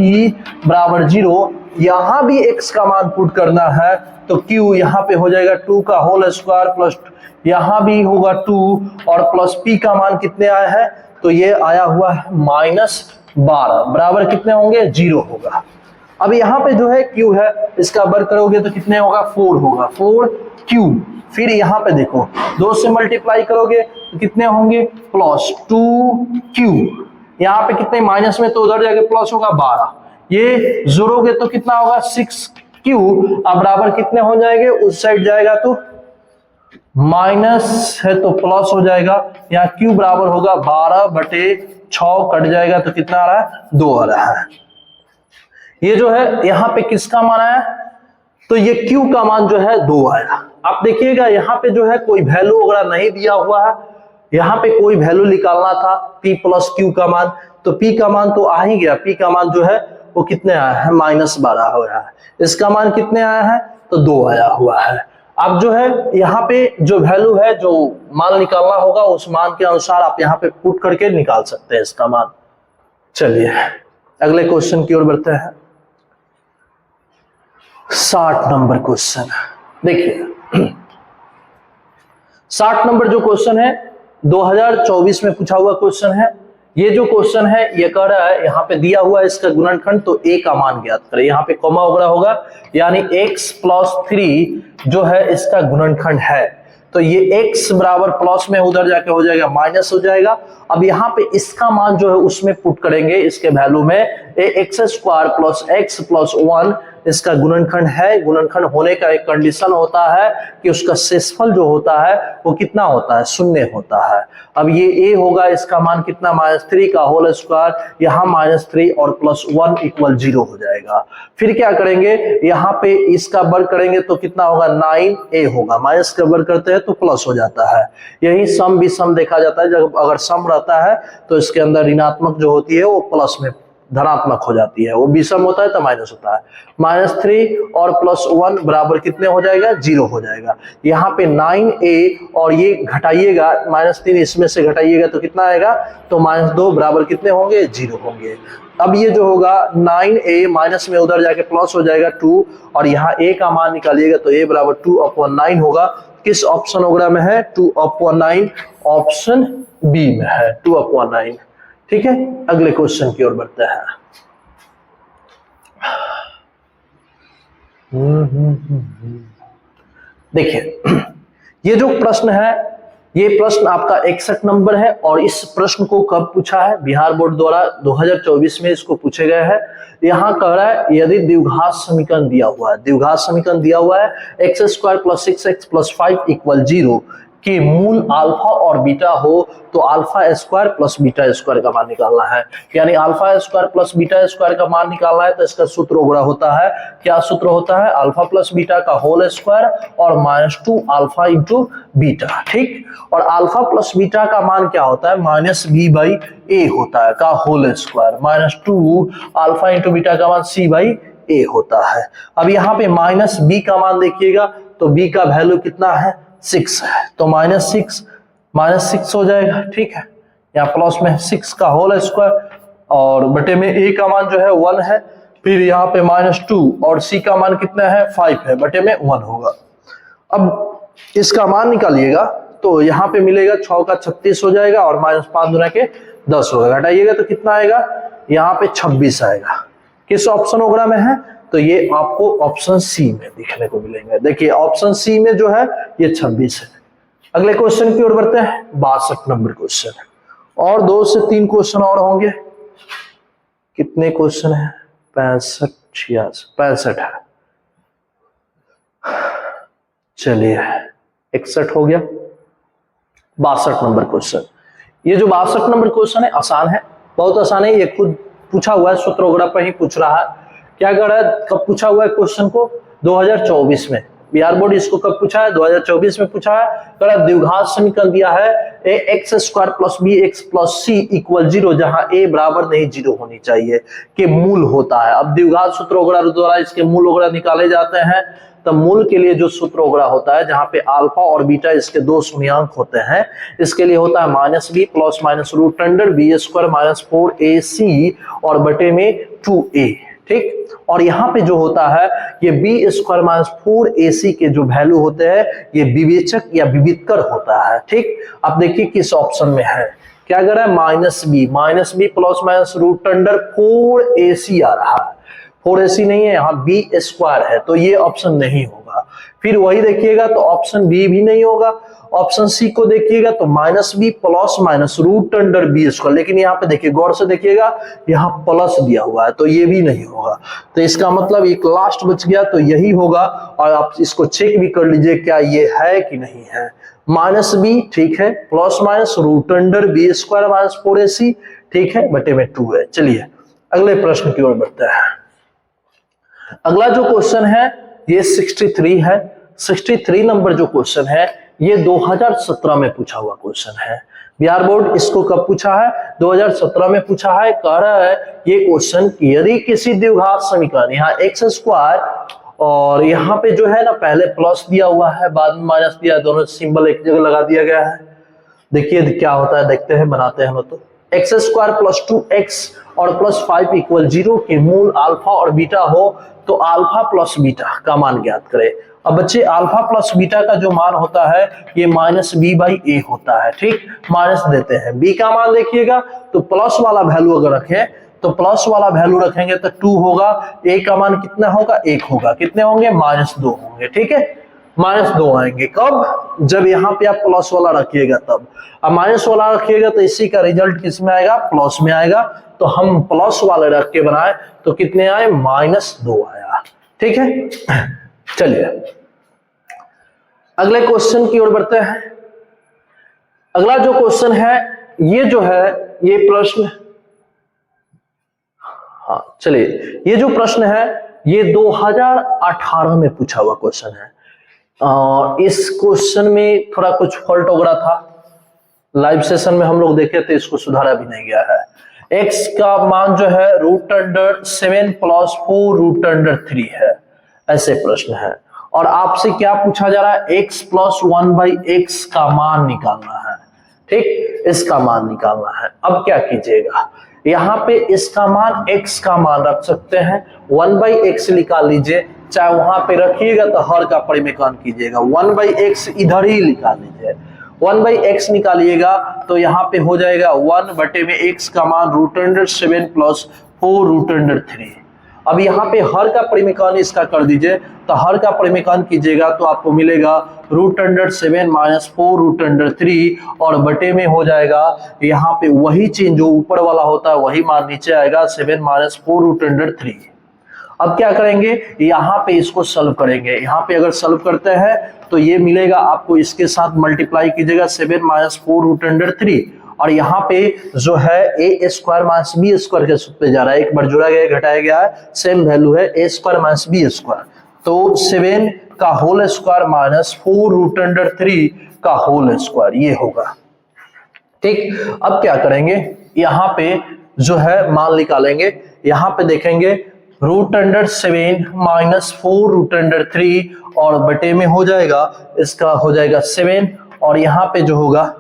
बराबर 0, यहाँ भी x का मान पुट करना है। तो q यहाँ पे हो जाएगा 2 का होल स्क्वायर प्लस यहाँ भी होगा 2 और प्लस p का मान कितने आया है? तो ये आया हुआ है -12 बराबर कितने होंगे? 0 होगा। अब यहाँ पे जो है q है, इसका वर्ग करोगे तो कितने होगा? 4 होगा, 4q। फिर यहाँ पे देखो 2 से मल्टीप्लाई करोगे तो कितने होंगे? Plus 2q। यहाँ पे कितने माइनस में तो उधर जाके प्लस होगा 12। ये जोड़ोगे तो कितना होगा? 6q। अब बराबर कितने हो जाएंगे? उस साइड जाएगा तो माइनस है तो प्लस हो जाएगा। यहाँ q बराबर होगा 12/6, कट जाएगा तो कितना आ रहा है? 2 आ रहा है। ये जो है यहाँ पे किसका मान आया? तो ये q का मान जो है 2 आया। आप देखिएगा यहाँ पे जो है कोई वैल्यू वगैरह नहीं दिया हुआ है, यहाँ पे कोई वैल्यू निकालना था p प्लस q का मान, तो p का मान तो आ ही गया। p का मान जो है वो कितने आया है? -12 हो रहा है। इसका मान कितने आया है? तो 2 आया हुआ है। अब जो है यहाँ पे जो वैल्यू है, जो मान निकालना होगा उस मान के अनुसार आप यहाँ पे पुट करके निकाल सकते हैं इसका मान। चलिए अगले क्वेश्चन की ओर बढ़ते हैं। 60 नंबर क्वेश्चन देखिए। 60 नंबर जो क्वेश्चन है 2024 में पूछा हुआ क्वेश्चन है। ये जो क्वेश्चन है ये कह रहा है यहाँ पे दिया हुआ है इसका गुणनखंड, तो a का मान ज्ञात करें। यहाँ पे कॉमा वगैरह होगा, यानी x प्लस 3 जो है इसका गुणनखंड है। तो ये x बराबर प्लस में उधर जाके हो जाएगा माइनस हो जाएगा। अब यहाँ पे इसका मान जो है उसमें पुट करेंगे, इसके वैल्यू में x square plus x plus 1 इसका गुणनखंड है। गुणनखंड होने का एक कंडीशन होता है कि उसका शेषफल जो होता है वो कितना होता है, शून्य होता है। अब ये a होगा, इसका मान कितना, -3 का होल स्क्वायर, यहाँ -3 और +1 = 0 हो जाएगा। फिर क्या करेंगे, यहाँ पे इसका वर्ग करेंगे तो कितना होगा, 9a होगा। माइनस का वर्ग करते हैं तो प्लस हो जाता है। यही सम विषम देखा जाता है, जब अगर सम रहता है तो इसके अंदर ऋणात्मक जो होती है वो प्लस में धनात्मक हो जाती है, वो विषम होता है तो माइनस होता है। -3 और +1 बराबर कितने हो जाएगा, 0 हो जाएगा। यहाँ पे 9a और ये घटाइएगा, -3 इसमें से घटाइएगा तो कितना आएगा, तो -2 बराबर कितने होंगे, 0 होंगे। अब ये जो होगा 9a माइनस में उधर जाके प्लस हो जाएगा 2, और यहाँ a का मान निकालिएगा तो a बराबर 2/9 होगा। किस ऑप्शन वगैरह में है, 2/9 ऑप्शन बी में है, 2/9। ठीक है, अगले क्वेश्चन की ओर बढ़ते हैं। देखिए ये जो प्रश्न है, ये प्रश्न आपका 61 नंबर है, और इस प्रश्न को कब पूछा है, बिहार बोर्ड द्वारा 2024 में इसको पूछे गए हैं। यहाँ कह रहा है यदि द्विघात समीकरण दिया हुआ है, द्विघात समीकरण दिया हुआ है x² + 6x + 5 = 0 कि मूल अल्फा और बीटा हो तो α² + β² का मान निकालना है। यानी α² + β² का मान निकालना है तो इसका सूत्र वगैरह होता है, क्या सूत्र होता है, α + β का होल स्क्वायर और -2α × बीटा। ठीक, और α + बीटा का मान क्या होता है, -b/a होता है का होल स्क्वायर, -2α × बीटा का मान c/a होता है। अब यहाँ पे -b का मान देखिएगा तो b का वैल्यू कितना है, 6 है, तो -6 हो जाएगा। ठीक है, यहाँ प्लस में 6 का होल स्क्वायर और बटे में a का मान जो है 1 है, फिर यहाँ पे -2 और c का मान कितना है, 5 है, बटे में 1 होगा। अब इसका मान निकालिएगा तो यहाँ पे मिलेगा 6 का 36 हो जाएगा और -5 गुना के 10 होगा। घटाइएगा तो कितना आएगा, यहाँ पे 26 आएगा। किस ऑप्शन वगैरह में है, तो ये आपको ऑप्शन सी में दिखने को मिलेंगे। देखिए ऑप्शन सी में जो है ये 26 है। अगले क्वेश्चन की ओर बढ़ते हैं, 62 नंबर क्वेश्चन, और 2 से 3 क्वेश्चन और होंगे। कितने क्वेश्चन है, 65 है। चलिए 61 हो गया। 62 नंबर क्वेश्चन, ये जो 62 नंबर क्वेश्चन है आसान है, बहुत आसान है। ये खुद पूछा हुआ है, सूत्र वगैरह पर ही पूछ रहा है। क्या कर रहा है, कब पूछा हुआ है क्वेश्चन को, 2024 में। बिहार बोर्ड इसको कब पूछा है, 2024 में पूछा है। कह रहा है द्विघात समीकरण दिया है ax² + bx + c = 0 जहां a बराबर नहीं 0 होनी चाहिए कि मूल होता है। अब द्विघात सूत्र वगैरह द्वारा इसके मूल वगैरह निकाले जाते हैं, तो मूल के लिए जो सूत्र वगैरह होता है जहां पे अल्फा और बीटा इसके 2 शून्यांक होते हैं, इसके लिए होता है -b ± √b² - 4ac और बटे में 2a। ठीक, और यहाँ पे जो होता है ये b² - 4ac के जो वैल्यू होते हैं ये विवेचक या विविधकर होता है। ठीक, अब देखिए किस ऑप्शन में है, क्या कर रहा है, -b ± √4ac आ रहा है, 4ac नहीं है, यहाँ b² है तो ये ऑप्शन नहीं होगा। फिर वही देखिएगा तो ऑप्शन बी भी नहीं होगा। ऑप्शन सी को देखिएगा तो -b ± √b², लेकिन यहाँ पे देखिए गौर से देखिएगा यहाँ प्लस दिया हुआ है तो ये भी नहीं होगा। तो इसका मतलब एक लास्ट बच गया तो यही होगा, और आप इसको चेक भी कर लीजिए क्या ये है कि नहीं है। -b ठीक है, ±√b² - 4ac ठीक है, बटे में 2 है। चलिए अगले प्रश्न की ओर बढ़ते हैं। अगला जो क्वेश्चन है ये 63 है। 63 नंबर जो क्वेश्चन है ये 2017 में पूछा हुआ क्वेश्चन है। बिहार बोर्ड इसको कब पूछा है, 2017 में पूछा है। कह रहा है ये क्वेश्चन यदि किसी द्विघात समीकरण, यहाँ x² और यहाँ पे जो है ना पहले प्लस दिया हुआ है बाद में माइनस दिया, दोनों सिंबल एक जगह लगा दिया गया है। देखिए क्या होता है, देखते हैं, बनाते हैं हम तो। x² + 2x और +5 = 0 के मूल अल्फा और बीटा हो तो अल्फा + बीटा का मान ज्ञात करें। अब बच्चे अल्फा + बीटा का जो मान होता है ये -b/a होता है। ठीक, माइनस देते हैं, b का मान देखिएगा तो प्लस वाला वैल्यू अगर रखें तो प्लस वाला वैल्यू रखेंगे तो 2 होगा, a का मान कितना होगा, 1 होगा, कितने होंगे, -2 होंगे। ठीक है, -2 आएंगे कब, जब यहाँ पे आप प्लस वाला रखिएगा तब। अब माइनस वाला रखिएगा तो इसी का रिजल्ट किस में आएगा, प्लस में आएगा। तो हम प्लस वाले रख के बनाए तो कितने आए, -2 आया। ठीक है, चलिए अगले क्वेश्चन की ओर बढ़ते हैं। अगला जो क्वेश्चन है ये जो है ये प्रश्न, हाँ चलिए, ये जो प्रश्न है ये 2018 में पूछा हुआ क्वेश्चन है। इस क्वेश्चन में थोड़ा कुछ फॉल्ट वगैरह था, लाइव सेशन में हम लोग देखे थे, इसको सुधारा भी नहीं गया है। x का मान जो है √7 + 4√3 है, ऐसे प्रश्न है। और आपसे क्या पूछा जा रहा है, x + 1/x का मान निकालना है, ठीक, इसका मान निकालना है। अब क्या कीजिएगा, यहाँ पे इसका मान x का मान रख सकते हैं, 1/x निकाल लीजिए, चाहे वहां पे रखिएगा तो हर का परिमेकन कीजिएगा, 1/x इधर ही निकाल लीजिए, 1/x निकालिएगा तो यहाँ पे हो जाएगा 1/x का मान √7 + 4√3। अब यहाँ पे हर का परिमेकन इसका कर दीजिए, तो हर का परिमेकन कीजिएगा तो आपको मिलेगा √7 - 4√3 और बटे में हो जाएगा यहाँ पे वही चीज जो ऊपर वाला होता है वही मान नीचे आएगा, 7 - 4√3। अब क्या करेंगे, यहाँ पे इसको सॉल्व करेंगे। यहाँ पे अगर सॉल्व करते हैं तो ये मिलेगा आपको, इसके साथ मल्टीप्लाई कीजिएगा 7 - 4√3 और यहाँ पे जो है a² - b² के सूत्र पे जा रहा है, एक बार जोड़ा गया घटाया गया है, सेम वैल्यू है a² - b², तो 7 का होल स्क्वायर माइनस 4√3 का होल स्क्वायर, ये होगा, ठीक। अब क्या करेंगे, यहाँ पे जो है मान निकालेंगे, यहाँ पे देखेंगे √7 - 4√3 और बटे में हो जाएगा, इसका हो जाएगा 7 और यहाँ पे जो होगा,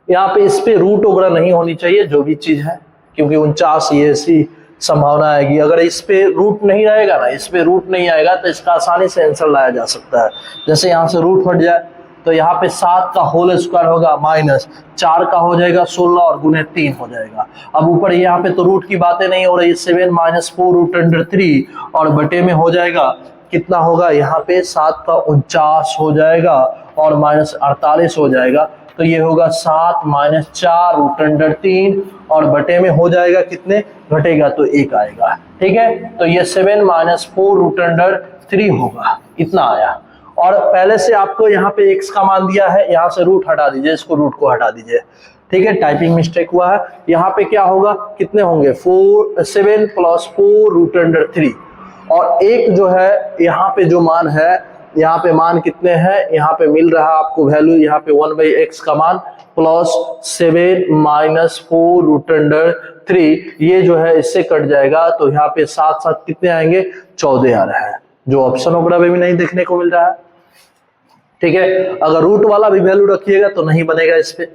यहाँ पे इस पे रूट वगैरह नहीं होनी चाहिए जो भी चीज है, क्योंकि 49 ये ऐसी संभावना आएगी। अगर इस पे रूट नहीं रहेगा ना, इस पे रूट नहीं आएगा तो इसका आसानी से आंसर लाया जा सकता है। जैसे यहाँ से रूट हट जाए तो यहाँ पे 7 का होल स्क्वायर होगा माइनस 4 का हो जाएगा 16 और गुने 3 हो जाएगा। अब ऊपर यहाँ पे तो रूट की बातें नहीं हो रही, 7 - 4√3 और बटे में हो जाएगा कितना होगा, यहाँ पे 7 का 49 हो जाएगा और माइनस 48 हो जाएगा, तो ये होगा 7 - 4√3 और बटे में हो जाएगा कितने, घटेगा तो 1 आएगा, ठीक है। तो ये 7 - 4√3 होगा, इतना आया। और पहले से आपको यहाँ पे x का मान दिया है, यहाँ से रूट हटा दीजिए, इसको रूट को हटा दीजिए, ठीक है, टाइपिंग मिस्टेक हुआ है। यहाँ पे क्या होगा, कितने होंगे, 7 + 4√3 और एक जो है यहाँ पे जो मान है, यहाँ पे मान कितने हैं, यहाँ पे मिल रहा है आपको वैल्यू, यहाँ पे 1/x का मान प्लस 7 - 4√3, ये जो है इससे कट जाएगा, तो यहाँ पे साथ साथ कितने आएंगे, 14 आ रहा है, जो ऑप्शन वगैरह में भी नहीं देखने को मिल रहा है, ठीक है। अगर रूट वाला भी वैल्यू रखिएगा तो नहीं बनेगा इस पे।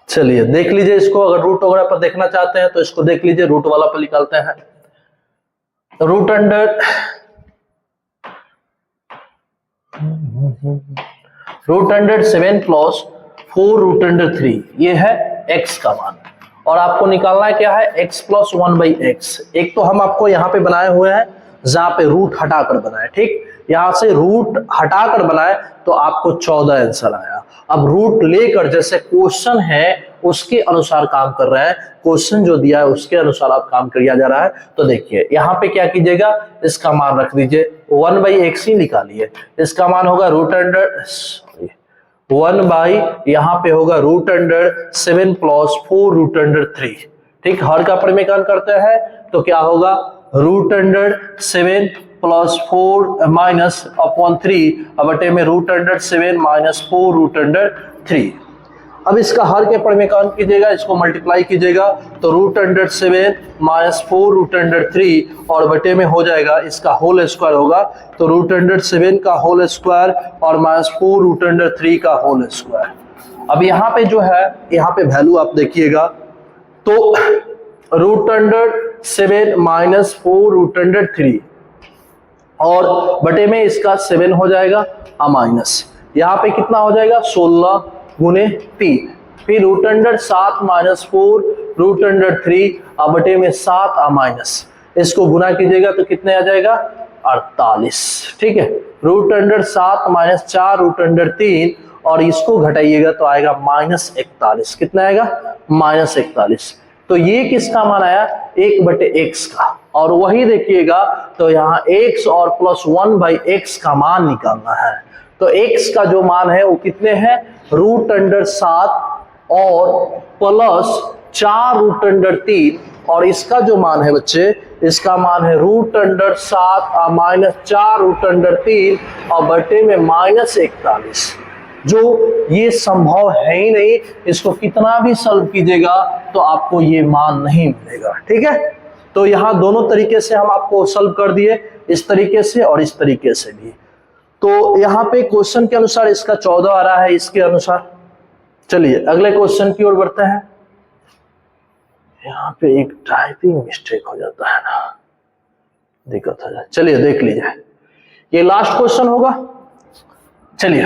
चलिए देख लीजिए इसको, अगर रूट वगैरह पर देखना चाहते हैं तो इसको देख लीजिए, रूट वाला पर निकालते हैं। √7 + 4√3 ये है x का मान, और आपको निकालना है क्या है, x + 1/x। एक तो हम आपको यहाँ पे बनाए हुए हैं जहां पे रूट हटाकर बनाए, ठीक, यहां से रूट हटाकर बनाए तो आपको 14 आंसर आया। अब रूट लेकर जैसे क्वेश्चन है उसके अनुसार काम कर रहे हैं, क्वेश्चन जो दिया है उसके अनुसार आप काम किया जा रहा है। तो देखिए यहाँ पे क्या कीजिएगा, इसका मान रख दीजिए, 1/x ही निकालिए, इसका मान होगा यहाँ पे होगा √7 + 4√3, ठीक। हर का परिमेकन करते हैं तो क्या होगा, √7 + 4 माइनस अपॉन 3 बटे में √7 - 4√3। अब इसका हर के परिमेकन कीजिएगा, इसको मल्टीप्लाई कीजिएगा तो √7 - 4√3 और बटे में हो जाएगा, इसका होल स्क्वायर होगा, तो √7 का होल स्क्वायर और माइनस 4√3 का होल स्क्वायर। अब यहाँ पे जो है, यहाँ पे वैल्यू आप देखिएगा तो √7 - 4√3 और बटे में इसका 7 हो जाएगा माइनस, यहाँ पे कितना हो जाएगा, 16 गुने 3, फिर √7 - 4√3 बटे में 7 माइनस, इसको गुना कीजिएगा तो कितने आ जाएगा, 48, ठीक है। √7 - 4√3 और इसको घटाइएगा तो आएगा -41, कितना आएगा, -41। तो ये किसका मान आया 1/x का, और वही देखिएगा तो यहाँ x और +1/x का मान निकालना है। तो x का जो मान है वो कितने हैं √7 और +4√3, और इसका जो मान है बच्चे इसका मान है √7 -4√3 और बटे में -41, जो ये संभव है ही नहीं। इसको कितना भी सॉल्व कीजिएगा तो आपको ये मान नहीं मिलेगा। ठीक है, तो यहाँ दोनों तरीके से हम आपको सॉल्व कर दिए, इस तरीके से और इस तरीके से भी। तो यहाँ पे क्वेश्चन के अनुसार इसका 14 आ रहा है इसके अनुसार। चलिए अगले क्वेश्चन की ओर बढ़ते हैं। यहाँ पे एक टाइपिंग मिस्टेक हो जाता है ना, दिक्कत हो जाए। चलिए देख लीजिए, ये लास्ट क्वेश्चन होगा। चलिए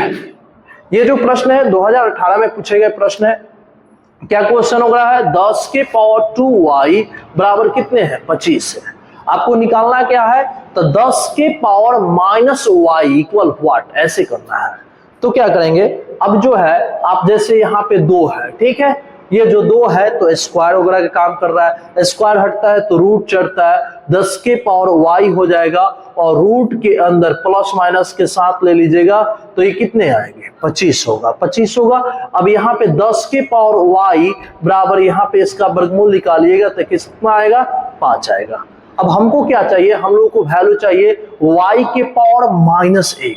ये जो प्रश्न है 2018 में पूछे गए प्रश्न है। क्या क्वेश्चन हो रहा है 10 के पावर 2y बराबर कितने हैं 25 है। आपको निकालना क्या है तो 10 के पावर -y इक्वल व्हाट, ऐसे करना है। तो क्या करेंगे, अब जो है आप जैसे यहाँ पे 2 है, ठीक है, ये जो 2 है तो स्क्वायर वगैरह का काम कर रहा है, स्क्वायर हटता है तो रूट चढ़ता है, 10 के पावर y हो जाएगा और रूट के अंदर प्लस माइनस के साथ ले लीजिएगा तो ये कितने आएंगे 25 होगा, 25 होगा। अब यहाँ पे 10 के पावर y बराबर यहाँ पे इसका वर्गमूल निकालिएगा तो कितना आएगा 5 आएगा। अब हमको क्या चाहिए, हम लोगों को वैल्यू चाहिए y के पावर -1।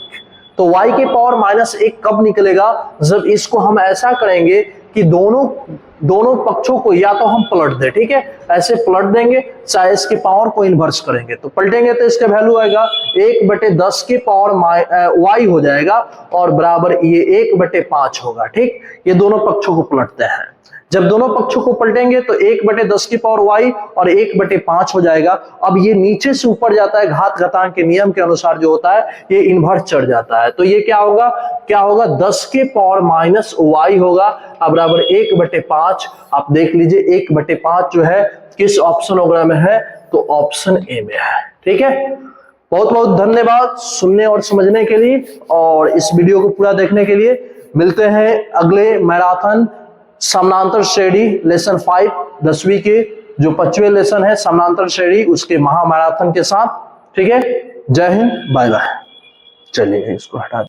तो y के पावर -1 कब निकलेगा, जब इसको हम ऐसा करेंगे कि दोनों पक्षों को या तो हम पलट दें, ठीक है, ऐसे पलट देंगे, चाहे इसके पावर को इन्वर्स करेंगे। तो पलटेंगे तो इसका वैल्यू आएगा 1/10 के पावर y हो जाएगा और बराबर ये 1/5 होगा। ठीक, ये दोनों पक्षों को पलटते हैं। जब दोनों पक्षों को पलटेंगे तो 1/10 की पावर y और 1/5 हो जाएगा। अब ये नीचे से ऊपर जाता है, घात घातांक के नियम के अनुसार जो होता है ये इन्वर्स चढ़ जाता है। तो ये क्या होगा 10 के पावर -y होगा अब बराबर 1/5। आप देख लीजिए 1/5 जो है किस ऑप्शन वगैरह में है, तो ऑप्शन ए में है। ठीक है, बहुत बहुत धन्यवाद सुनने और समझने के लिए और इस वीडियो को पूरा देखने के लिए। मिलते हैं अगले मैराथन समानांतर श्रेणी लेसन 5 10वीं के जो 25वें लेसन है समानांतर श्रेणी उसके महामैराथन के साथ। ठीक है, जय हिंद, बाय बाय। चलिए इसको हटा